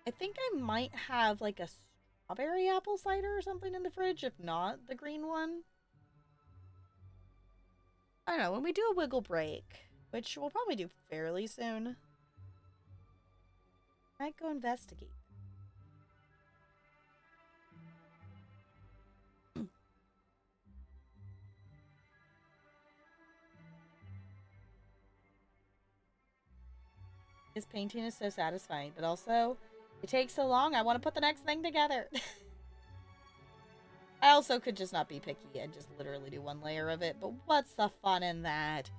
I think I might have like a strawberry apple cider or something in the fridge, if not the green one. I don't know, when we do a wiggle break, which we'll probably do fairly soon, I might go investigate. This painting is so satisfying, but also, it takes so long, I want to put the next thing together. I also could just not be picky and just literally do one layer of it, but what's the fun in that?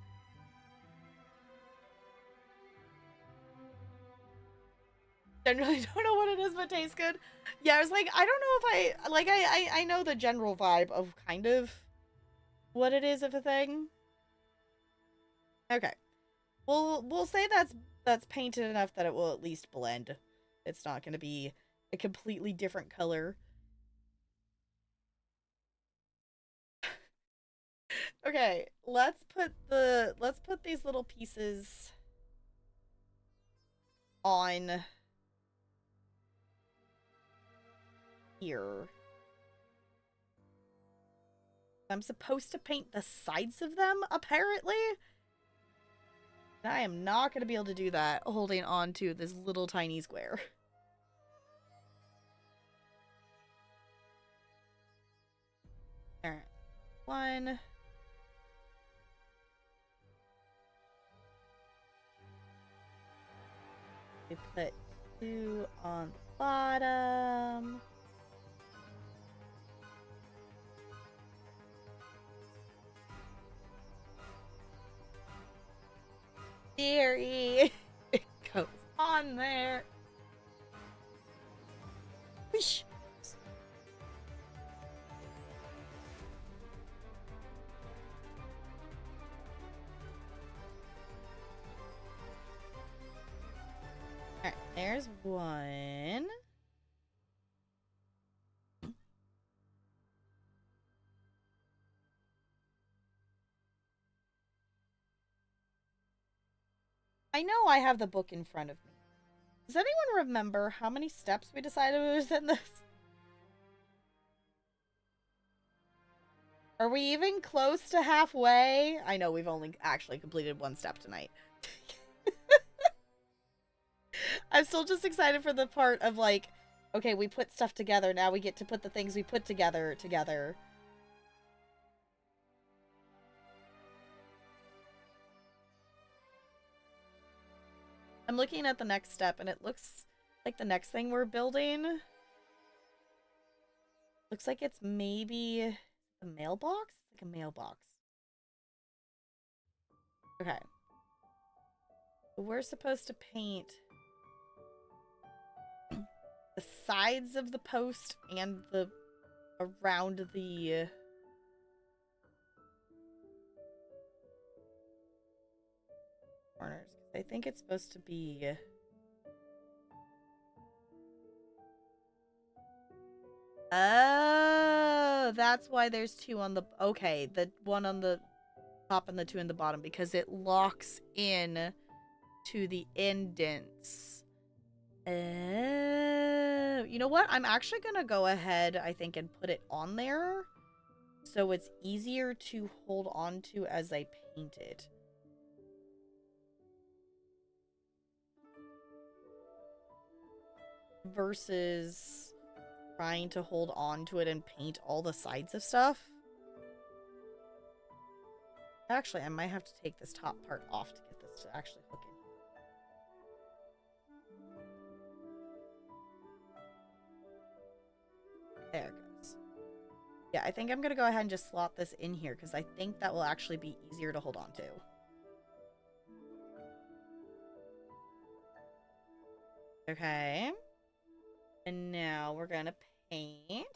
generally don't know what it is, but tastes good. Yeah, I was like, I don't know if I know the general vibe of kind of what it is of a thing. Okay. We'll say that's painted enough that it will at least blend. It's not going to be a completely different color. Okay, let's put these little pieces on here. I'm supposed to paint the sides of them, apparently. And I am not going to be able to do that holding on to this little tiny square. Alright. One. We put 2 on the bottom. Theory. It goes on there. Whoosh. Alright, there's one. I know I have the book in front of me. Does anyone remember how many steps we decided was in this? Are we even close to halfway? I know we've only actually completed 1 step tonight. I'm still just excited for the part of like, okay, we put stuff together, now we get to put the things we put together. I'm looking at the next step and it looks like the next thing we're building looks like it's maybe a mailbox? Like a mailbox. Okay. We're supposed to paint the sides of the post and the around the corners. I think it's supposed to be oh, that's why there's 2 on the okay, the 1 on the top and the 2 in the bottom because it locks in to the indents. Oh, you know what? I'm actually gonna go ahead, I think, and put it on there so it's easier to hold on to as I paint it. Versus trying to hold on to it and paint all the sides of stuff. Actually, I might have to take this top part off to get this to actually hook in. There it goes. Yeah, I think I'm going to go ahead and just slot this in here because I think that will actually be easier to hold on to. Okay. And now we're going to paint.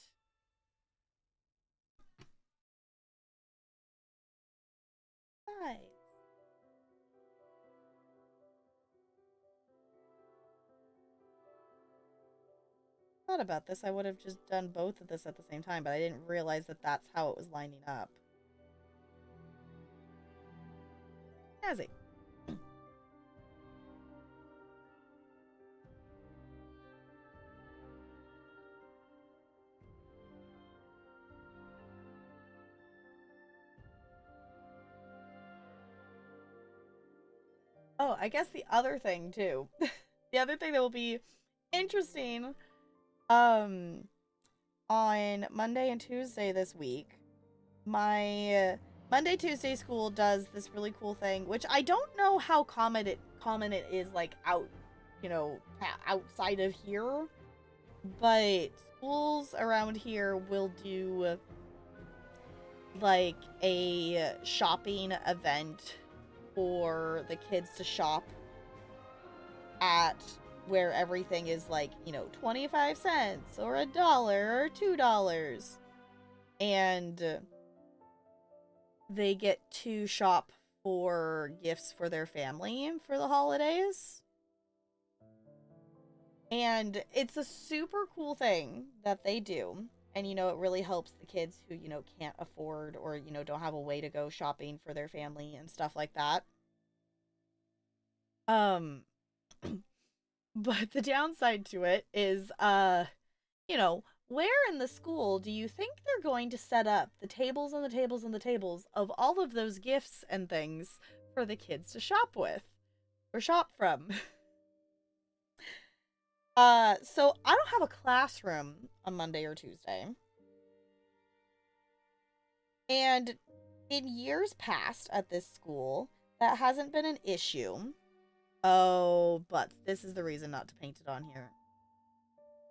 Nice. Thought about this, I would have just done both of this at the same time, but I didn't realize that that's how it was lining up. Jazzy. Oh, I guess the other thing too. The other thing that will be interesting on Monday and Tuesday this week, my Monday Tuesday school does this really cool thing, which I don't know how common it is like out, you know, outside of here, but schools around here will do like a shopping event for the kids to shop at where everything is like, 25 cents or $1 or $2. And they get to shop for gifts for their family for the holidays. And it's a super cool thing that they do. And, it really helps the kids who, can't afford or, don't have a way to go shopping for their family and stuff like that. Um, but the downside to it is, where in the school do you think they're going to set up the tables and the tables and the tables of all of those gifts and things for the kids to shop with or shop from? So I don't have a classroom on Monday or Tuesday. And in years past at this school, that hasn't been an issue. Oh, but this is the reason not to paint it on here.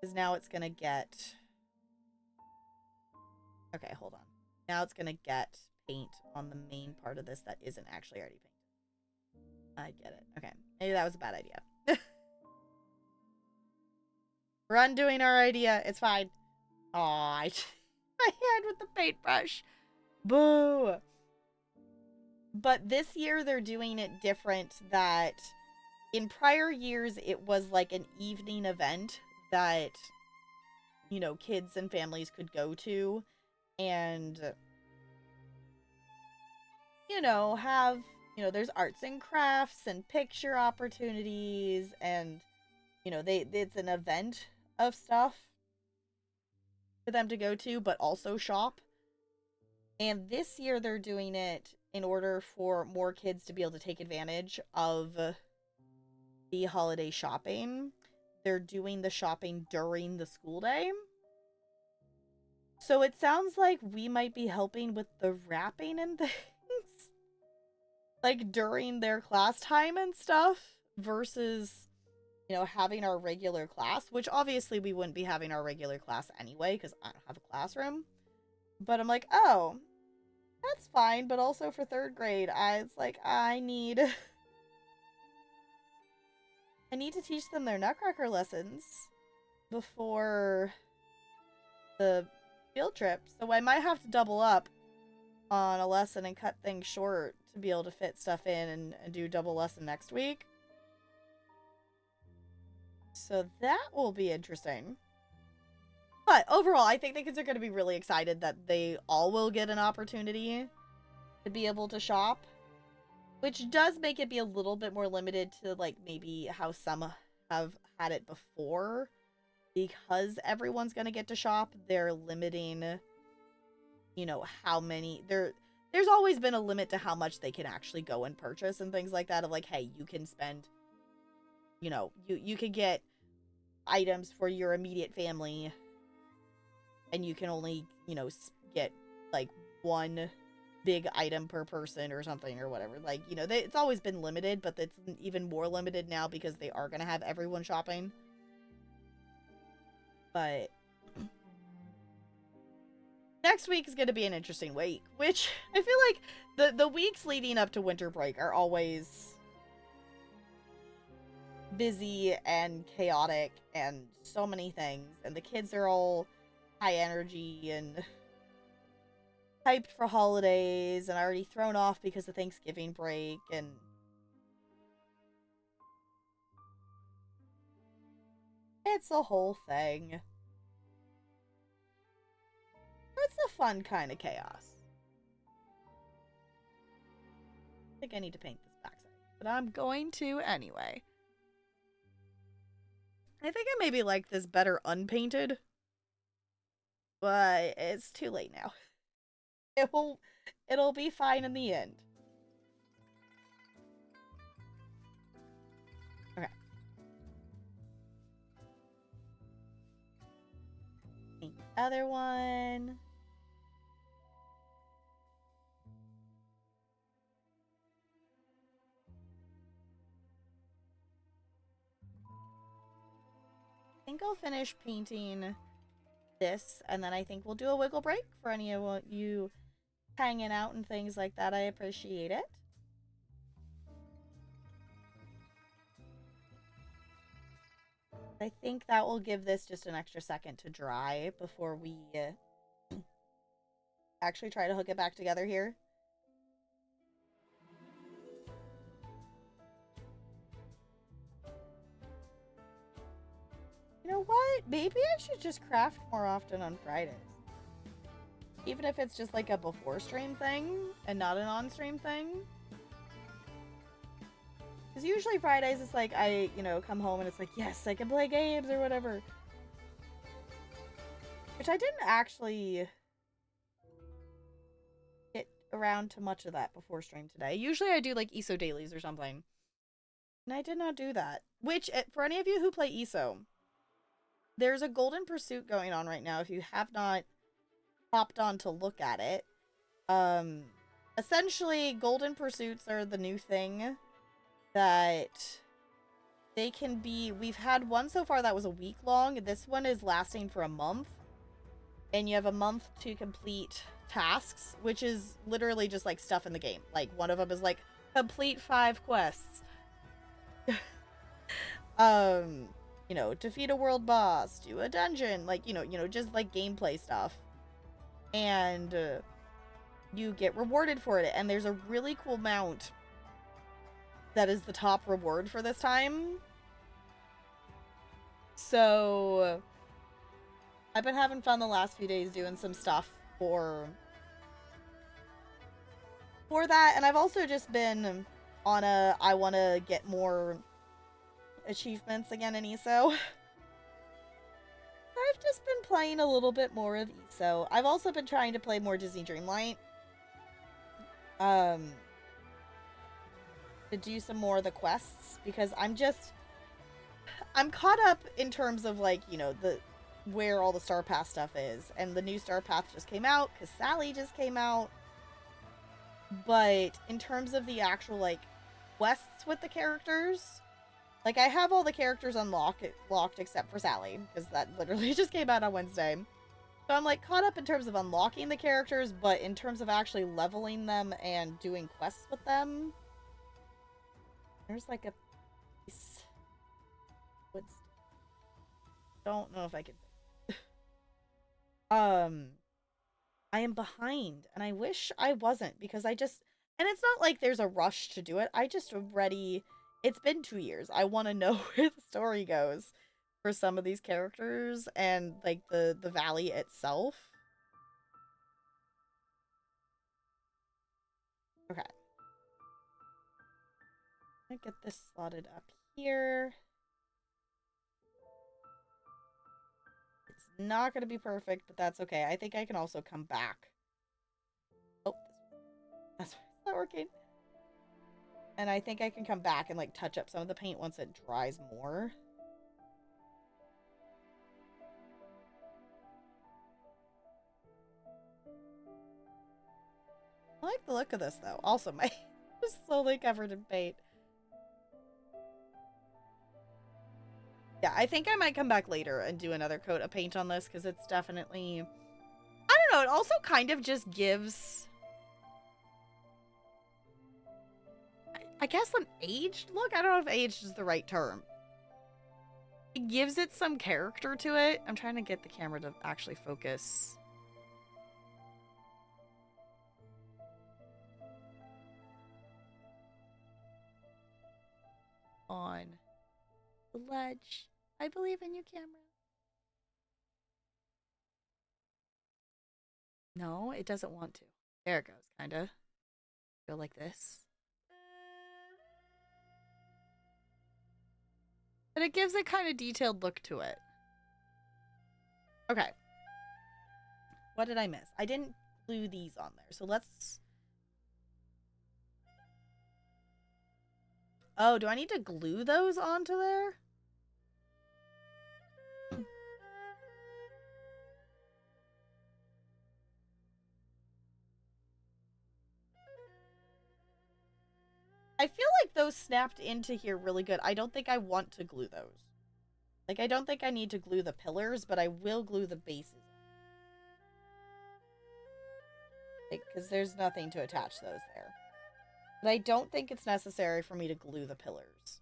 Because now it's going to get... Okay, hold on. Now it's going to get paint on the main part of this that isn't actually already painted. I get it. Okay, maybe that was a bad idea. We're undoing our idea. It's fine. Aw, I my hand with the paintbrush. Boo! But this year they're doing it different, that in prior years it was like an evening event that, kids and families could go to and, have, there's arts and crafts and picture opportunities and, it's an event of stuff for them to go to, but also shop. And this year they're doing it in order for more kids to be able to take advantage of the holiday shopping. They're doing the shopping during the school day. So it sounds like we might be helping with the wrapping and things. Like during their class time and stuff versus, having our regular class, which obviously we wouldn't be having our regular class anyway because I don't have a classroom. But I'm like, oh, that's fine. But also for third grade, I need to teach them their Nutcracker lessons before the field trip. So I might have to double up on a lesson and cut things short to be able to fit stuff in and do double lesson next week. So that will be interesting. But overall, I think the kids are going to be really excited that they all will get an opportunity to be able to shop, which does make it be a little bit more limited to like maybe how some have had it before. Because everyone's going to get to shop, they're limiting, how many... There's always been a limit to how much they can actually go and purchase and things like that. Of like, hey, you can spend, you can get items for your immediate family, and you can only, get like one big item per person or something or whatever. Like, it's always been limited, but it's even more limited now because they are going to have everyone shopping. But next week is going to be an interesting week, which I feel like the weeks leading up to winter break are always busy and chaotic and so many things. And the kids are all high energy and hyped for holidays and already thrown off because of Thanksgiving break. And it's a whole thing. It's a fun kind of chaos. I think I need to paint this backside, but I'm going to anyway. I think I maybe like this better unpainted, but it's too late now. It'll be fine in the end. Okay. Paint the other one. I think I'll finish painting this, and then I think we'll do a wiggle break for any of you hanging out and things like that. I appreciate it. I think that will give this just an extra second to dry before we actually try to hook it back together here. You know what? Maybe I should just craft more often on Fridays. Even if it's just like a before stream thing and not an on stream thing. Because usually Fridays it's like I, come home and it's like, yes, I can play games or whatever. Which I didn't actually get around to much of that before stream today. Usually I do like ESO dailies or something. And I did not do that. Which, for any of you who play ESO, there's a Golden Pursuit going on right now if you have not hopped on to look at it. Essentially, Golden Pursuits are the new thing that they can be... We've had one so far that was a week long. This one is lasting for a month. And you have a month to complete tasks, which is literally just like stuff in the game. Like one of them is like, complete 5 quests. Defeat a world boss, do a dungeon, like, just like gameplay stuff. And you get rewarded for it. And there's a really cool mount that is the top reward for this time. So I've been having fun the last few days doing some stuff for that. And I've also just been on I want to get more achievements again in ESO. I've just been playing a little bit more of ESO. I've also been trying to play more Disney Dreamlight. To do some more of the quests, because I'm caught up in terms of like, where all the Star Path stuff is. And the new Star Path just came out, because Sally just came out. But in terms of the actual, like, quests with the characters, like, I have all the characters locked except for Sally, because that literally just came out on Wednesday. So I'm, like, caught up in terms of unlocking the characters, but in terms of actually leveling them and doing quests with them, there's, like, a piece... Don't know if I can... I am behind, and I wish I wasn't, because I just... And it's not like there's a rush to do it. I just already... It's been 2 years. I want to know where the story goes for some of these characters and, like, the valley itself. Okay. I'm gonna get this slotted up here. It's not gonna be perfect, but that's okay. I think I can also come back. Oh, that's not working. And I think I can come back and, like, touch up some of the paint once it dries more. I like the look of this, though. Also, my is slowly covered in paint. Yeah, I think I might come back later and do another coat of paint on this, because it's definitely... I don't know, it also kind of just gives... I guess an aged look? I don't know if aged is the right term. It gives it some character to it. I'm trying to get the camera to actually focus. On the ledge. I believe in you, camera. No, it doesn't want to. There it goes, kinda. Go like this. But it gives a kind of detailed look to it. Okay. What did I miss? I didn't glue these on there. So let's... Oh, do I need to glue those onto there? I feel like those snapped into here really good. I don't think I want to glue those. Like, I don't think I need to glue the pillars, but I will glue the bases. Because there's nothing to attach those there. But I don't think it's necessary for me to glue the pillars.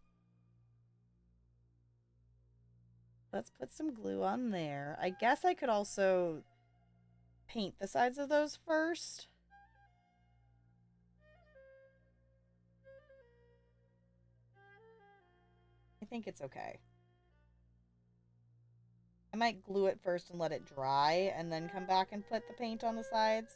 Let's put some glue on there. I guess I could also paint the sides of those first. I think it's okay. I might glue it first and let it dry, and then come back and put the paint on the sides.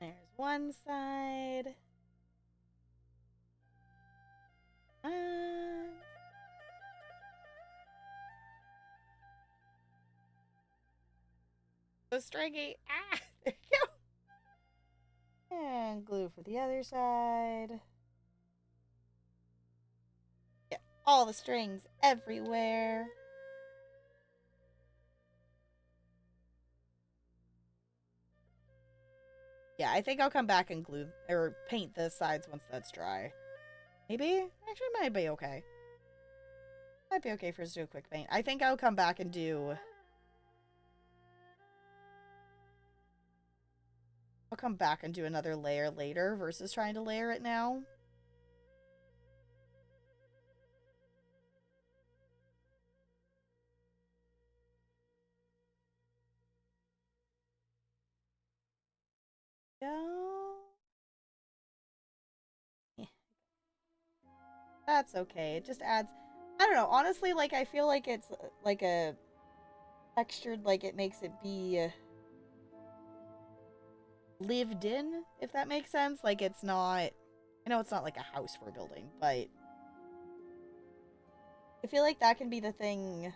There's one side. So stringy. Ah, there you go. And glue for the other side. Get all the strings everywhere. Yeah, I think I'll come back and glue or paint the sides once that's dry. Maybe? Actually, might be okay. Might be okay for us to do a quick paint. I think I'll come back and do... I'll come back and do another layer later versus trying to layer it now. Go. Yeah. That's okay. It just adds... I don't know. Honestly, like, I feel like it's like a textured, like it makes it be lived in, if that makes sense. Like, it's not... I know it's not like a house we're building, but I feel like that can be the thing...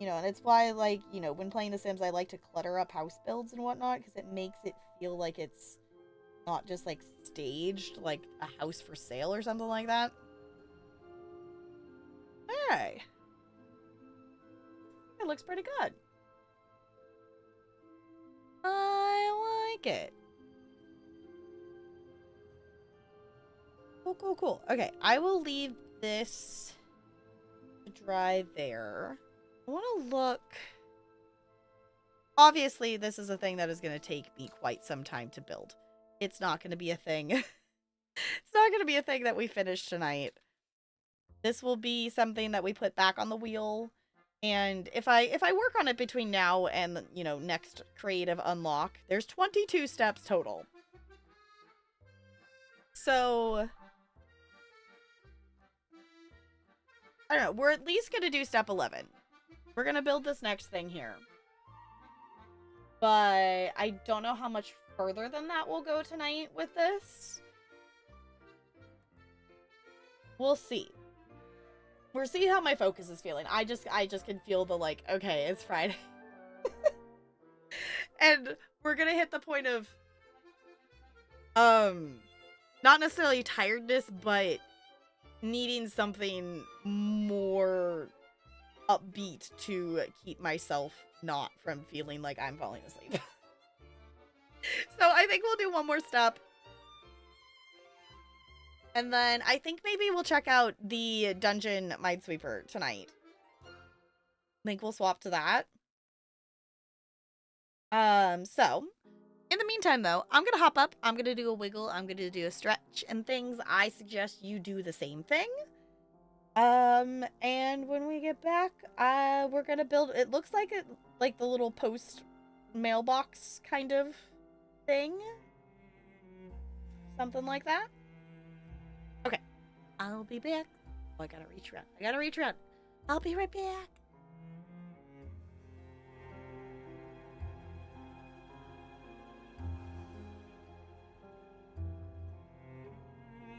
You know, and it's why, like, you know, when playing The Sims, I like to clutter up house builds and whatnot, because it makes it feel like it's not just, like, staged, like a house for sale or something like that. Hey! It looks pretty good. I like it. Cool, cool, cool. Okay, I will leave this to dry there. I want to look... Obviously, this is a thing that is going to take me quite some time to build. It's not going to be a thing. It's not going to be a thing that we finish tonight. This will be something that we put back on the wheel. And if I work on it between now and, you know, next creative unlock, there's 22 steps total. So, I don't know. We're at least going to do step 11. We're going to build this next thing here. But I don't know how much further than that we'll go tonight with this. We'll see. We'll see how my focus is feeling. I just can feel the, like, okay, it's Friday. And we're gonna hit the point of not necessarily tiredness, but needing something more upbeat to keep myself not from feeling like I'm falling asleep. So I think we'll do one more step. And then I think maybe we'll check out the Dungeon Minesweeper tonight. I think we'll swap to that. So, in the meantime, though, I'm gonna hop up. I'm gonna do a wiggle. I'm gonna do a stretch and things. I suggest you do the same thing. And when we get back, we're gonna build... It looks like like the little post mailbox kind of thing. Something like that. Okay. I'll be back. Oh, I gotta reach around. I'll be right back.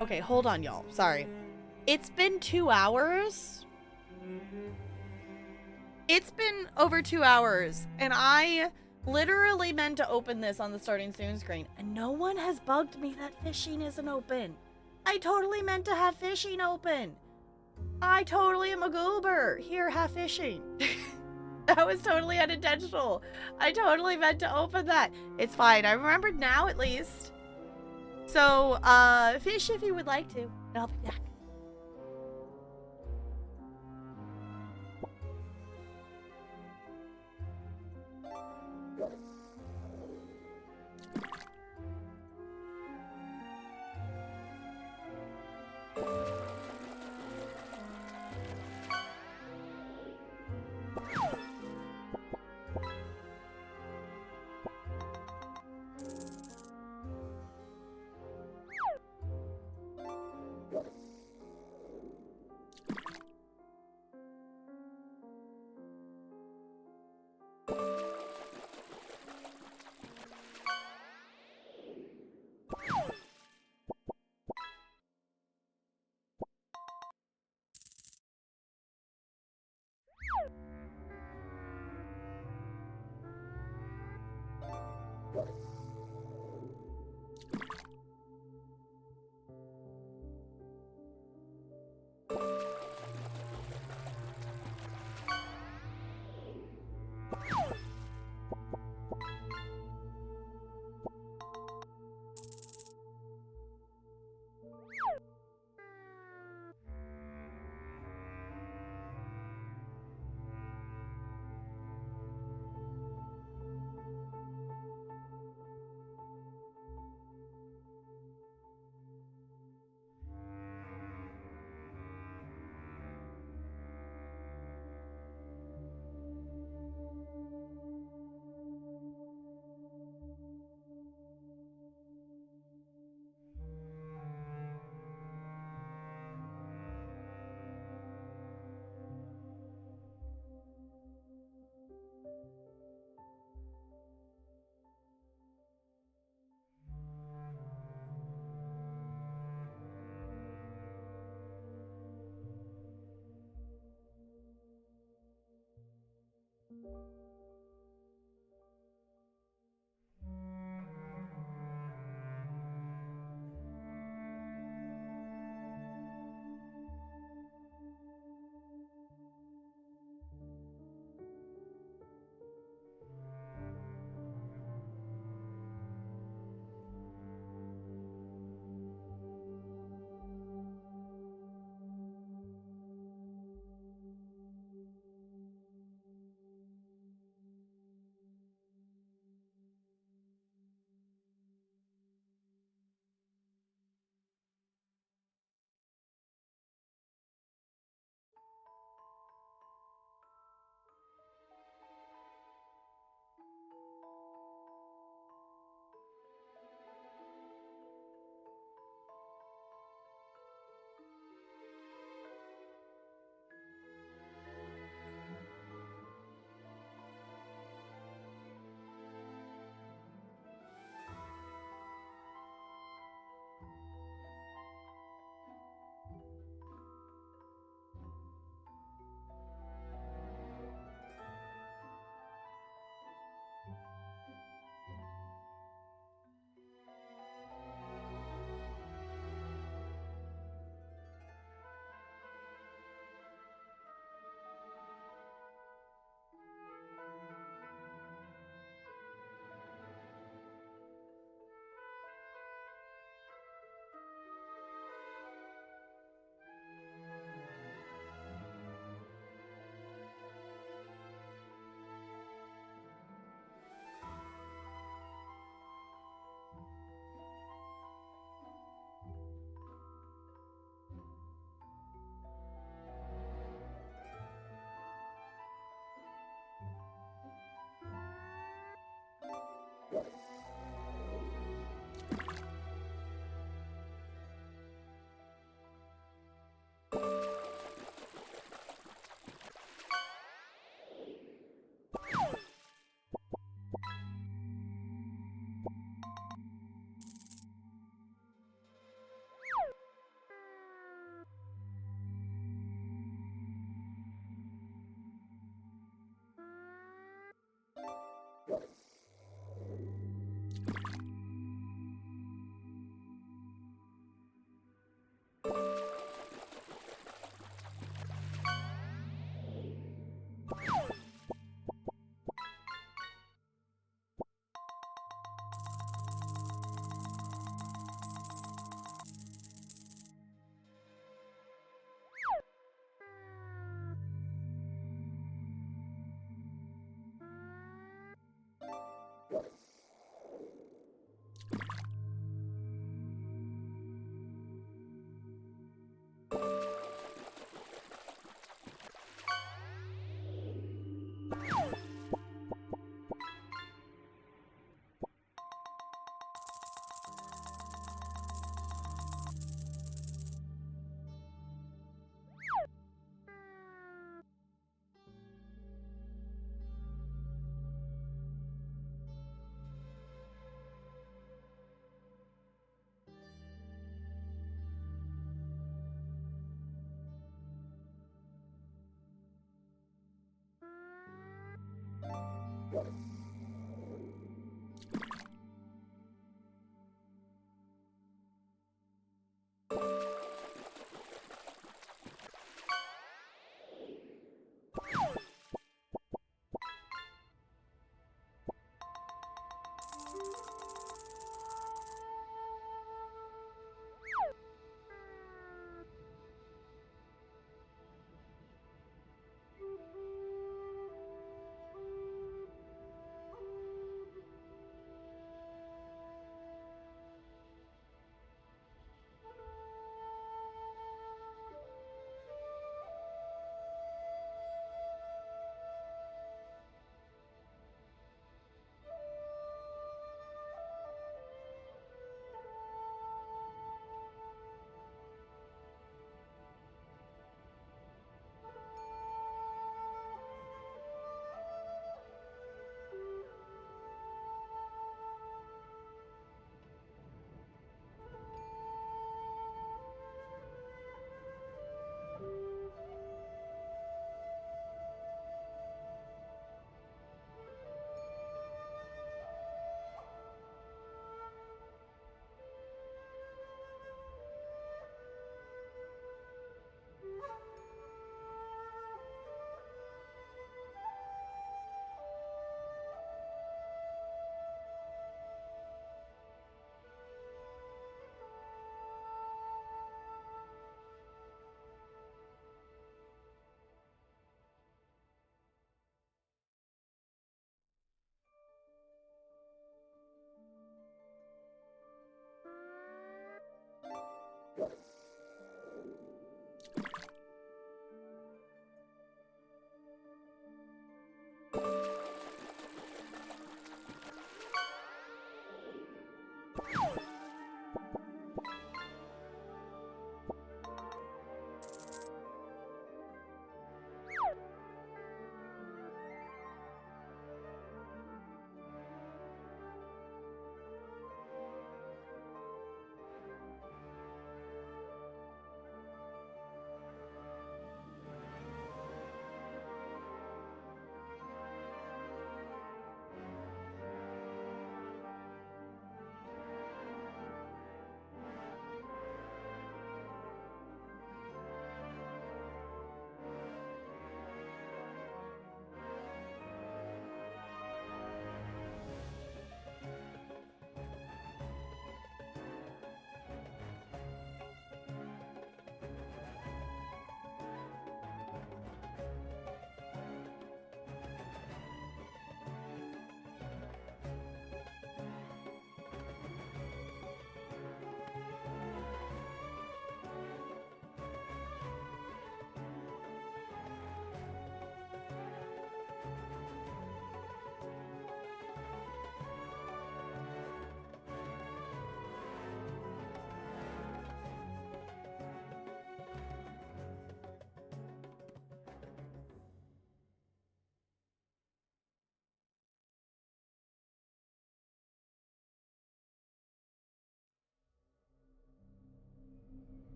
Okay, hold on, y'all. Sorry. It's been 2 hours. It's been over 2 hours, and I literally meant to open this on the starting soon screen, and no one has bugged me that fishing isn't open. I totally meant to have fishing open. I totally am a goober. Here, have fishing. That was totally unintentional. I totally meant to open that. It's fine. I remembered now, at least. So, fish if you would like to, and I'll be back.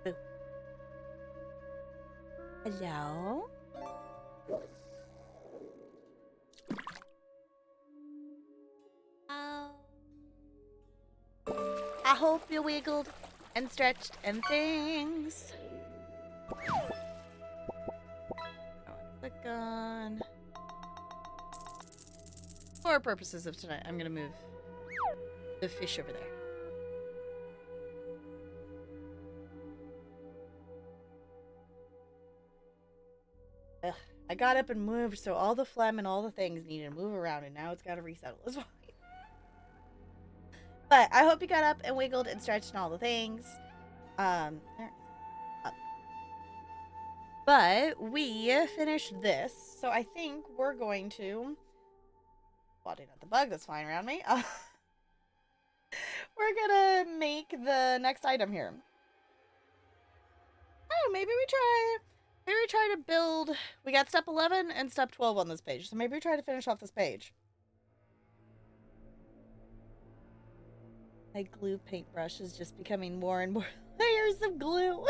Boo. Hello? Oh. I hope you wiggled and stretched and things. Click on. For purposes of tonight, I'm gonna move the fish over there. Ugh, I got up and moved, so all the phlegm and all the things needed to move around, and now it's got to resettle. It's fine. But I hope you got up and wiggled and stretched and all the things. There. But we finished this, so I think we're going to. Blotting out the bug that's flying around me. We're gonna make the next item here. Oh, maybe we try to build. We got step 11 and step 12 on this page, so maybe we try to finish off this page. My glue paintbrush is just becoming more and more layers of glue.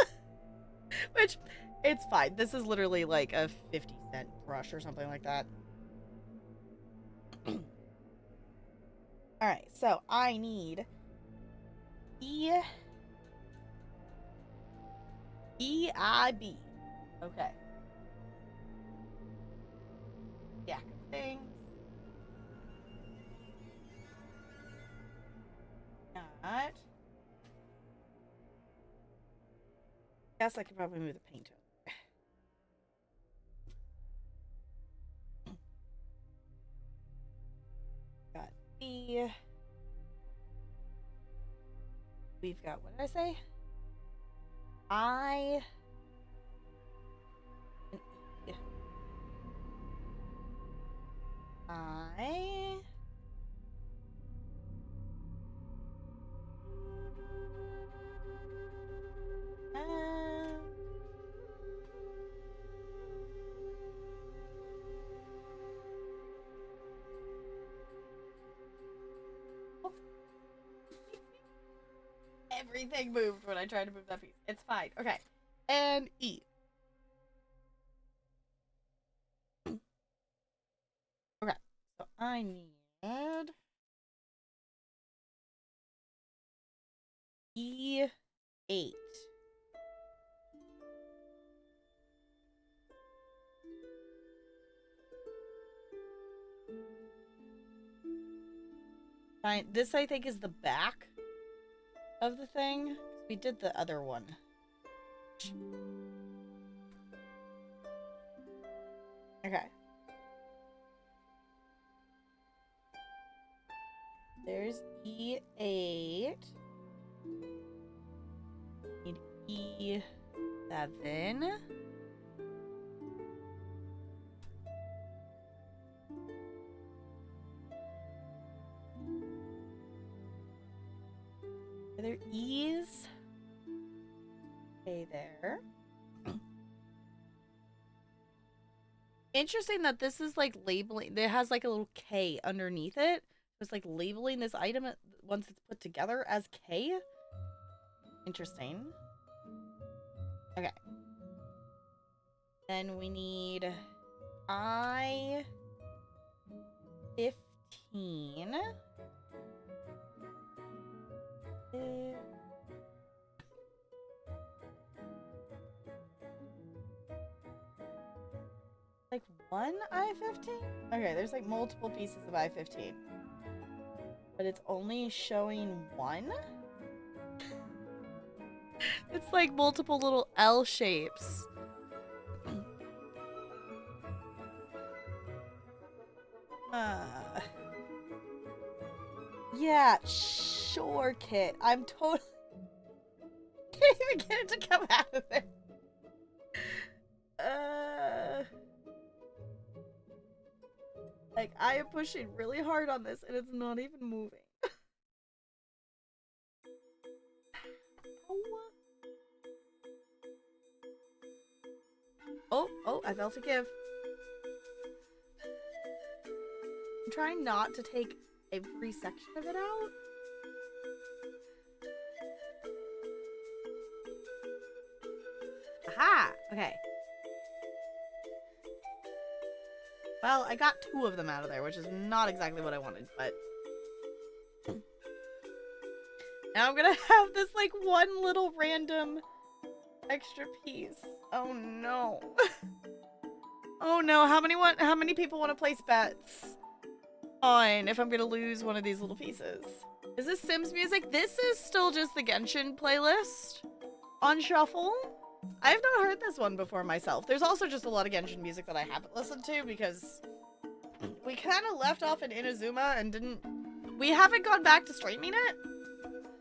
Which, it's fine. This is literally like a 50-cent brush or something like that. Alright, so I need E-I-B. Okay. Yeah, things. Not. Guess I could probably move the paint over. Got B. We've got, what did I say? I. And E. Everything moved when I tried to move that piece. It's fine. Okay. And E. Okay. So I need E8. Fine. This, I think, is the back of the thing. We did the other one. Okay. There's E8. Need E7. Are there E's? Okay, there. Interesting that this is like labeling. It has like a little K underneath it. It's like labeling this item once it's put together as K. Interesting. Okay. Then we need I-15. Like one I-15? Okay, there's like multiple pieces of I-15. But it's only showing one? It's like multiple little L shapes. Yeah, sure, Kit. I'm totally... Can't even get it to come out of there. Like, I am pushing really hard on this, and it's not even moving. Oh, I felt a give. I'm trying not to take every section of it out. Aha! Okay. Well, I got 2 of them out of there, which is not exactly what I wanted, but... Now I'm gonna have this, like, one little random extra piece. Oh, no. Oh, no. How many people want to place bets on if I'm gonna lose one of these little pieces? Is this Sims music? This is still just the Genshin playlist on shuffle. I have not heard this one before myself. There's also just a lot of Genshin music that I haven't listened to because we kind of left off in Inazuma and we haven't gone back to streaming it.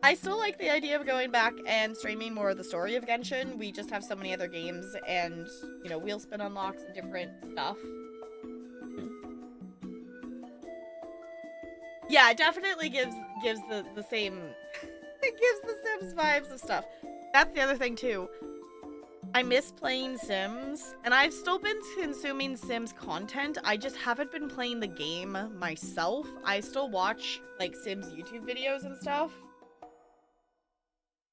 I still like the idea of going back and streaming more of the story of Genshin. We just have so many other games and, you know, wheelspin unlocks and different stuff. Yeah, it definitely gives the same... It gives the Sims vibes of stuff. That's the other thing, too. I miss playing Sims, and I've still been consuming Sims content. I just haven't been playing the game myself. I still watch, like, Sims YouTube videos and stuff.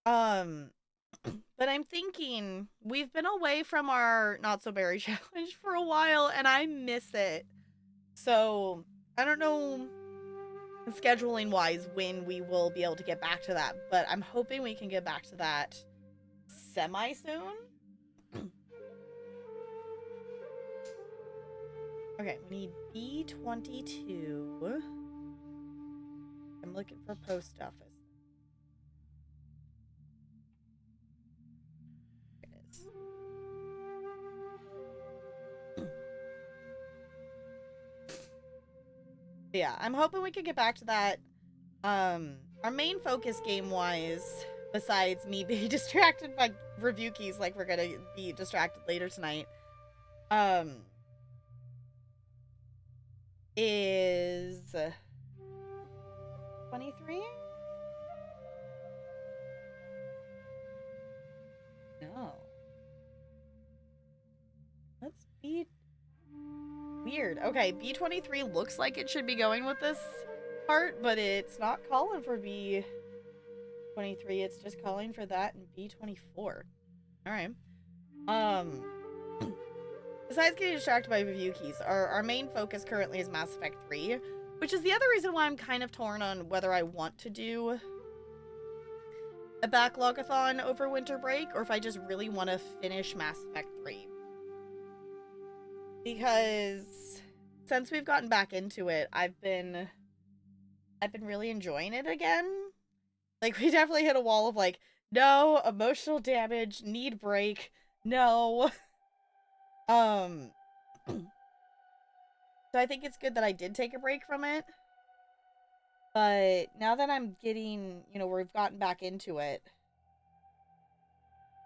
But I'm thinking, we've been away from our Not-So-Berry challenge for a while, and I miss it. So, I don't know, scheduling-wise, when we will be able to get back to that, but I'm hoping we can get back to that semi-soon. Okay, we need B22. I'm looking for post office. There it is. Yeah, I'm hoping we can get back to that. Our main focus game-wise, besides me being distracted by review keys like we're gonna be distracted later tonight, is 23? No. Let's be weird. Okay, B23 looks like it should be going with this part, but it's not calling for B. 23, it's just calling for that, and B24. Alright. Um, besides getting distracted by review keys, our main focus currently is Mass Effect 3, which is the other reason why I'm kind of torn on whether I want to do a backlog-a-thon over winter break, or if I just really want to finish Mass Effect 3. Because since we've gotten back into it, I've been really enjoying it again. Like, we definitely hit a wall of, like, no, emotional damage, need break, no. So I think it's good that I did take a break from it. But now that I'm getting, we've gotten back into it.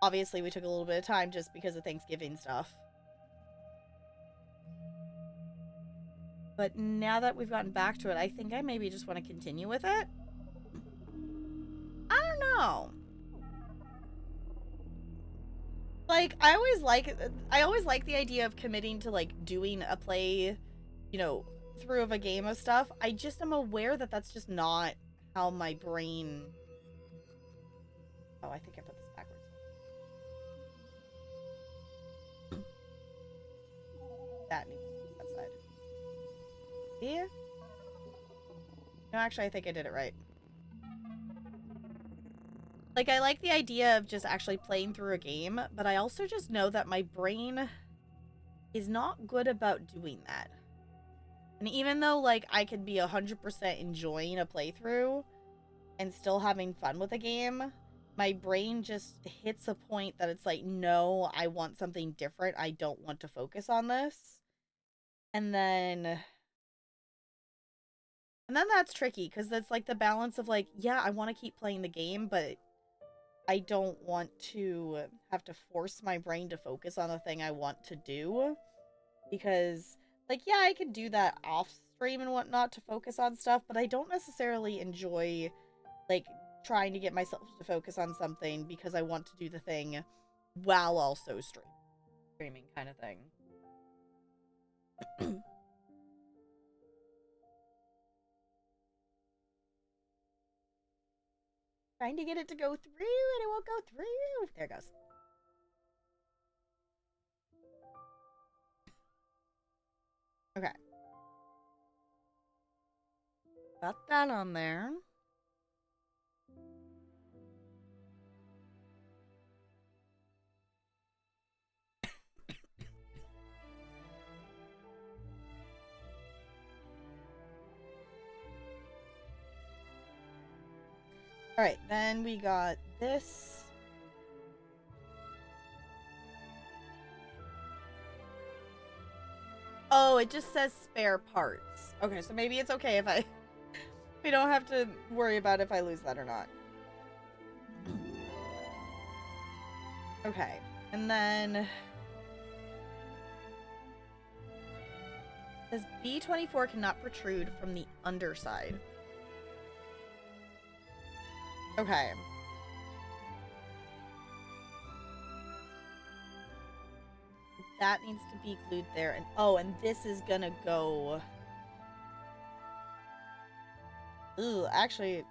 Obviously, we took a little bit of time just because of Thanksgiving stuff. But now that we've gotten back to it, I think I maybe just want to continue with it. I don't know. Like, I always like the idea of committing to, like, doing a play, through of a game of stuff. I just am aware that that's just not how my brain... Oh, I think I put this backwards. That needs to be that side. Yeah? No, actually, I think I did it right. Like, I like the idea of just actually playing through a game, but I also just know that my brain is not good about doing that. And even though, like, I could be 100% enjoying a playthrough and still having fun with a game, my brain just hits a point that it's like, no, I want something different. I don't want to focus on this. And then that's tricky, because that's, like, the balance of, like, yeah, I want to keep playing the game, but I don't want to have to force my brain to focus on the thing I want to do. Because, like, yeah, I could do that off stream and whatnot to focus on stuff, but I don't necessarily enjoy, like, trying to get myself to focus on something because I want to do the thing while also streaming kind of thing. Trying to get it to go through, and it won't go through. There it goes. Okay. Got that on there. Alright, then we got this. Oh, it just says spare parts. Okay, so maybe it's okay if we don't have to worry about if I lose that or not. Okay, and then... Says B24 cannot protrude from the underside. Okay. That needs to be glued there. And oh, and this is gonna go... Ooh, actually...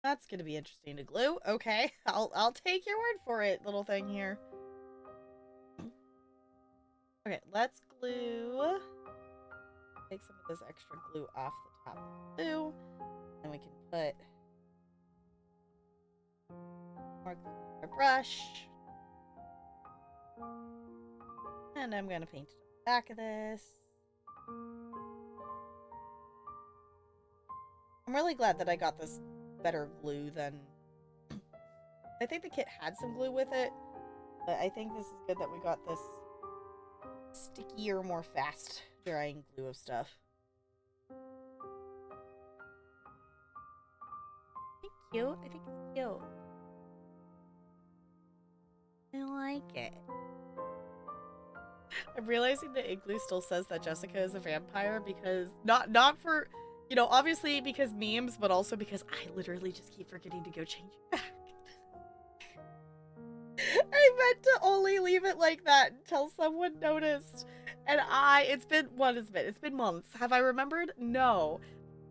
That's gonna be interesting to glue. Okay, I'll take your word for it, little thing here. Okay, let's glue. Take some of this extra glue off the top of the glue. And we can put more glue on our brush. And I'm gonna paint the back of this. I'm really glad that I got this better glue than... I think the kit had some glue with it, but I think this is good that we got this stickier, more fast drying glue of stuff. Cute. I think it's cute. I like it. I'm realizing that Igloo still says that Jessica is a vampire because not for, obviously because memes, but also because I literally just keep forgetting to go change it back. I meant to only leave it like that until someone noticed And it's been, what has it been? It's been months. Have I remembered? No.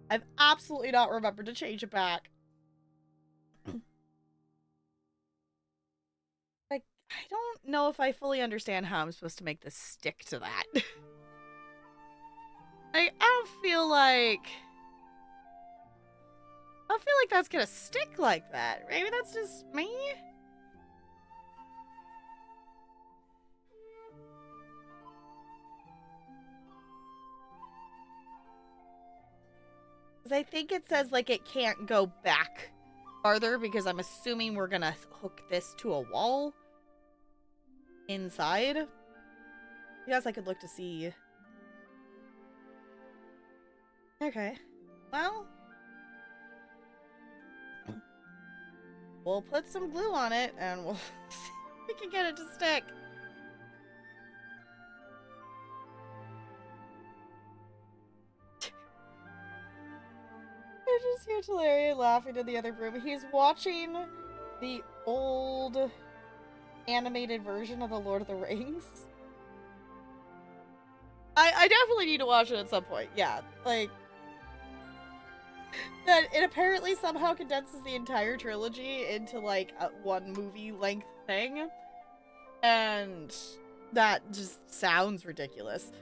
I've absolutely not remembered to change it back. Like, I don't know if I fully understand how I'm supposed to make this stick to that. I don't feel like that's gonna stick like that. Maybe that's just me? Because I think it says, like, it can't go back farther because I'm assuming we're gonna hook this to a wall inside. I guess I could look to see. Okay. Well, we'll put some glue on it and we'll see if we can get it to stick. I just hear Talarian laughing in the other room. He's watching the old animated version of The Lord of the Rings. I definitely need to watch it at some point. Yeah, like, that it apparently somehow condenses the entire trilogy into, like, a one movie length thing. And that just sounds ridiculous.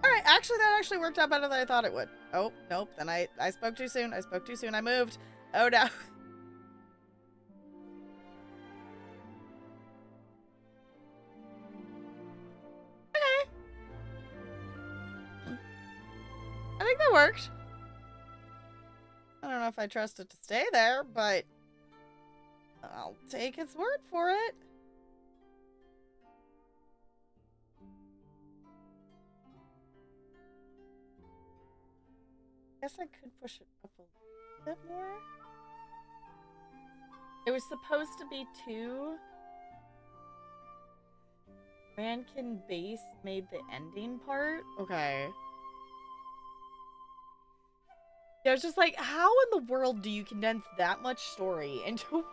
Alright, actually that actually worked out better than I thought it would. Oh, nope, then I spoke too soon. I moved. Oh no. Okay. I think that worked. I don't know if I trust it to stay there, but I'll take its word for it. Guess I could push it up a little bit more. It was supposed to be 2. Rankin Base made the ending part? Okay. Yeah, I was just like, how in the world do you condense that much story into...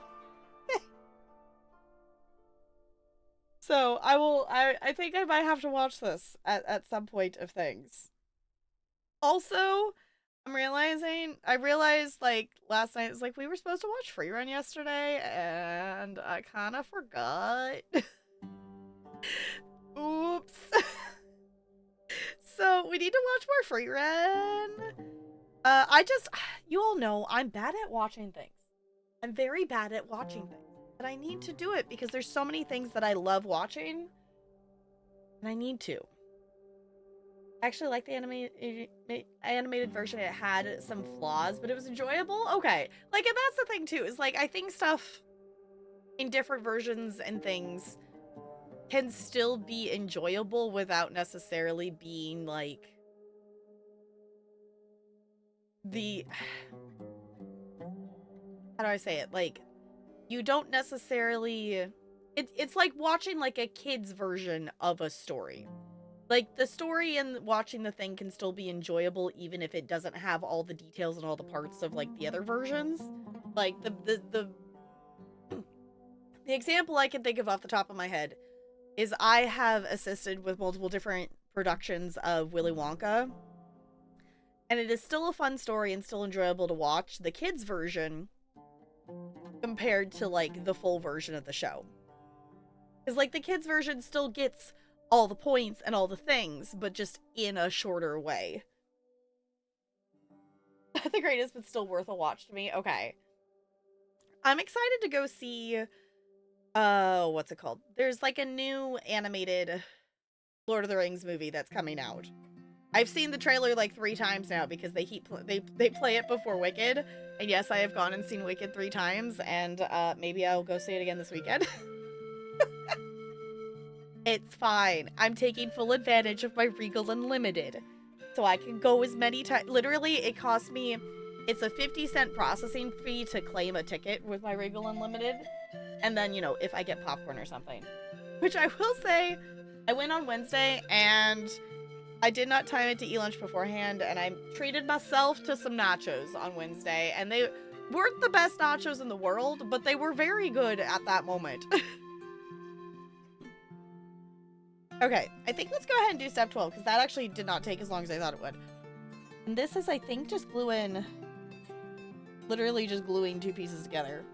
So, I think I might have to watch this at some point of things. Also, I realized, like, last night, it's like, we were supposed to watch Free Run yesterday, and I kind of forgot. Oops. So, we need to watch more Free Run. You all know, I'm bad at watching things. I'm very bad at watching things. But I need to do it because there's so many things that I love watching. And I need to. I actually like the animated version. It had some flaws, but it was enjoyable. Okay. Like, and that's the thing, too, is, like, I think stuff in different versions and things can still be enjoyable without necessarily being, like, the... How do I say it? Like, you don't necessarily... It's like watching, like, a kid's version of a story. Like, the story and watching the thing can still be enjoyable even if it doesn't have all the details and all the parts of, like, the other versions. Like, the example I can think of off the top of my head is I have assisted with multiple different productions of Willy Wonka. And it is still a fun story and still enjoyable to watch the kids' version compared to, like, the full version of the show. Because, like, the kids' version still gets all the points and all the things, but just in a shorter way. The greatest, but still worth a watch to me. Okay. I'm excited to go see, what's it called? There's, like, a new animated Lord of the Rings movie that's coming out. I've seen the trailer, like, 3 times now because they play it before Wicked. And yes, I have gone and seen Wicked 3 times, and, maybe I'll go see it again this weekend. It's fine. I'm taking full advantage of my Regal Unlimited. So I can go as many times. Literally, it costs me... It's a 50-cent processing fee to claim a ticket with my Regal Unlimited. And then, you know, if I get popcorn or something. Which I will say, I went on Wednesday and I did not time it to eat lunch beforehand, and I treated myself to some nachos on Wednesday, and they weren't the best nachos in the world, but they were very good at that moment. Okay, I think let's go ahead and do step 12, because that actually did not take as long as I thought it would. And this is, I think, just literally just gluing two pieces together.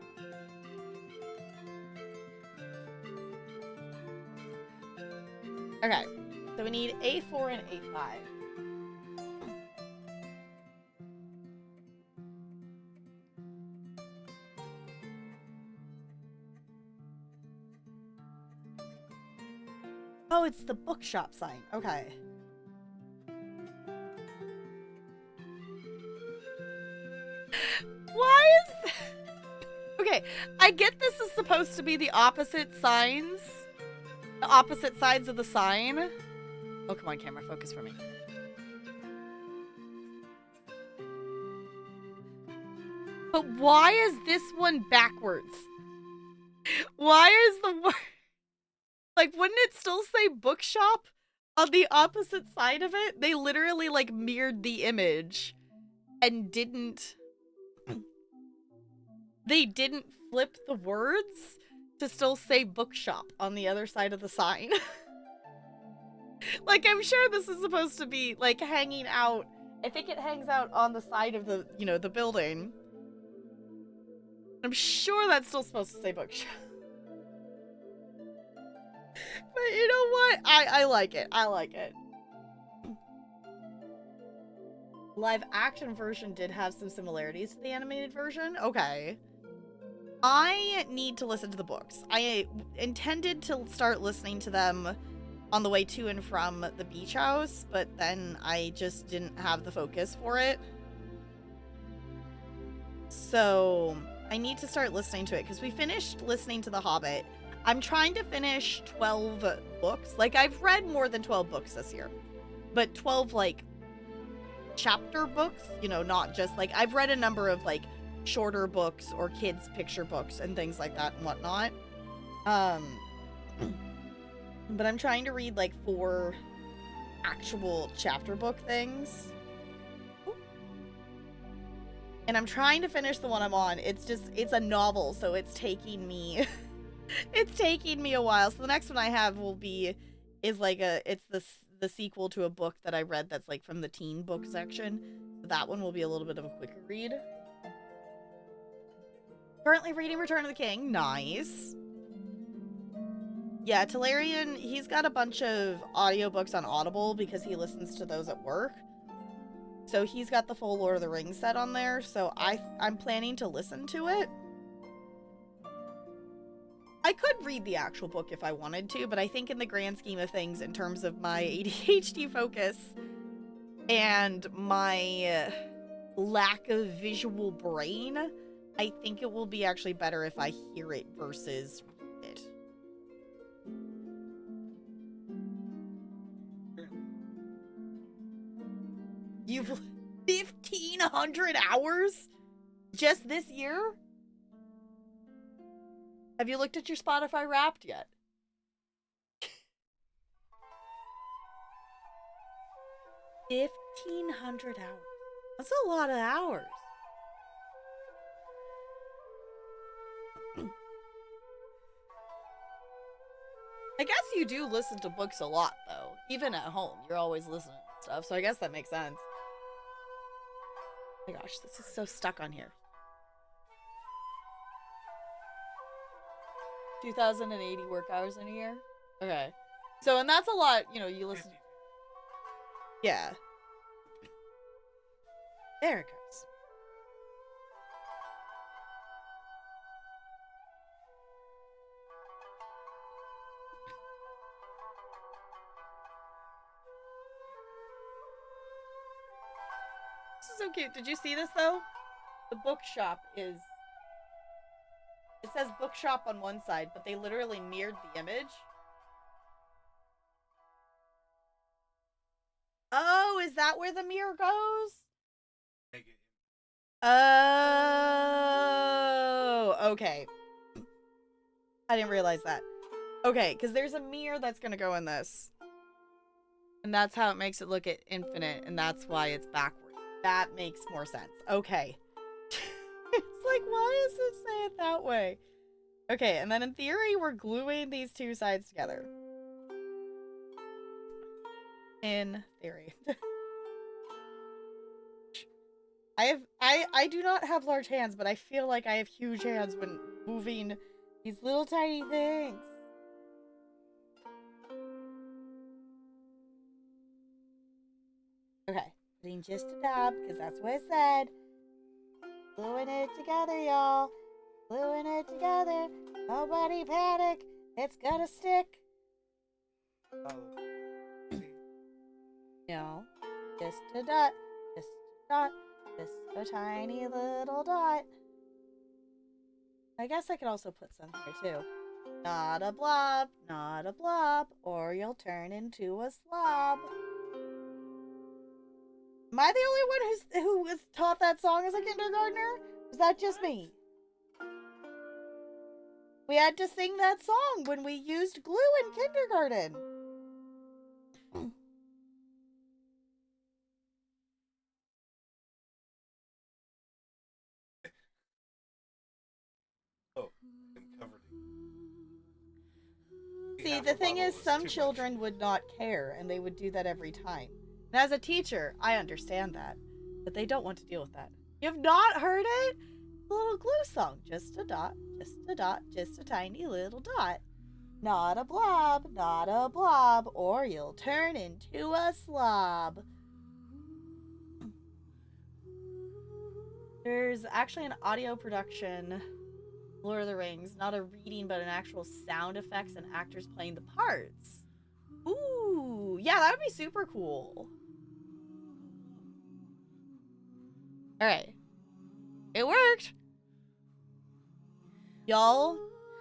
Okay, so we need A4 and A5. Oh, it's the bookshop sign. Okay. Why is... Okay, I get this is supposed to be the opposite signs. The opposite sides of the sign. Oh, come on, camera, focus for me. But why is this one backwards? Why is the one... Like, wouldn't it still say bookshop on the opposite side of it? They literally, like, mirrored the image and didn't... They didn't flip the words to still say bookshop on the other side of the sign. Like, I'm sure this is supposed to be, like, hanging out. I think it hangs out on the side of the, you know, the building. I'm sure that's still supposed to say bookshop. But you know what? I like it. I like it. Live action version did have some similarities to the animated version. Okay. I need to listen to the books. I intended to start listening to them on the way to and from the beach house, but then I just didn't have the focus for it. So I need to start listening to it because we finished listening to The Hobbit. I'm trying to finish 12 books. Like, I've read more than 12 books this year, but 12, like, chapter books, you know, not just, like, I've read a number of, like, shorter books or kids' picture books and things like that and whatnot. But I'm trying to read, like, 4 actual chapter book things. And I'm trying to finish the one I'm on. It's a novel, so it's taking me... It's taking me a while. So the next one I have is like it's the sequel to a book that I read that's like from the teen book section. So that one will be a little bit of a quicker read. Currently reading Return of the King. Nice. Yeah, Talarian, he's got a bunch of audiobooks on Audible because he listens to those at work. So he's got the full Lord of the Rings set on there. So I'm planning to listen to it. I could read the actual book if I wanted to, but I think in the grand scheme of things, in terms of my ADHD focus and my lack of visual brain, I think it will be actually better if I hear it versus read it. You've 1,500 hours just this year? Have you looked at your Spotify Wrapped yet? 1,500 hours. That's a lot of hours. I guess you do listen to books a lot, though. Even at home, you're always listening to stuff, so I guess that makes sense. Oh my gosh, this is so stuck on here. 2,080 work hours in a year? Okay. So, and that's a lot, you know, you listen... Yeah. There it goes. This is so cute. Did you see this, though? The bookshop is... It says bookshop on one side, but they literally mirrored the image. Oh, is that where the mirror goes? Oh, okay. I didn't realize that. Okay, because there's a mirror that's gonna go in this. And that's how it makes it look at infinite, and that's why it's backwards. That makes more sense. Okay. It's like, why does it say it that way? Okay, and then in theory, we're gluing these two sides together. In theory. I do not have large hands, but I feel like I have huge hands when moving these little tiny things. Okay, putting just a dab, because that's what it said. Gluing it together, y'all. Gluing it together. Nobody panic. It's gonna stick. No. Just a dot. Just a dot. Just a tiny little dot. I guess I could also put some here too. Not a blob, not a blob, or you'll turn into a slob. Am I the only one who was taught that song as a kindergartner? Was that just me? We had to sing that song when we used glue in kindergarten. Oh, I'm covered. See, the thing is, some children would not care, and they would do that every time. And as a teacher, I understand that. But they don't want to deal with that. You have not heard it? The little glue song. Just a dot, just a dot, just a tiny little dot. Not a blob, or you'll turn into a slob. There's actually an audio production, Lord of the Rings, not a reading, but an actual sound effects and actors playing the parts. Ooh, yeah, that would be super cool. All right, it worked. Y'all,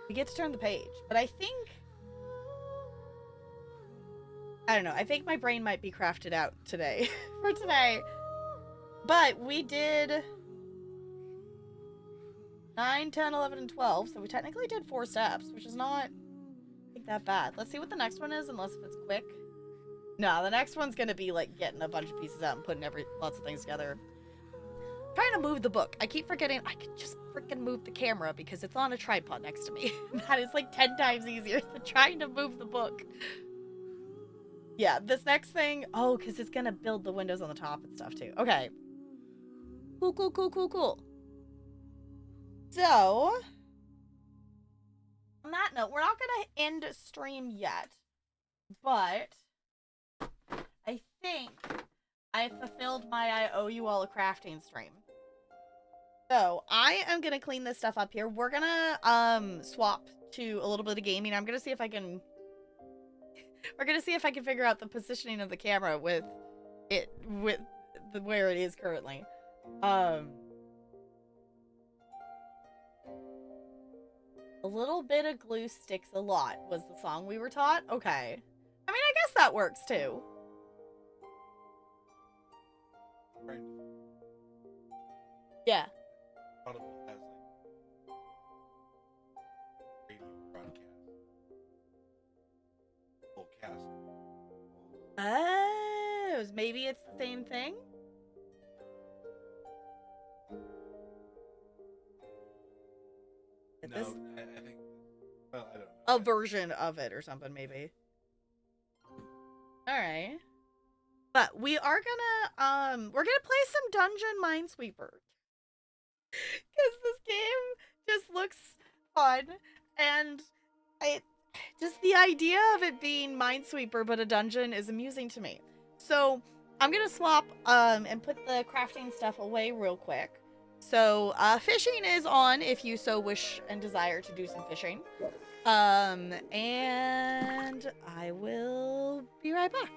we get to turn the page, but I don't know, I think my brain might be crafted out today, for today. But we did 9, 10, 11, and 12, so we technically did 4 steps, which is not, I think, that bad. Let's see what the next one is, unless if it's quick. No, the next one's gonna be like getting a bunch of pieces out and putting lots of things together. I'm trying to move the book. I keep forgetting I could just freaking move the camera because it's on a tripod next to me. That is like 10 times easier than trying to move the book. Yeah, this next thing, oh, because it's gonna build the windows on the top and stuff too. Okay. Cool. So, on that note, we're not gonna end stream yet, but I think I fulfilled my I owe you all a crafting stream. So I am gonna clean this stuff up here. We're gonna swap to a little bit of gaming. I'm gonna see if I can we're gonna see if I can figure out the positioning of the camera with where it is currently. A little bit of glue sticks a lot was the song we were taught. Okay. I mean, I guess that works too. Right. Yeah. Audible has like radio broadcast. Full cast. Oh, maybe it's the same thing? No, This I think. Well, I don't know. a version of it or something, maybe. All right. But we are gonna we're gonna play some Dungeon Minesweeper. Because this game just looks fun, and just the idea of it being Minesweeper but a dungeon is amusing to me. So I'm gonna swap and put the crafting stuff away real quick. So fishing is on if you so wish and desire to do some fishing. And I will be right back.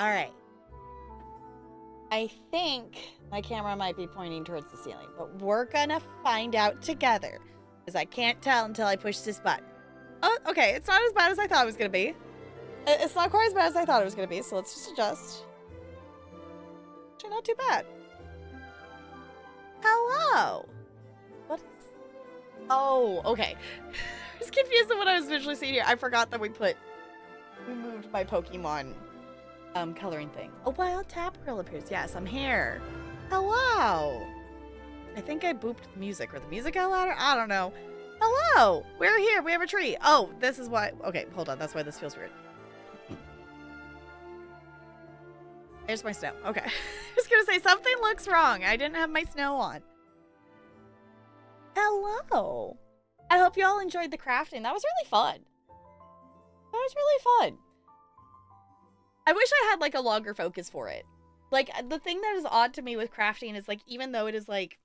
All right. I think my camera might be pointing towards the ceiling, but we're gonna find out together because I can't tell until I push this button. Oh, okay. It's not as bad as I thought it was gonna be. It's not quite as bad as I thought it was gonna be, so let's just adjust. Actually, not too bad. Hello. What? Oh, okay. I was confused at what I was visually seeing here. I forgot that we moved my Pokemon coloring thing. A wild Tapgirl appears. Yes, I'm here. Hello. I think I booped the music, or the music got louder. I don't know. Hello. We're here. We have a tree. Oh, this is why. Okay, hold on. That's why this feels weird. There's my snow. Okay. I was gonna say, something looks wrong. I didn't have my snow on. Hello. I hope you all enjoyed the crafting. That was really fun. That was really fun. I wish I had, like, a longer focus for it. Like, the thing that is odd to me with crafting is, like, even though it is, like,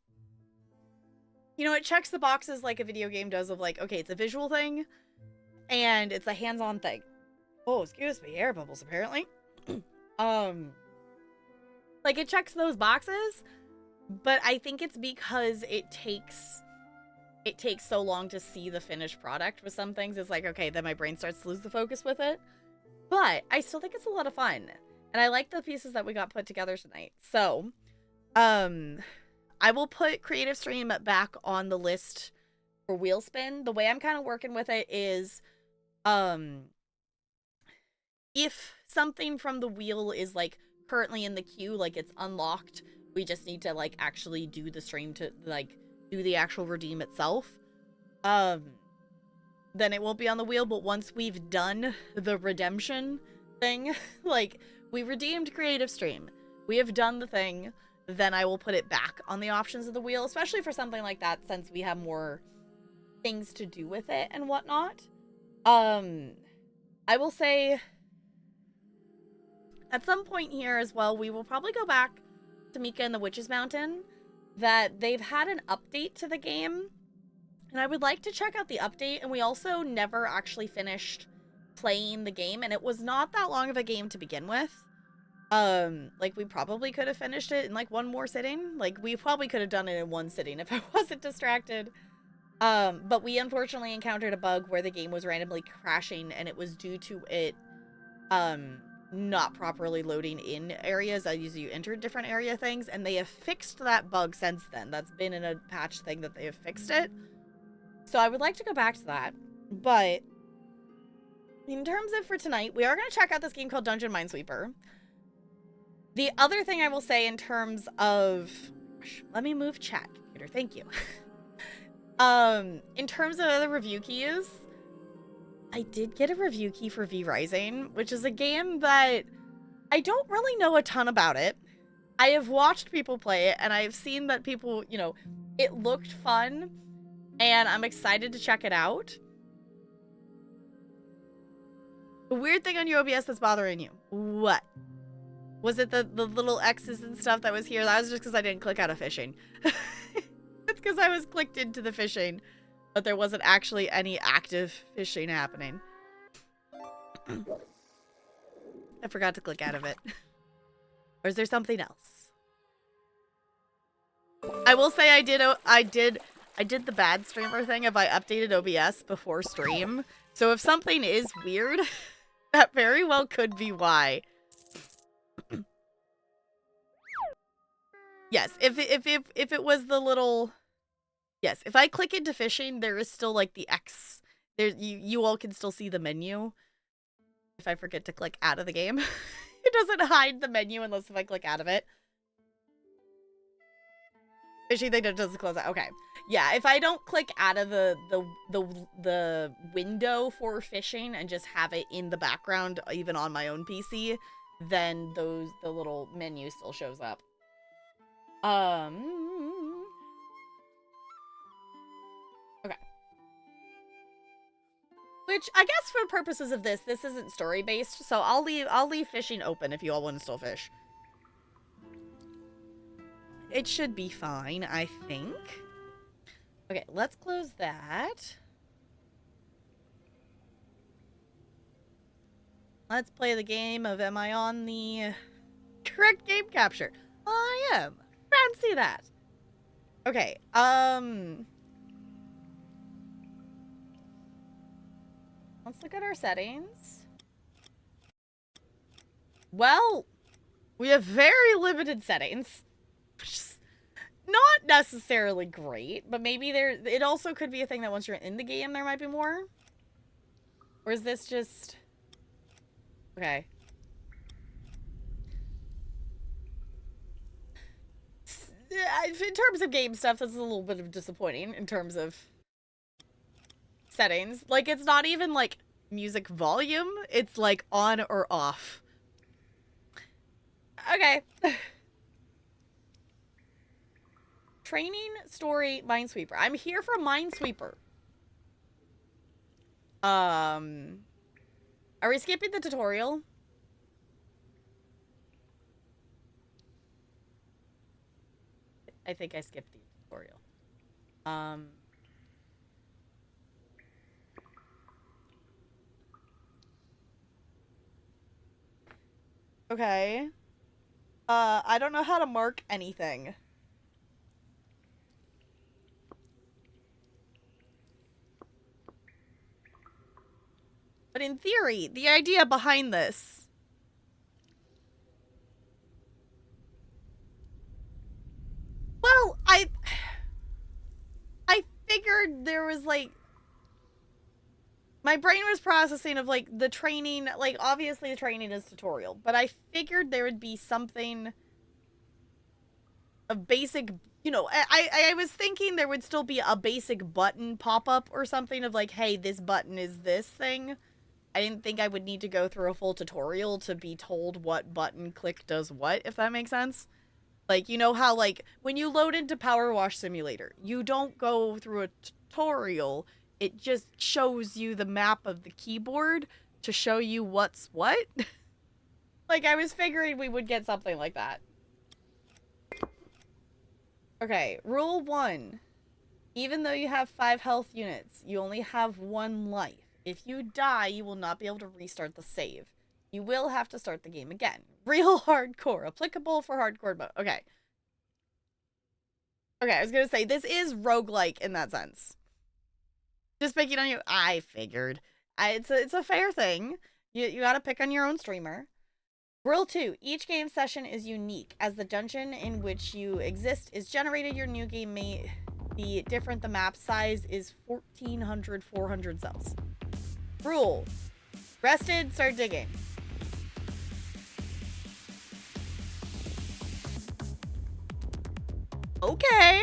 you know, it checks the boxes like a video game does of, like, okay, it's a visual thing, and it's a hands-on thing. Oh, excuse me, air bubbles, apparently. Like, it checks those boxes, but I think it's because it takes so long to see the finished product with some things. It's like, okay, then my brain starts to lose the focus with it. But I still think it's a lot of fun. And I like the pieces that we got put together tonight. So, I will put Creative Stream back on the list for wheelspin. The way I'm kind of working with it is, if something from the wheel is, like, currently in the queue, like, it's unlocked, we just need to, like, actually do the stream to, like, do the actual redeem itself. Then it won't be on the wheel, but once we've done the redemption thing, like, we redeemed Creative Stream, we have done the thing, then I will put it back on the options of the wheel, especially for something like that, since we have more things to do with it and whatnot. I will say, at some point here as well, we will probably go back to Mika and the Witch's Mountain, that they've had an update to the game, and I would like to check out the update. And we also never actually finished playing the game, and it was not that long of a game to begin with. Like, we probably could have finished it in, like, one more sitting. Like, we probably could have done it in one sitting if I wasn't distracted. But we unfortunately encountered a bug where the game was randomly crashing, and it was due to it, not properly loading in areas as you entered different area things, and they have fixed that bug since then. That's been in a patch thing that they have fixed it. So I would like to go back to that. But in terms of for tonight, we are going to check out this game called Dungeon Minesweeper. The other thing I will say in terms of... Let me move chat, computer. Thank you. In terms of other review keys, I did get a review key for V Rising, which is a game that I don't really know a ton about it. I have watched people play it, and I have seen that people, you know, it looked fun, and I'm excited to check it out. The weird thing on your OBS that's bothering you. What? Was it the little X's and stuff that was here? That was just because I didn't click out of fishing. It's because I was clicked into the fishing, but there wasn't actually any active fishing happening. I forgot to click out of it. Or is there something else? I will say I did the bad streamer thing if I updated OBS before stream. So if something is weird, that very well could be why. Yes, if it was the little... Yes, if I click into fishing, there is still, like, the X. There, you all can still see the menu. If I forget to click out of the game. It doesn't hide the menu unless if I click out of it. Fishing thing doesn't close out. Okay. Yeah, if I don't click out of the window for fishing and just have it in the background, even on my own PC, then the little menu still shows up. Okay. Which I guess for purposes of this isn't story based, so I'll leave fishing open if you all want to still fish. It should be fine, I think. Okay, let's close that. Let's play the game of am I on the correct game capture? I am. Fancy that. Okay, let's look at our settings. Well, we have very limited settings, which is not necessarily great, but maybe it also could be a thing that once you're in the game, there might be more. Or is this just... Okay. In terms of game stuff, that's a little bit of disappointing in terms of settings. Like, it's not even, like, music volume. It's, like, on or off. Okay. Training, story, Minesweeper. I'm here for Minesweeper. Are we skipping the tutorial? I think I skipped the tutorial. Okay. I don't know how to mark anything. But in theory, the idea behind this. Well, I figured there was like my brain was processing of like the training, like obviously the training is tutorial, but I figured there would be something of basic, you know, I was thinking there would still be a basic button pop-up or something of like, hey, this button is this thing. I didn't think I would need to go through a full tutorial to be told what button click does what, if that makes sense. Like, you know how, like, when you load into Power Wash Simulator, you don't go through a tutorial. It just shows you the map of the keyboard to show you what's what. Like, I was figuring we would get something like that. Okay, rule 1. Even though you have 5 health units, you only have 1 life. If you die, you will not be able to restart the save. You will have to start the game again. Real hardcore. Applicable for hardcore mode. Okay. Okay, I was gonna say, this is roguelike in that sense. Just picking on you. I figured. It's a fair thing. You gotta pick on your own streamer. Rule 2. Each game session is unique. As the dungeon in which you exist is generated, your new game may be different. The map size is 1,400 400 cells. Rule. Rested, start digging. Okay.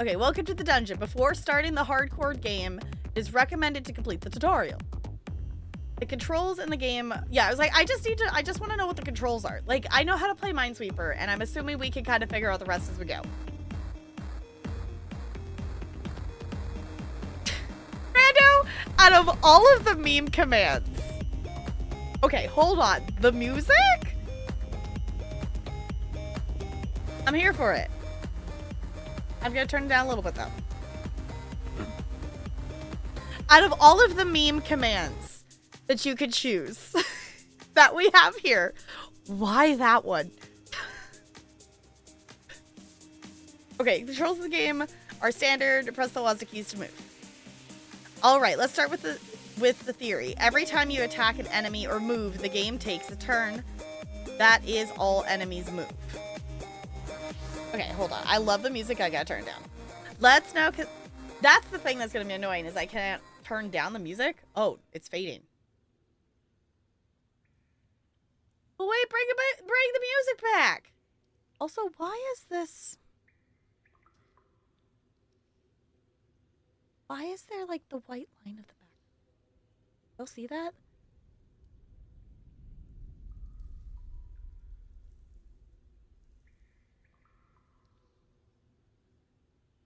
Okay, welcome to the dungeon. Before starting the hardcore game, it is recommended to complete the tutorial. The controls in the game, yeah, I was like, I just want to know what the controls are. Like, I know how to play Minesweeper, and I'm assuming we can kind of figure out the rest as we go. Rando, out of all of the meme commands. Okay, hold on. The music? I'm here for it. I'm gonna turn it down a little bit, though. Out of all of the meme commands that you could choose that we have here, why that one? Okay, controls of the game are standard. Press the WASD keys to move. All right, let's start with the theory. Every time you attack an enemy or move, the game takes a turn. That is all enemies move. Okay, hold on. I love the music. I gotta turn it down. Let's now, cause that's the thing that's gonna be annoying is I can't turn down the music. Oh, it's fading. But wait, bring the music back. Also, why is this? Why is there like the white line of the back? You'll see that?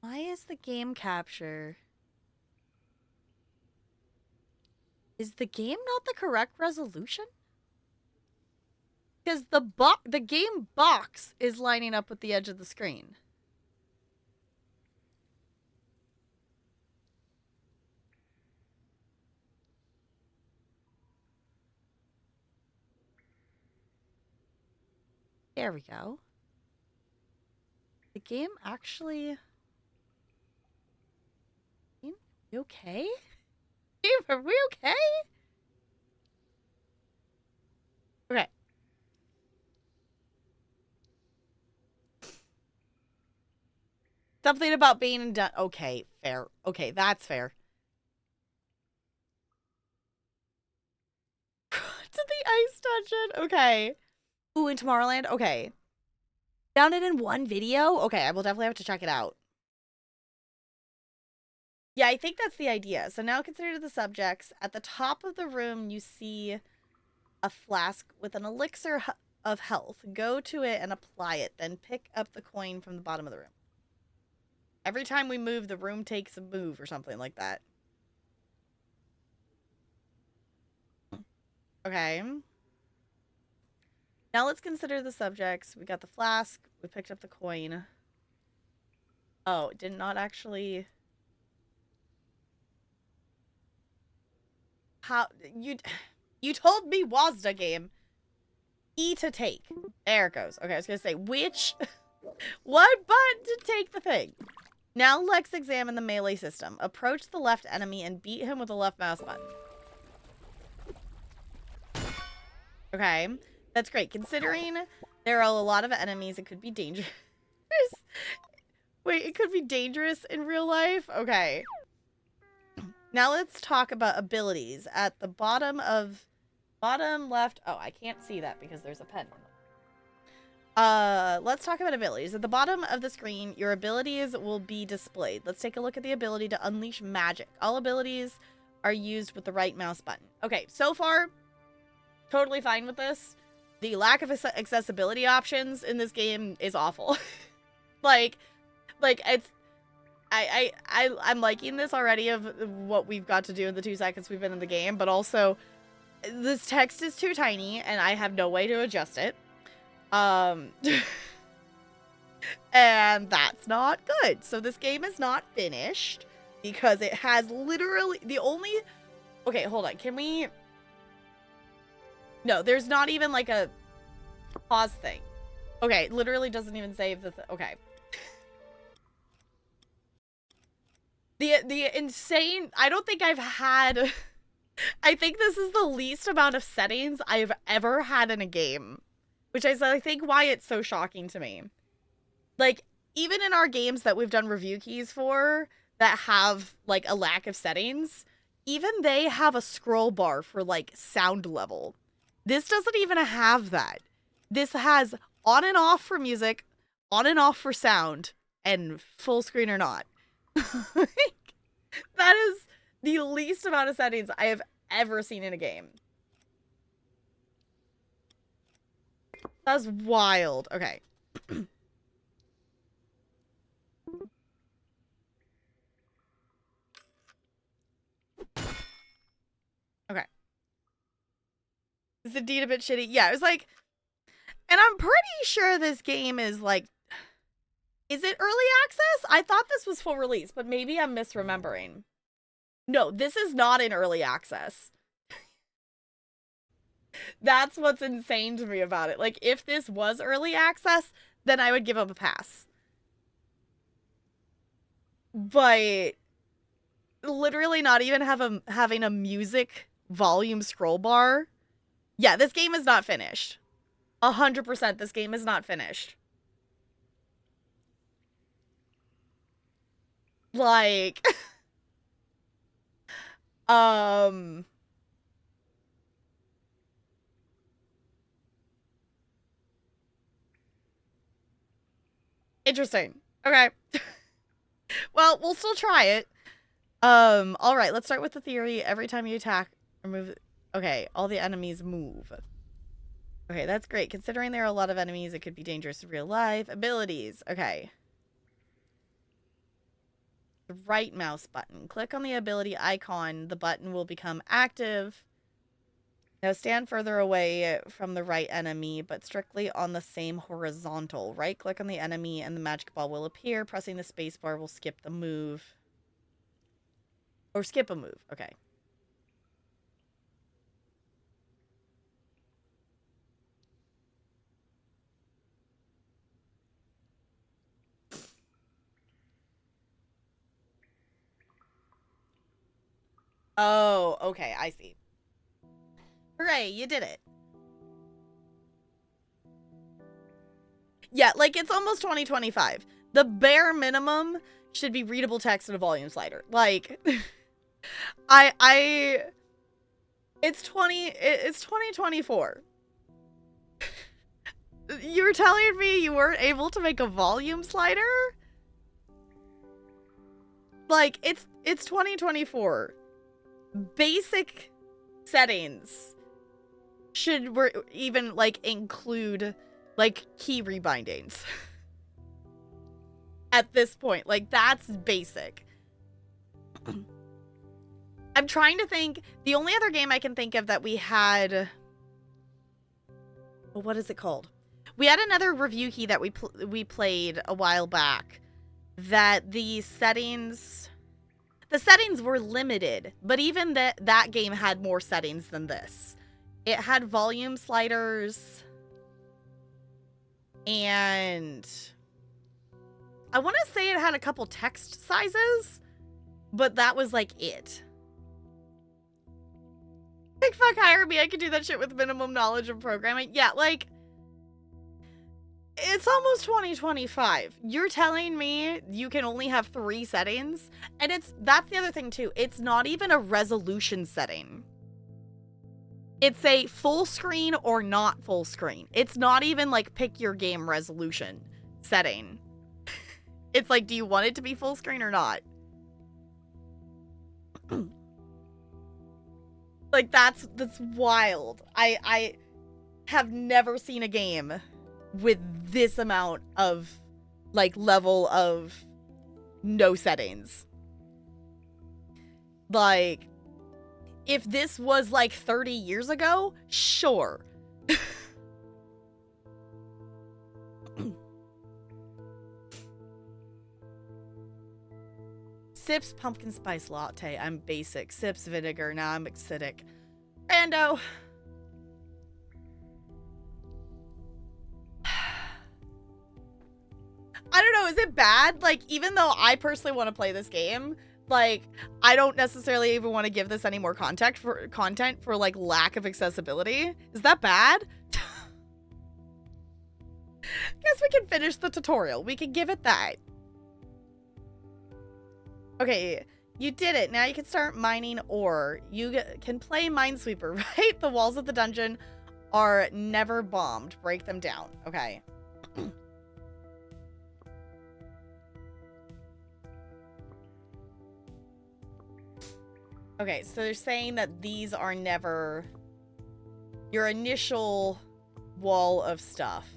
Why is the game capture? Is the game not the correct resolution? Because the game box is lining up with the edge of the screen. There we go. The game actually... You okay? Game, are we okay? Okay. Something about being done. Okay, fair. Okay, that's fair. To the ice dungeon. Okay. Ooh, in Tomorrowland? Okay. Found it in one video? Okay, I will definitely have to check it out. Yeah, I think that's the idea. So now consider the subjects. At the top of the room, you see a flask with an elixir of health. Go to it and apply it. Then pick up the coin from the bottom of the room. Every time we move, the room takes a move or something like that. Okay. Now let's consider the subjects. We got the flask. We picked up the coin. Oh, it did not actually... How... You told me WASDA game. E to take. There it goes. Okay, I was going to say, which... What button to take the thing? Now let's examine the melee system. Approach the left enemy and beat him with the left mouse button. Okay, that's great. Considering there are a lot of enemies, it could be dangerous. Wait, it could be dangerous in real life? Okay. Now let's talk about abilities. At the bottom left... Oh, I can't see that because there's a pen. Let's talk about abilities. At the bottom of the screen, your abilities will be displayed. Let's take a look at the ability to unleash magic. All abilities are used with the right mouse button. Okay, so far, totally fine with this. The lack of accessibility options in this game is awful. like it's... I'm liking this already of what we've got to do in the 2 seconds we've been in the game, but also this text is too tiny and I have no way to adjust it. And that's not good. So this game is not finished because it has literally the only... Okay, hold on. Can we... No, there's not even like a pause thing. Okay, it literally doesn't even save the... Okay. The insane... I don't think I've had... I think this is the least amount of settings I've ever had in a game. Which is, I think, why it's so shocking to me. Like, even in our games that we've done review keys for that have, like, a lack of settings, even they have a scroll bar for, like, sound level. This doesn't even have that. This has on and off for music, on and off for sound, and full screen or not. That is the least amount of settings I have ever seen in a game. That's wild. Okay. Okay. It's indeed a bit shitty. Yeah, it was like... And I'm pretty sure this game is like... Is it early access? I thought this was full release, but maybe I'm misremembering. No, this is not in early access. That's what's insane to me about it. Like, if this was early access, then I would give him a pass. But literally not even having a music volume scroll bar. Yeah, this game is not finished. 100% this game is not finished. Like... Interesting. Okay. Well, we'll still try it. All right, let's start with the theory. Every time you attack or move... Okay, all the enemies move. Okay, that's great. Considering there are a lot of enemies, it could be dangerous in real life. Abilities. Okay. The right mouse button. Click on the ability icon. The button will become active. Now stand further away from the right enemy, but strictly on the same horizontal. Right-click on the enemy and the magic ball will appear. Pressing the spacebar will skip the move. Or skip a move. Okay. Oh, okay. I see. Hooray, you did it. Yeah, like, it's almost 2025. The bare minimum should be readable text and a volume slider. Like, it's 2024. You were telling me you weren't able to make a volume slider? like, it's 2024. Basic settings should even, like, include, like, key rebindings. At this point. Like, that's basic. I'm trying to think. The only other game I can think of that we had... Well, what is it called? We had another review key that we played a while back. That the settings were limited. But even that game had more settings than this. It had volume sliders. And... I want to say it had a couple text sizes. But that was, like, it. Like, fuck, hire me. I could do that shit with minimum knowledge of programming. Yeah, like, it's almost 2025. You're telling me you can only have 3 settings? And that's the other thing, too. It's not even a resolution setting. It's a full screen or not full screen. It's not even, like, pick your game resolution setting. It's like, do you want it to be full screen or not? Like, that's wild. I have never seen a game with this amount of, like, level of no settings. Like, if this was, like, 30 years ago, sure. Sips pumpkin spice latte. I'm basic. Sips vinegar. Now I'm acidic. Rando. I don't know. Is it bad? Like, even though I personally want to play this game, like, I don't necessarily even want to give this any more content for like lack of accessibility. Is that bad? Guess we can finish the tutorial. We can give it that. Okay, you did it. Now you can start mining ore. You can play Minesweeper, right? The walls of the dungeon are never bombed. Break them down. Okay. Okay, so they're saying that these are never your initial wall of stuff.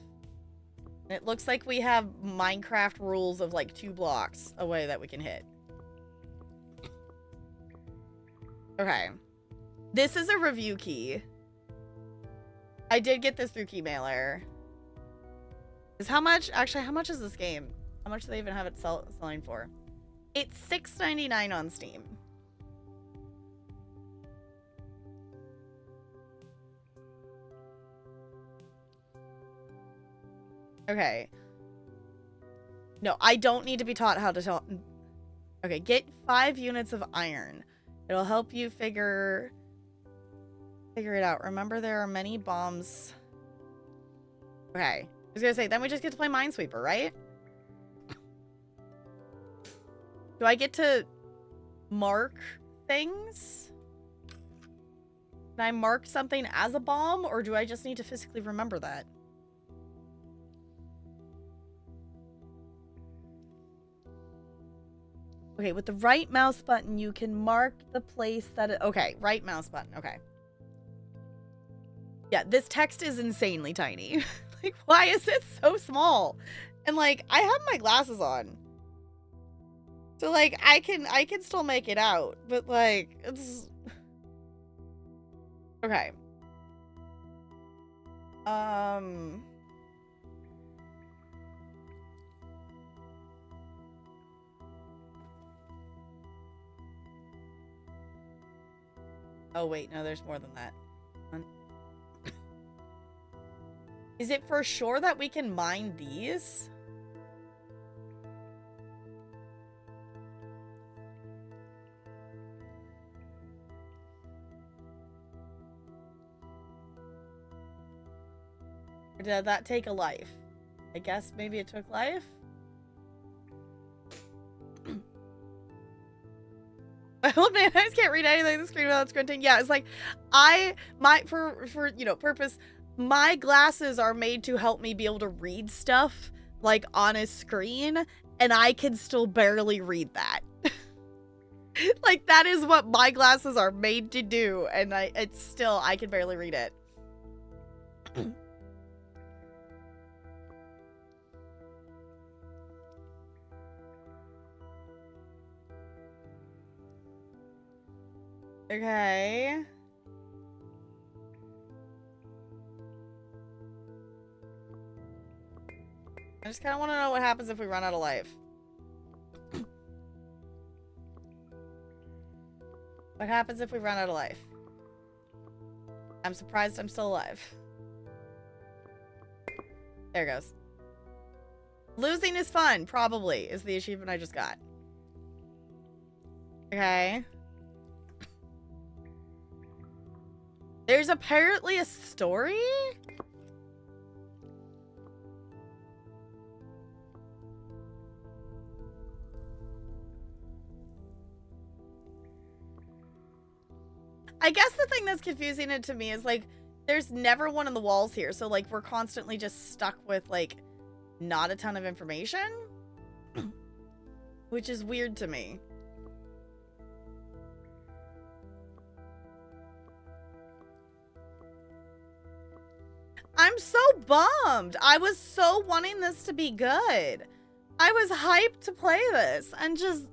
And it looks like we have Minecraft rules of like 2 blocks away that we can hit. Okay. This is a review key. I did get this through Keymailer. Is how much? Actually, how much is this game? How much do they even have it selling for? It's $6.99 on Steam. Okay. No, I don't need to be taught how to tell. Okay, get 5 units of iron. It'll help you figure it out. Remember, there are many bombs. Okay. I was gonna say, then we just get to play Minesweeper, right? Do I get to mark things? Can I mark something as a bomb, or do I just need to physically remember that? Okay, with the right mouse button, you can mark the place that it... Okay, right mouse button. Okay. Yeah, this text is insanely tiny. Like, why is it so small? And, like, I have my glasses on. So, like, I can still make it out. But, like, it's... Okay. Oh, wait. No, there's more than that. Is it for sure that we can mine these? Or did that take a life? I guess maybe it took life? Oh man, I just can't read anything on the screen without squinting. Yeah, it's like, for you know, purpose, my glasses are made to help me be able to read stuff, like, on a screen, and I can still barely read that. Like, that is what my glasses are made to do, and it's still, I can barely read it. Okay. I just kind of want to know what happens if we run out of life. What happens if we run out of life? I'm surprised I'm still alive. There it goes. Losing is fun, probably, is the achievement I just got. Okay. There's apparently a story? I guess the thing that's confusing it to me is, like, there's never one on the walls here, so, like, we're constantly just stuck with, like, not a ton of information? Which is weird to me. I'm so bummed. I was so wanting this to be good. I was hyped to play this, and just...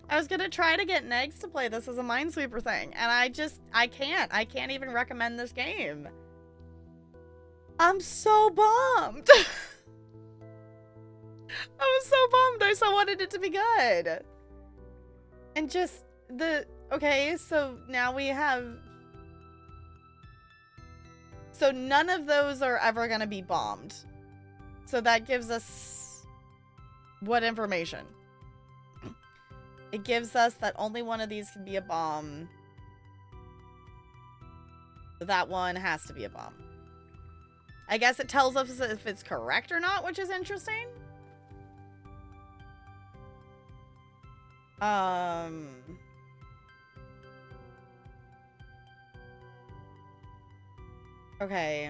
I was gonna try to get Negs to play this as a Minesweeper thing, and I can't. I can't even recommend this game. I'm so bummed. I was so bummed. I so wanted it to be good. And just okay, so now we have... So none of those are ever gonna be bombed. So that gives us... what information? It gives us that only one of these can be a bomb. So that one has to be a bomb. I guess it tells us if it's correct or not, which is interesting. Okay.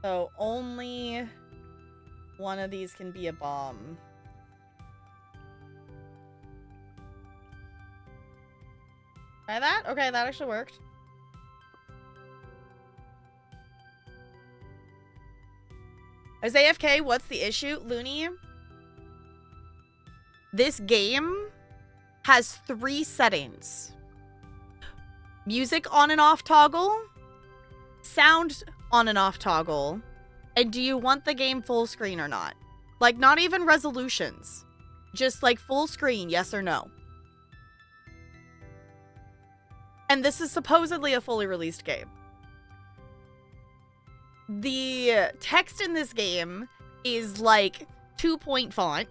So only one of these can be a bomb. Try that? Okay, that actually worked. Is AFK? What's the issue? Looney? This game has 3 settings. Music on and off toggle. Sound on and off toggle. And do you want the game full screen or not? Like, not even resolutions. Just like full screen, yes or no. And this is supposedly a fully released game. The text in this game is like 2-point font.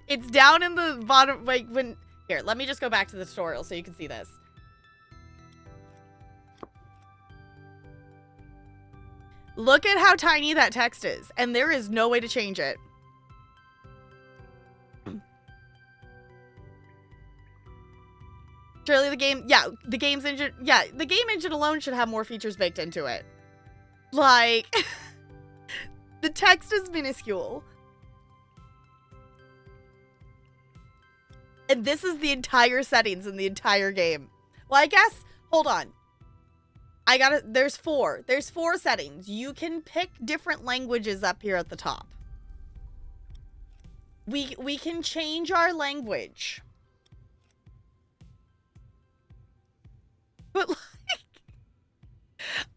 It's down in the bottom, like when... Here, let me just go back to the tutorial so you can see this. Look at how tiny that text is, and there is no way to change it. Surely the game, the game's engine, the game engine alone should have more features baked into it. Like, the text is minuscule. And this is the entire settings in the entire game. Well, I guess, hold on. There's 4. There's 4 settings. You can pick different languages up here at the top. We can change our language. But, like,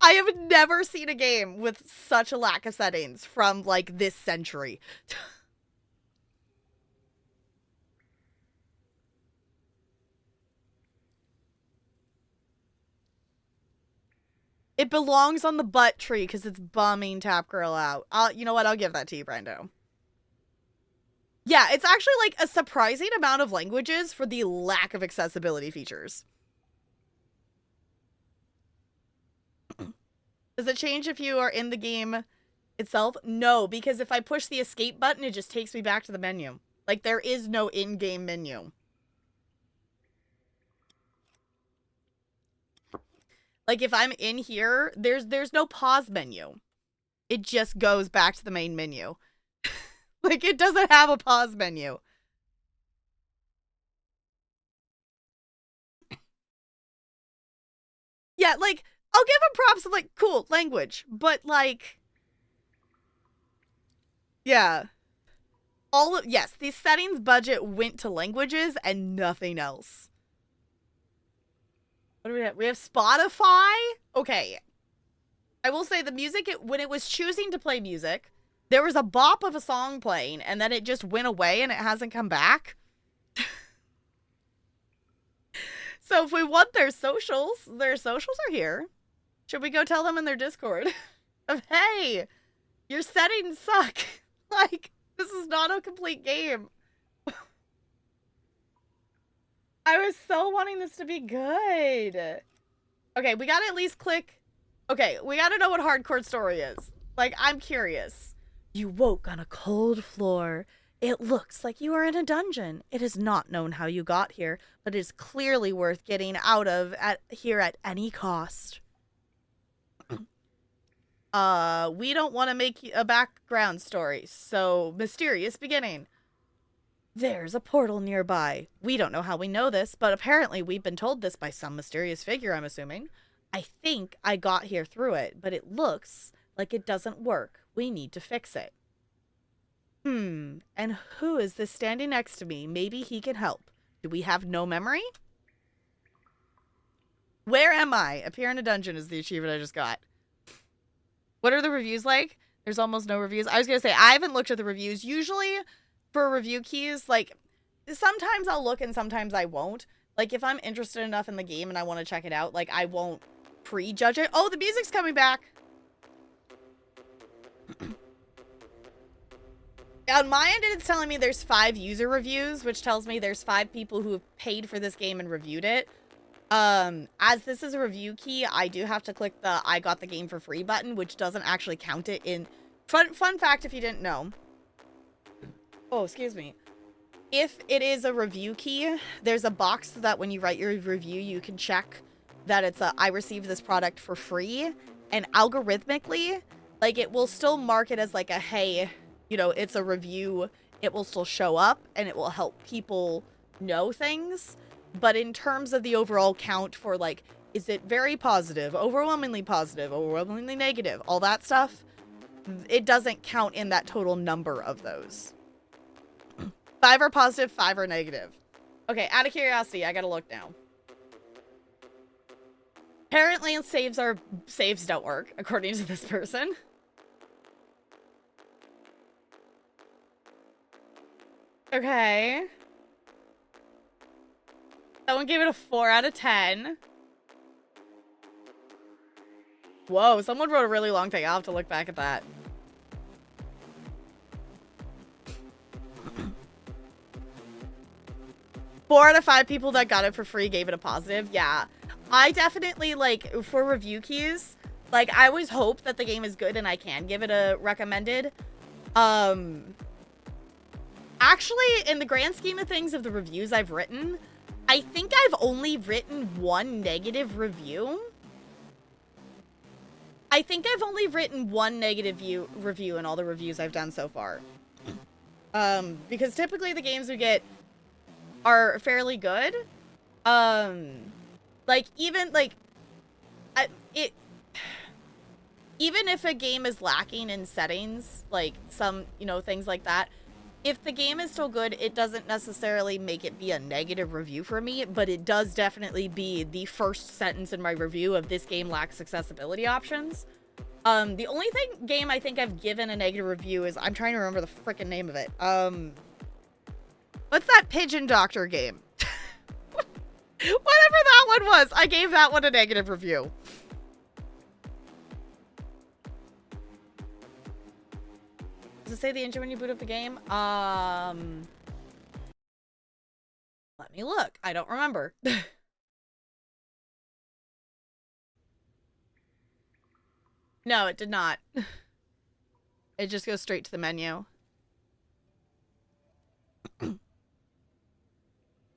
I have never seen a game with such a lack of settings from, like, this century. It belongs on the butt tree because it's bumming Tap Girl out. You know what? I'll give that to you, Brando. Yeah, it's actually, like, a surprising amount of languages for the lack of accessibility features. Does it change if you are in the game itself? No, because if I push the escape button, it just takes me back to the menu. Like, there is no in-game menu. Like, if I'm in here, there's no pause menu. It just goes back to the main menu. Like, it doesn't have a pause menu. Yeah, like, I'll give him props of, like, cool, language. But, like, yeah. Yes, the settings budget went to languages and nothing else. What do we have? We have Spotify. Okay. I will say the music, when it was choosing to play music, there was a bop of a song playing, and then it just went away and it hasn't come back. So if we want their socials are here. Should we go tell them in their Discord of, hey, your settings suck. Like, this is not a complete game. I was so wanting this to be good. Okay, we gotta at least click. Okay, we gotta know what hardcore story is. Like, I'm curious. You woke on a cold floor. It looks like you are in a dungeon. It is not known how you got here, but it is clearly worth getting out of here at any cost. We don't want to make a background story, so mysterious beginning. There's a portal nearby. We don't know how we know this, but apparently we've been told this by some mysterious figure, I'm assuming. I think I got here through it, but it looks like it doesn't work. We need to fix it. And who is this standing next to me? Maybe he can help. Do we have no memory? Where am I? Appear in a dungeon is the achievement I just got. What are the reviews like? There's almost no reviews. I was going to say, I haven't looked at the reviews. Usually, for review keys, like, sometimes I'll look and sometimes I won't. Like, if I'm interested enough in the game and I want to check it out, like, I won't prejudge it. Oh, the music's coming back. On my end, it's telling me there's 5 user reviews, which tells me there's 5 people who have paid for this game and reviewed it. As this is a review key, I do have to click the I got the game for free button, which doesn't actually count it in. Fun fact if you didn't know. Oh, excuse me. If it is a review key, there's a box so that when you write your review, you can check that it's I received this product for free. And algorithmically, like, it will still mark it as like a, hey, you know, it's a review. It will still show up and it will help people know things. But in terms of the overall count for, like, is it very positive, overwhelmingly negative, all that stuff, it doesn't count in that total number of those. 5 are positive, 5 are negative. Okay, out of curiosity, I gotta look now. Apparently, saves don't work, according to this person. Okay. Someone gave it a 4 out of 10. Whoa, someone wrote a really long thing. I'll have to look back at that. Four out of 5 people that got it for free gave it a positive. Yeah. I definitely, like, for review keys, like, I always hope that the game is good and I can give it a recommended. Actually, in the grand scheme of things of the reviews I've written, I think I've only written 1 negative review. I think I've only written 1 negative review in all the reviews I've done so far. Because typically the games we get are fairly good. Like, even, like, even if a game is lacking in settings, like some, you know, things like that, if the game is still good, it doesn't necessarily make it be a negative review for me, but it does definitely be the first sentence in my review of this game lacks accessibility options. The only game I think I've given a negative review is, I'm trying to remember the freaking name of it. What's that Pigeon Doctor game? Whatever that one was, I gave that one a negative review. Does it say the engine when you boot up the game? Let me look. I don't remember. No, it did not. It just goes straight to the menu.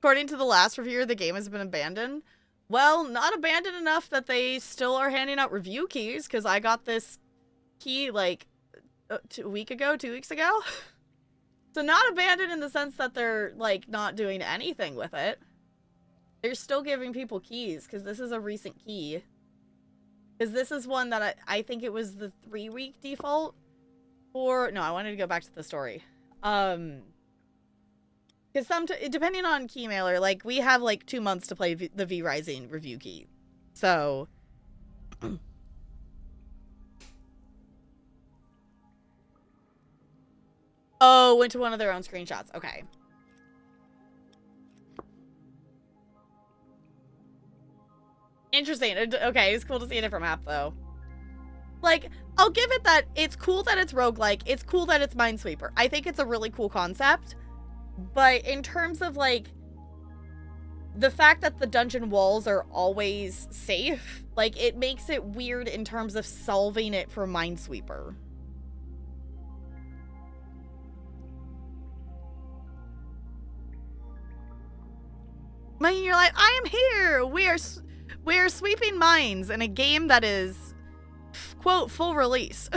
According to the last reviewer, the game has been abandoned. Well, not abandoned enough that they still are handing out review keys, because I got this key, like, 2 weeks ago. So not abandoned in the sense that they're, like, not doing anything with it. They're still giving people keys, because this is a recent key. Because this is one that I think it was the 3-week default. Or, no, I wanted to go back to the story. Because depending on Keymailer, like, we have, like, 2 months to play the V Rising review key. So... Oh, went to one of their own screenshots. Okay. Interesting. Okay, it's cool to see a different map, though. Like, I'll give it that it's cool that it's roguelike. It's cool that it's Minesweeper. I think it's a really cool concept. But in terms of, like, the fact that the dungeon walls are always safe, like, it makes it weird in terms of solving it for Minesweeper. You're like, I am here. We are sweeping mines in a game that is, quote, full release.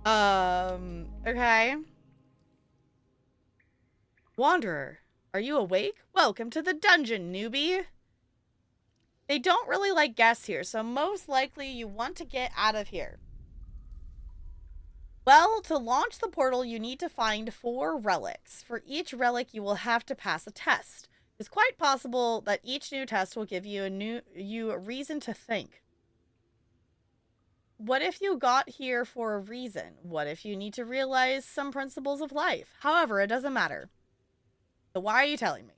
Okay. Wanderer, are you awake? Welcome to the dungeon, newbie. They don't really like guests here, so most likely you want to get out of here. Well, to launch the portal, you need to find 4 relics. For each relic, you will have to pass a test. It's quite possible that each new test will give you a reason to think. What if you got here for a reason? What if you need to realize some principles of life? However, it doesn't matter. So why are you telling me?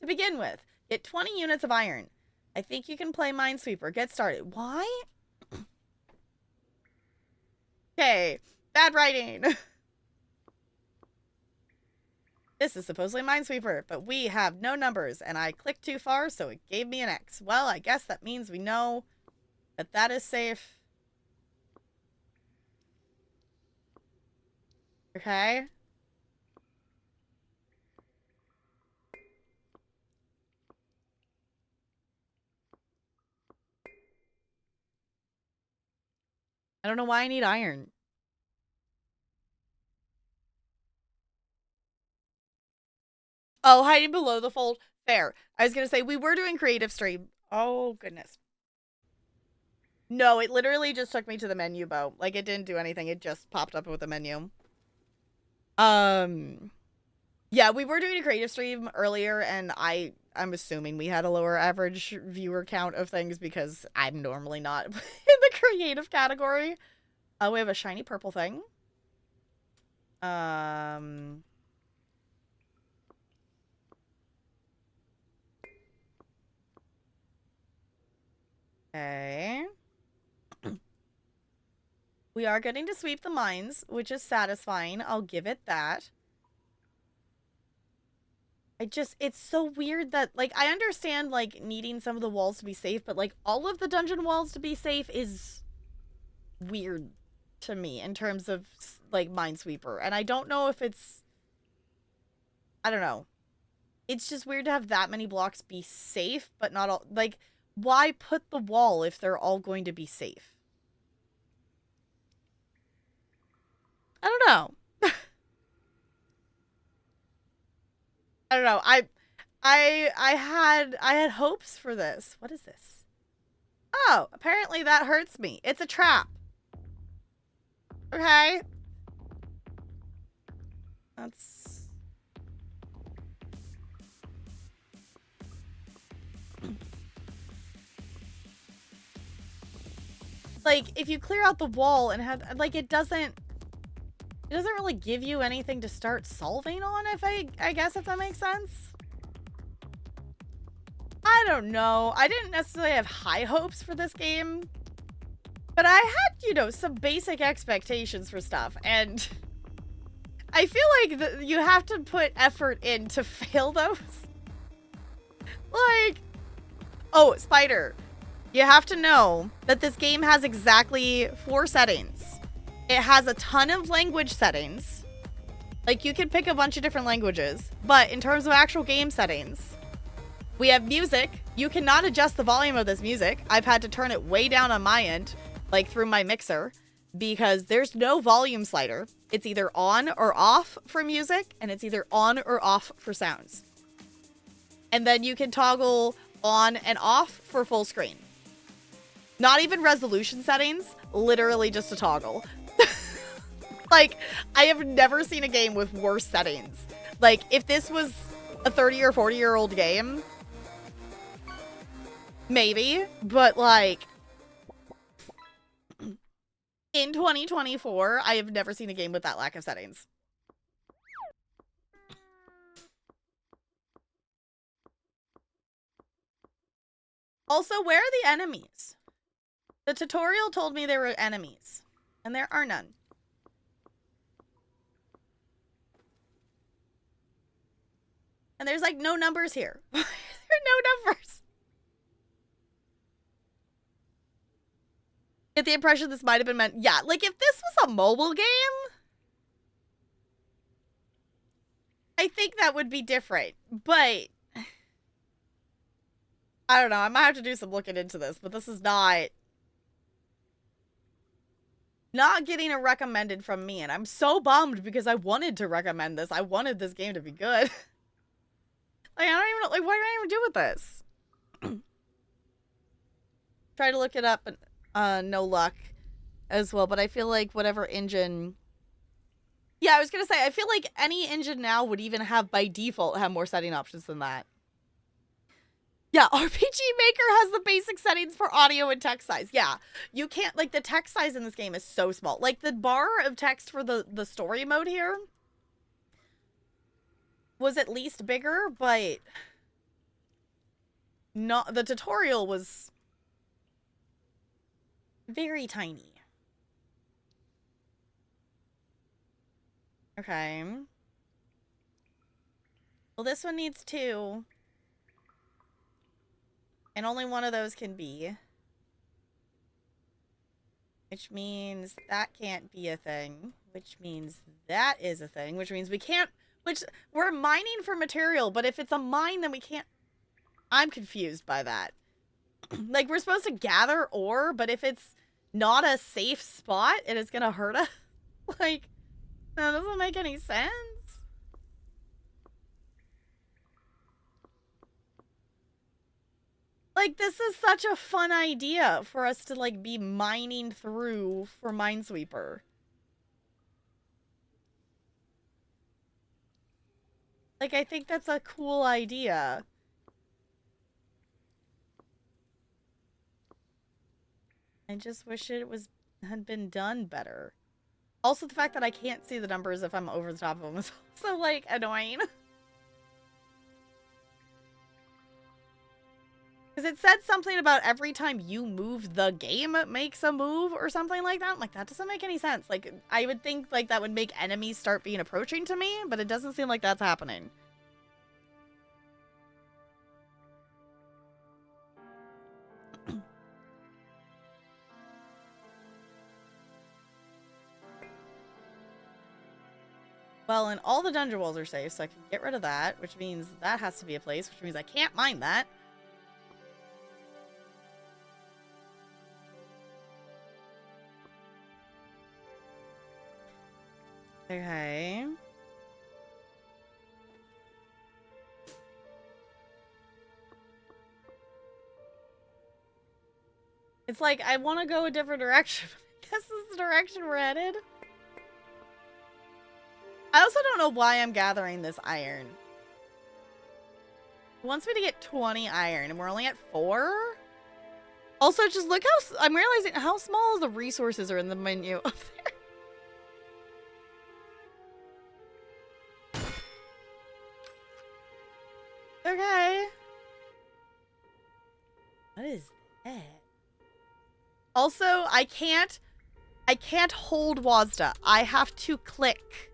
To begin with, get 20 units of iron. I think you can play Minesweeper. Get started. Why? Okay. Bad writing. This is supposedly Minesweeper, but we have no numbers, and I clicked too far, so it gave me an X. Well, I guess that means we know that that is safe. Okay. I don't know why I need iron. Oh, hiding below the fold. Fair. I was going to say, we were doing creative stream. Oh, goodness. No, it literally just took me to the menu, Bo. Like, it didn't do anything. It just popped up with the menu. Yeah, we were doing a creative stream earlier, and I'm assuming we had a lower average viewer count of things because I'm normally not in the creative category. We have a shiny purple thing. Okay. We are getting to sweep the mines, which is satisfying. I'll give it that. It's so weird that, like, I understand, like, needing some of the walls to be safe, but, like, all of the dungeon walls to be safe is weird to me in terms of, like, Minesweeper. And I don't know if it's... I don't know. It's just weird to have that many blocks be safe, but not all... Like, why put the wall if they're all going to be safe? I don't know. I don't know. I had hopes for this. What is this? Oh, apparently that hurts me. It's a trap. Okay. That's... Like, if you clear out the wall and have... Like, it doesn't really give you anything to start solving on, if I guess, if that makes sense. I don't know. I didn't necessarily have high hopes for this game, but I had, you know, some basic expectations for stuff, and I feel like you have to put effort in to fail those. Like, oh, Spider, you have to know that this game has exactly 4 settings. It has a ton of language settings. Like, you can pick a bunch of different languages. But in terms of actual game settings, we have music. You cannot adjust the volume of this music. I've had to turn it way down on my end, like through my mixer, because there's no volume slider. It's either on or off for music, and it's either on or off for sounds. And then you can toggle on and off for full screen. Not even resolution settings, literally just a toggle. Like, I have never seen a game with worse settings. Like, if this was a 30 or 40-year-old game, maybe, but like, in 2024, I have never seen a game with that lack of settings. Also, where are the enemies? The tutorial told me there were enemies, and there are none. And there's like no numbers here. There are no numbers. Get the impression this might have been meant. Yeah, like if this was a mobile game, I think that would be different. But I don't know. I might have to do some looking into this, but this is not getting a recommended from me, and I'm so bummed because I wanted to recommend this. I wanted this game to be good. Like, I don't even know, like, what did I even do with this? Try to look it up, and no luck as well, but I feel like whatever engine... Yeah, I was gonna say, I feel like any engine now would even have, by default, have more setting options than that. Yeah, RPG Maker has the basic settings for audio and text size. Yeah, you can't, like, the text size in this game is so small. Like, the bar of text for the story mode here was at least bigger, but not, the tutorial was very tiny. Okay. Well, this one needs 2. And only one of those can be. Which means that can't be a thing. Which means that is a thing. Which means we can't... Which, we're mining for material, but if it's a mine, then we can't... I'm confused by that. Like, we're supposed to gather ore, but if it's not a safe spot and it's gonna hurt us, like, that doesn't make any sense. Like, this is such a fun idea for us to, like, be mining through for Minesweeper. Like, I think that's a cool idea. I just wish it had been done better. Also, the fact that I can't see the numbers if I'm over the top of them is also, like, annoying. Because it said something about every time you move, the game makes a move or something like that. I'm like, that doesn't make any sense. Like, I would think, like, that would make enemies start being approaching to me, but it doesn't seem like that's happening. Well, and all the dungeon walls are safe, so I can get rid of that, which means that has to be a place, which means I can't mine that. Okay. It's like, I want to go a different direction, but I guess this is the direction we're headed. I also don't know why I'm gathering this iron. It wants me to get 20 iron, and we're only at 4? Also, just look how... I'm realizing how small the resources are in the menu up there. Okay. What is that? Also, I can't hold WASD. I have to click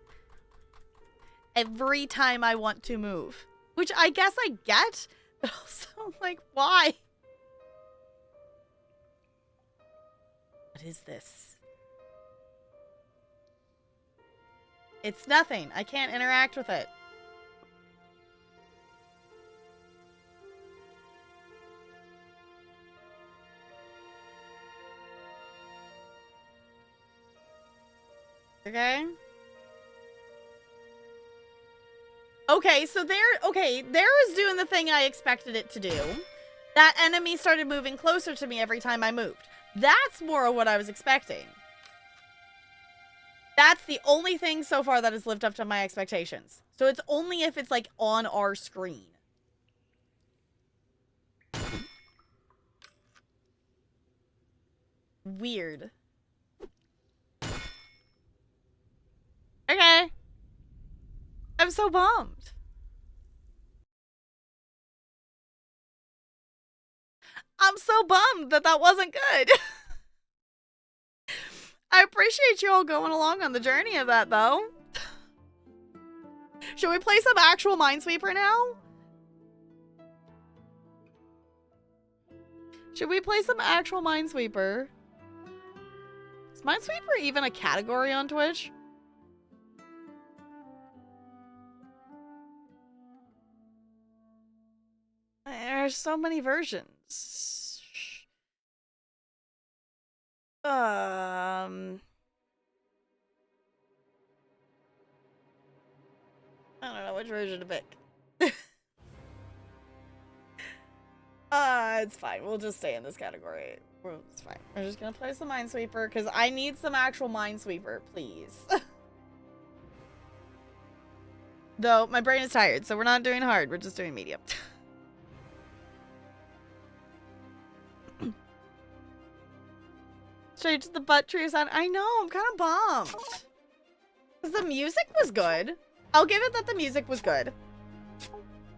every time I want to move. Which I guess I get, but also, like, why? What is this? It's nothing. I can't interact with it. Okay. Okay, so there is doing the thing I expected it to do. That enemy started moving closer to me every time I moved. That's more of what I was expecting. That's the only thing so far that has lived up to my expectations. So it's only if it's, like, on our screen. Weird. Okay. I'm so bummed. I'm so bummed that that wasn't good. I appreciate you all going along on the journey of that, though. Should we play some actual Minesweeper now? Should we play some actual Minesweeper? Is Minesweeper even a category on Twitch? There's so many versions. I don't know which version to pick. It's fine. We'll just stay in this category. It's fine. We're just gonna play some Minesweeper because I need some actual Minesweeper, please. Though my brain is tired, so we're not doing hard. We're just doing medium. Straight to the butt tree sound. I know. I'm kind of bummed because the music was good. I'll give it that the music was good.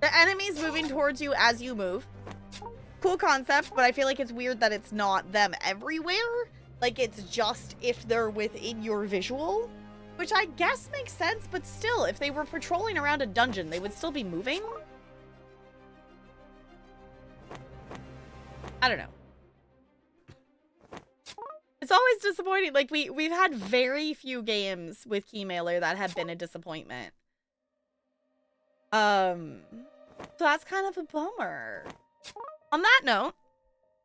The enemies moving towards you as you move. Cool concept, but I feel like it's weird that it's not them everywhere. Like, it's just if they're within your visual. Which I guess makes sense, but still, if they were patrolling around a dungeon, they would still be moving? I don't know. It's always disappointing. Like, we've had very few games with Keymailer that have been a disappointment. So that's kind of a bummer. On that note,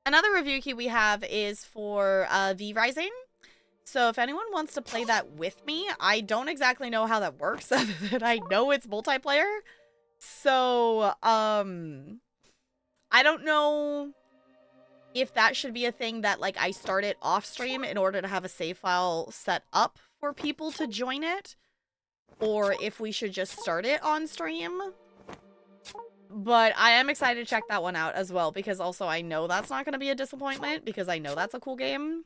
another review key we have is for V Rising. So if anyone wants to play that with me, I don't exactly know how that works other than I know it's multiplayer. So, I don't know if that should be a thing that, like, I start it off stream in order to have a save file set up for people to join it, or if we should just start it on stream. But I am excited to check that one out as well, because also I know that's not going to be a disappointment, because I know that's a cool game.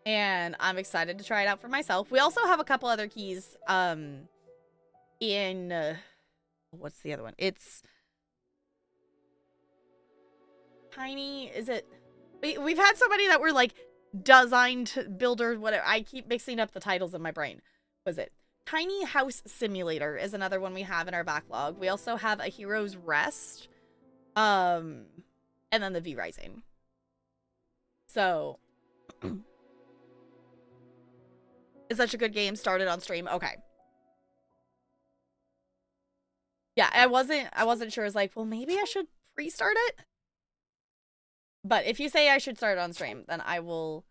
And I'm excited to try it out for myself. We also have a couple other keys in... what's the other one? It's... Tiny... Is it... We've had so many that were, like, designed builder, whatever. I keep mixing up the titles in my brain. Was it? Tiny House Simulator is another one we have in our backlog. We also have A Hero's Rest. And then the V Rising. So... It's such a good game. Started on stream. Okay. Yeah, I wasn't sure. I was like, well, maybe I should restart it. But if you say I should start it on stream, then I will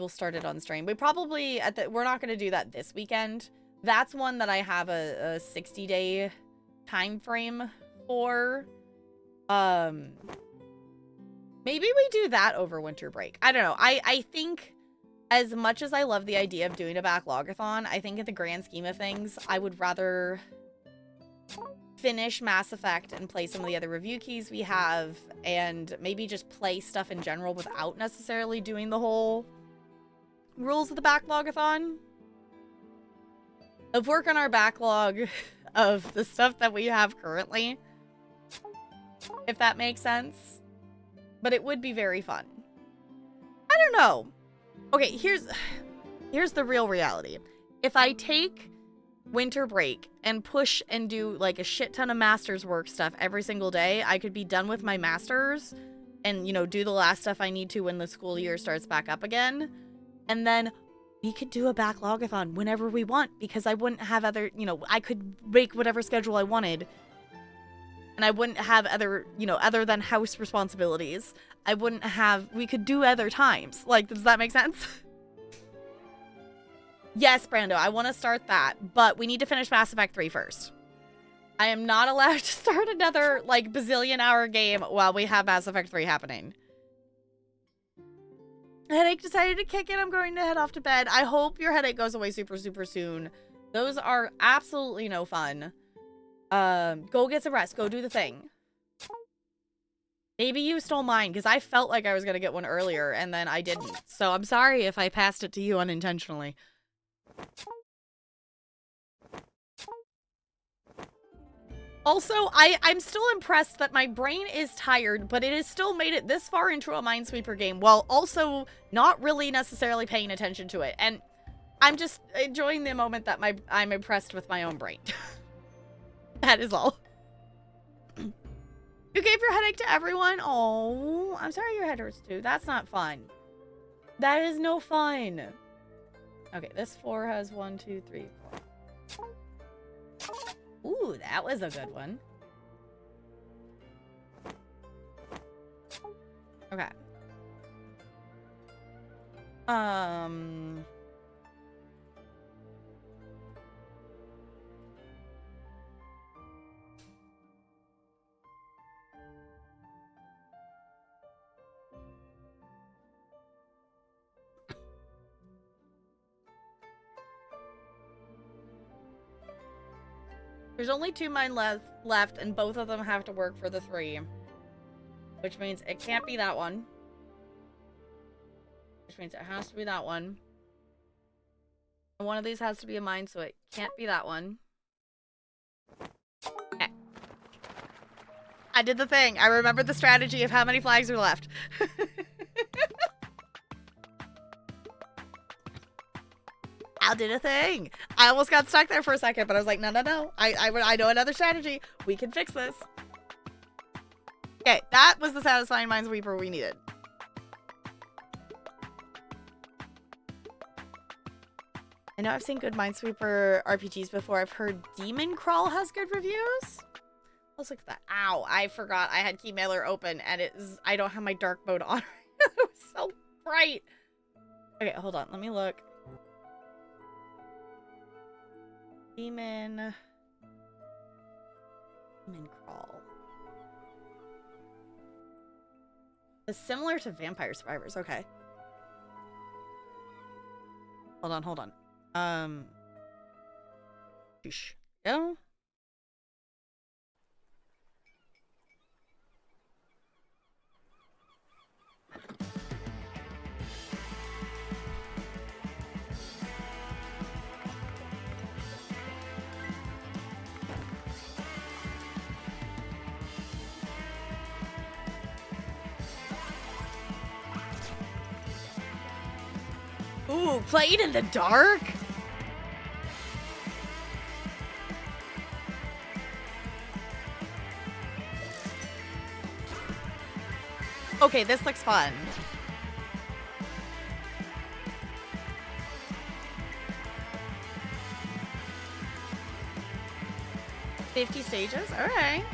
start it on stream. We probably we're not going to do that this weekend. That's one that I have a 60-day time frame for. Maybe we do that over winter break. I don't know. I think as much as I love the idea of doing a backlogathon, I think in the grand scheme of things, I would rather finish Mass Effect and play some of the other review keys we have, and maybe just play stuff in general without necessarily doing the whole rules of the backlogathon. Of work on our backlog of the stuff that we have currently, if that makes sense. But it would be very fun. I don't know. Okay, here's the real reality. If I take winter break and push and do like a shit ton of master's work stuff every single day, I could be done with my master's and, you know, do the last stuff I need to when the school year starts back up again. And then we could do a backlogathon whenever we want, because I wouldn't have other, you know, I could make whatever schedule I wanted. And I wouldn't have other, you know, other than house responsibilities. I wouldn't have, we could do other times. Like, does that make sense? Yes, Brando, I want to start that, but we need to finish Mass Effect 3 first. I am not allowed to start another, like, bazillion-hour game while we have Mass Effect 3 happening. Headache decided to kick in. I'm going to head off to bed. I hope your headache goes away super, super soon. Those are absolutely no fun. Go get some rest. Go do the thing. Maybe you stole mine, because I felt like I was going to get one earlier, and then I didn't. So I'm sorry if I passed it to you unintentionally. Also, I'm still impressed that my brain is tired, but it has still made it this far into a Minesweeper game, while also not really necessarily paying attention to it. And I'm just enjoying the moment that I'm impressed with my own brain. That is all. You gave your headache to everyone? Oh, I'm sorry your head hurts too. That's not fun. That is no fun. Okay, this floor has 1, 2, 3, 4. Ooh, that was a good one. Okay. There's only 2 mine left, and both of them have to work for the 3. Which means it can't be that one. Which means it has to be that one. And one of these has to be a mine, so it can't be that one. Okay. I did the thing. I remembered the strategy of how many flags are left. I did a thing. I almost got stuck there for a second, but I was like, no, no, no. I know another strategy. We can fix this. Okay, that was the satisfying Minesweeper we needed. I know I've seen good Minesweeper RPGs before. I've heard Demon Crawl has good reviews. Let's look at that. Ow, I forgot I had Keymailer open, and I don't have my dark mode on. It was so bright. Okay, hold on. Let me look. Demon Crawl. It's similar to Vampire Survivors. Okay. Hold on. Go. Ooh, played in the dark? Okay, this looks fun. $50 stages? Alright.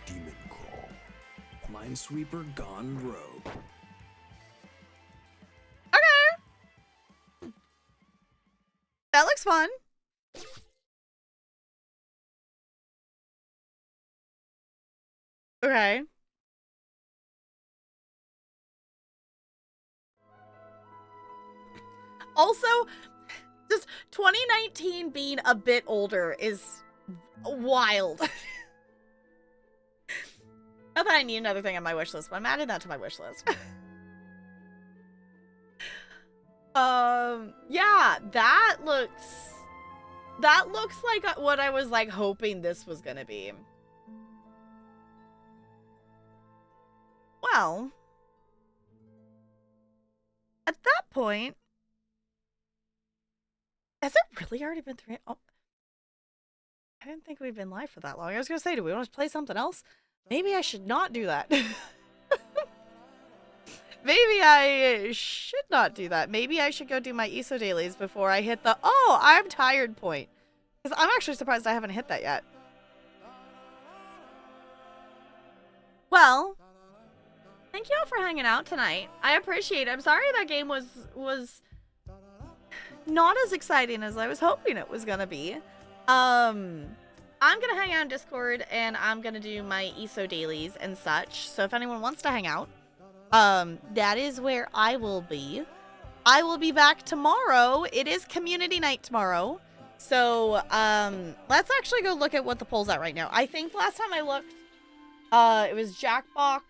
Demon Crawl. Minesweeper gone rogue. Okay. That looks fun. Okay. Also, just 2019 being a bit older is wild. Not that I need another thing on my wish list, but I'm adding that to my wish list. Yeah, that looks like what I was like hoping this was gonna be. Well, at that point, has it really already been 3? Oh, I didn't think we'd been live for that long. I was gonna say, do we want to play something else? Maybe I should not do that. Maybe I should not do that. Maybe I should go do my ESO dailies before I hit the, oh, I'm tired point. Because I'm actually surprised I haven't hit that yet. Well, thank you all for hanging out tonight. I appreciate it. I'm sorry that game was not as exciting as I was hoping it was gonna be. I'm gonna hang out in Discord and I'm gonna do my ESO dailies and such. So if anyone wants to hang out, that is where I will be. I will be back tomorrow. It is community night tomorrow. So, let's actually go look at what the poll's at right now. I think last time I looked, it was Jackbox,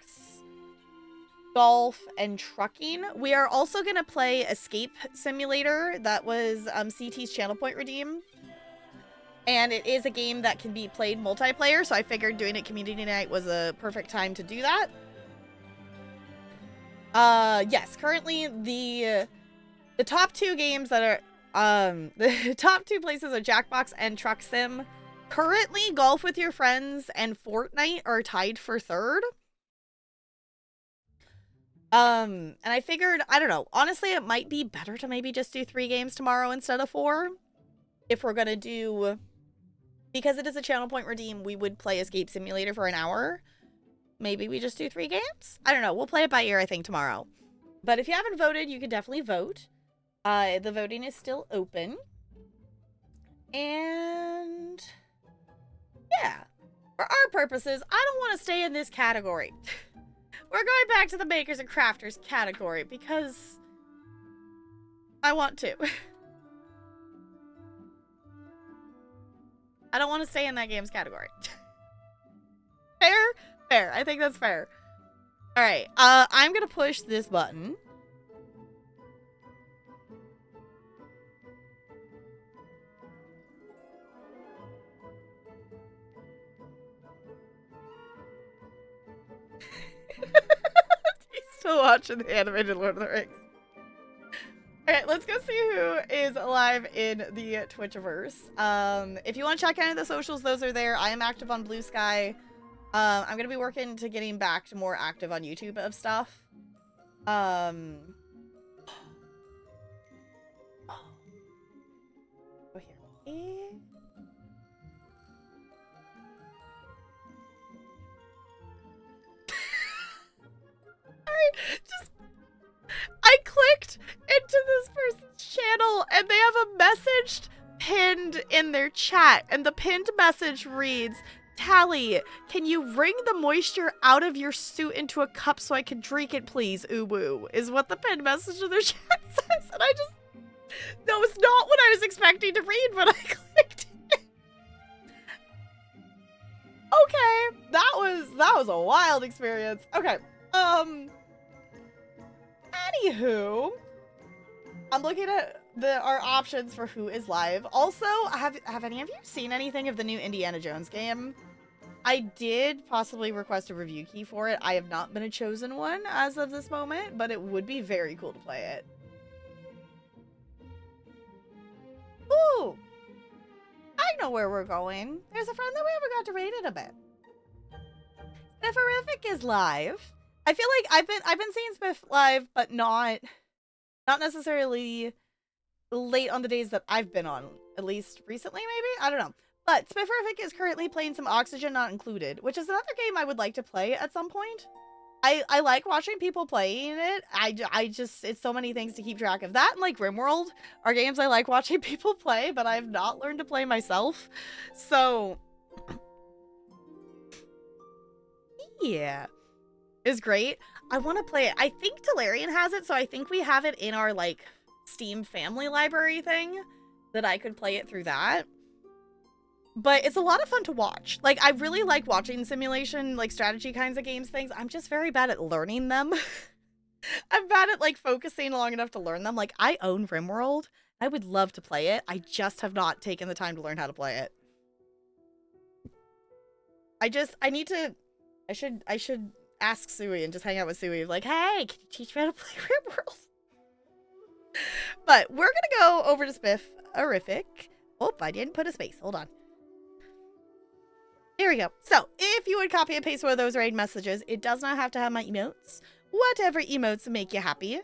golf, and trucking. We are also going to play Escape Simulator. That was CT's Channel Point Redeem. And it is a game that can be played multiplayer, so I figured doing it community night was a perfect time to do that. Yes, currently the top two games that are, the top two places are Jackbox and Truck Sim. Currently, Golf with Your Friends and Fortnite are tied for third. And I figured, I don't know, honestly, it might be better to maybe just do 3 games tomorrow instead of 4. If we're gonna do, because it is a Channel Point Redeem, we would play Escape Simulator for an hour. Maybe we just do 3 games? I don't know, we'll play it by ear, I think, tomorrow. But if you haven't voted, you can definitely vote. The voting is still open. And yeah, for our purposes, I don't want to stay in this category. We're going back to the makers and crafters category because I want to. I don't want to stay in that games category. Fair? Fair. I think that's fair. All right. I'm going to push this button. He's still watching the animated Lord of the Rings. Alright, let's go see who is live in the Twitchiverse. If you want to check any of the socials, those are there. I am active on Blue Sky. I'm going to be working to getting back to more active on YouTube of stuff. Oh, here. Just, I clicked into this person's channel and they have a message pinned in their chat, and the pinned message reads, "Tally, can you wring the moisture out of your suit into a cup so I can drink it, please? Ooh-woo," is what the pinned message in their chat says. And I just, that was not what I was expecting to read when I clicked it. Okay, that was a wild experience. Okay, anywho, I'm looking at our options for who is live. Also, have any of you seen anything of the new Indiana Jones game? I did possibly request a review key for it. I have not been a chosen one as of this moment, but it would be very cool to play it. Ooh! I know where we're going. There's a friend that we haven't got to raid in a bit. Spifferific is live. I feel like I've been seeing Spiff live, but not necessarily late on the days that I've been on. At least recently, maybe? I don't know. But Spifferific is currently playing some Oxygen Not Included, which is another game I would like to play at some point. I like watching people playing it. I just, it's so many things to keep track of. That and like RimWorld are games I like watching people play, but I've not learned to play myself. So, yeah. It's great. I want to play it. I think Delarian has it, so I think we have it in our like Steam family library thing that I could play it through that. But it's a lot of fun to watch. Like, I really like watching simulation, like, strategy kinds of games things. I'm just very bad at learning them. I'm bad at, like, focusing long enough to learn them. Like, I own RimWorld. I would love to play it. I just have not taken the time to learn how to play it. I should ask Sui and just hang out with Sui. Like, hey, can you teach me how to play RimWorld? But we're gonna go over to Spifferific. Oh, I didn't put a space. Hold on. There we go. So, if you would copy and paste one of those raid messages, it does not have to have my emotes. Whatever emotes make you happy.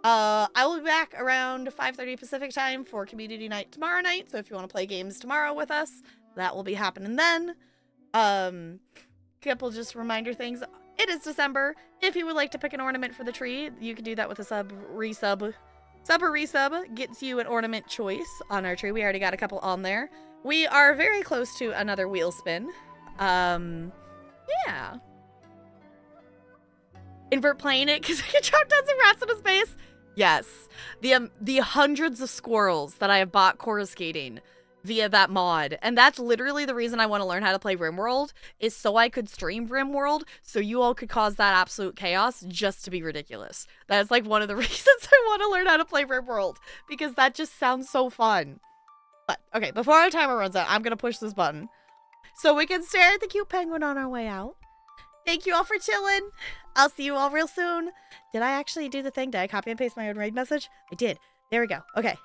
I will be back around 5:30 Pacific time for community night tomorrow night. So if you want to play games tomorrow with us, that will be happening then. Couple just reminder things. It is December. If you would like to pick an ornament for the tree, you can do that with a resub Sub or resub gets you an ornament choice on our tree. We already got a couple on there. We are very close to another wheel spin. Yeah. Invert playing it because I can chop down some rats into space. Yes. The hundreds of squirrels that I have bought coruscating via that mod. And that's literally the reason I want to learn how to play RimWorld, is so I could stream RimWorld, so you all could cause that absolute chaos just to be ridiculous. That is like one of the reasons I want to learn how to play RimWorld, because that just sounds so fun. But, okay, before our timer runs out, I'm going to push this button so we can stare at the cute penguin on our way out. Thank you all for chilling. I'll see you all real soon. Did I actually do the thing? Did I copy and paste my own raid message? I did. There we go. Okay.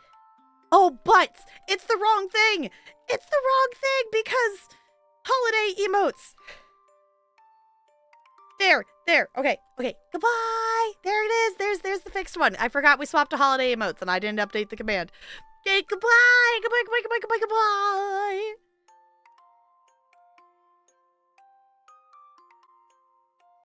Oh, but it's the wrong thing. It's the wrong thing because holiday emotes. There. Okay. Goodbye. There it is. There's the fixed one. I forgot we swapped to holiday emotes and I didn't update the command. Okay, goodbye. Goodbye.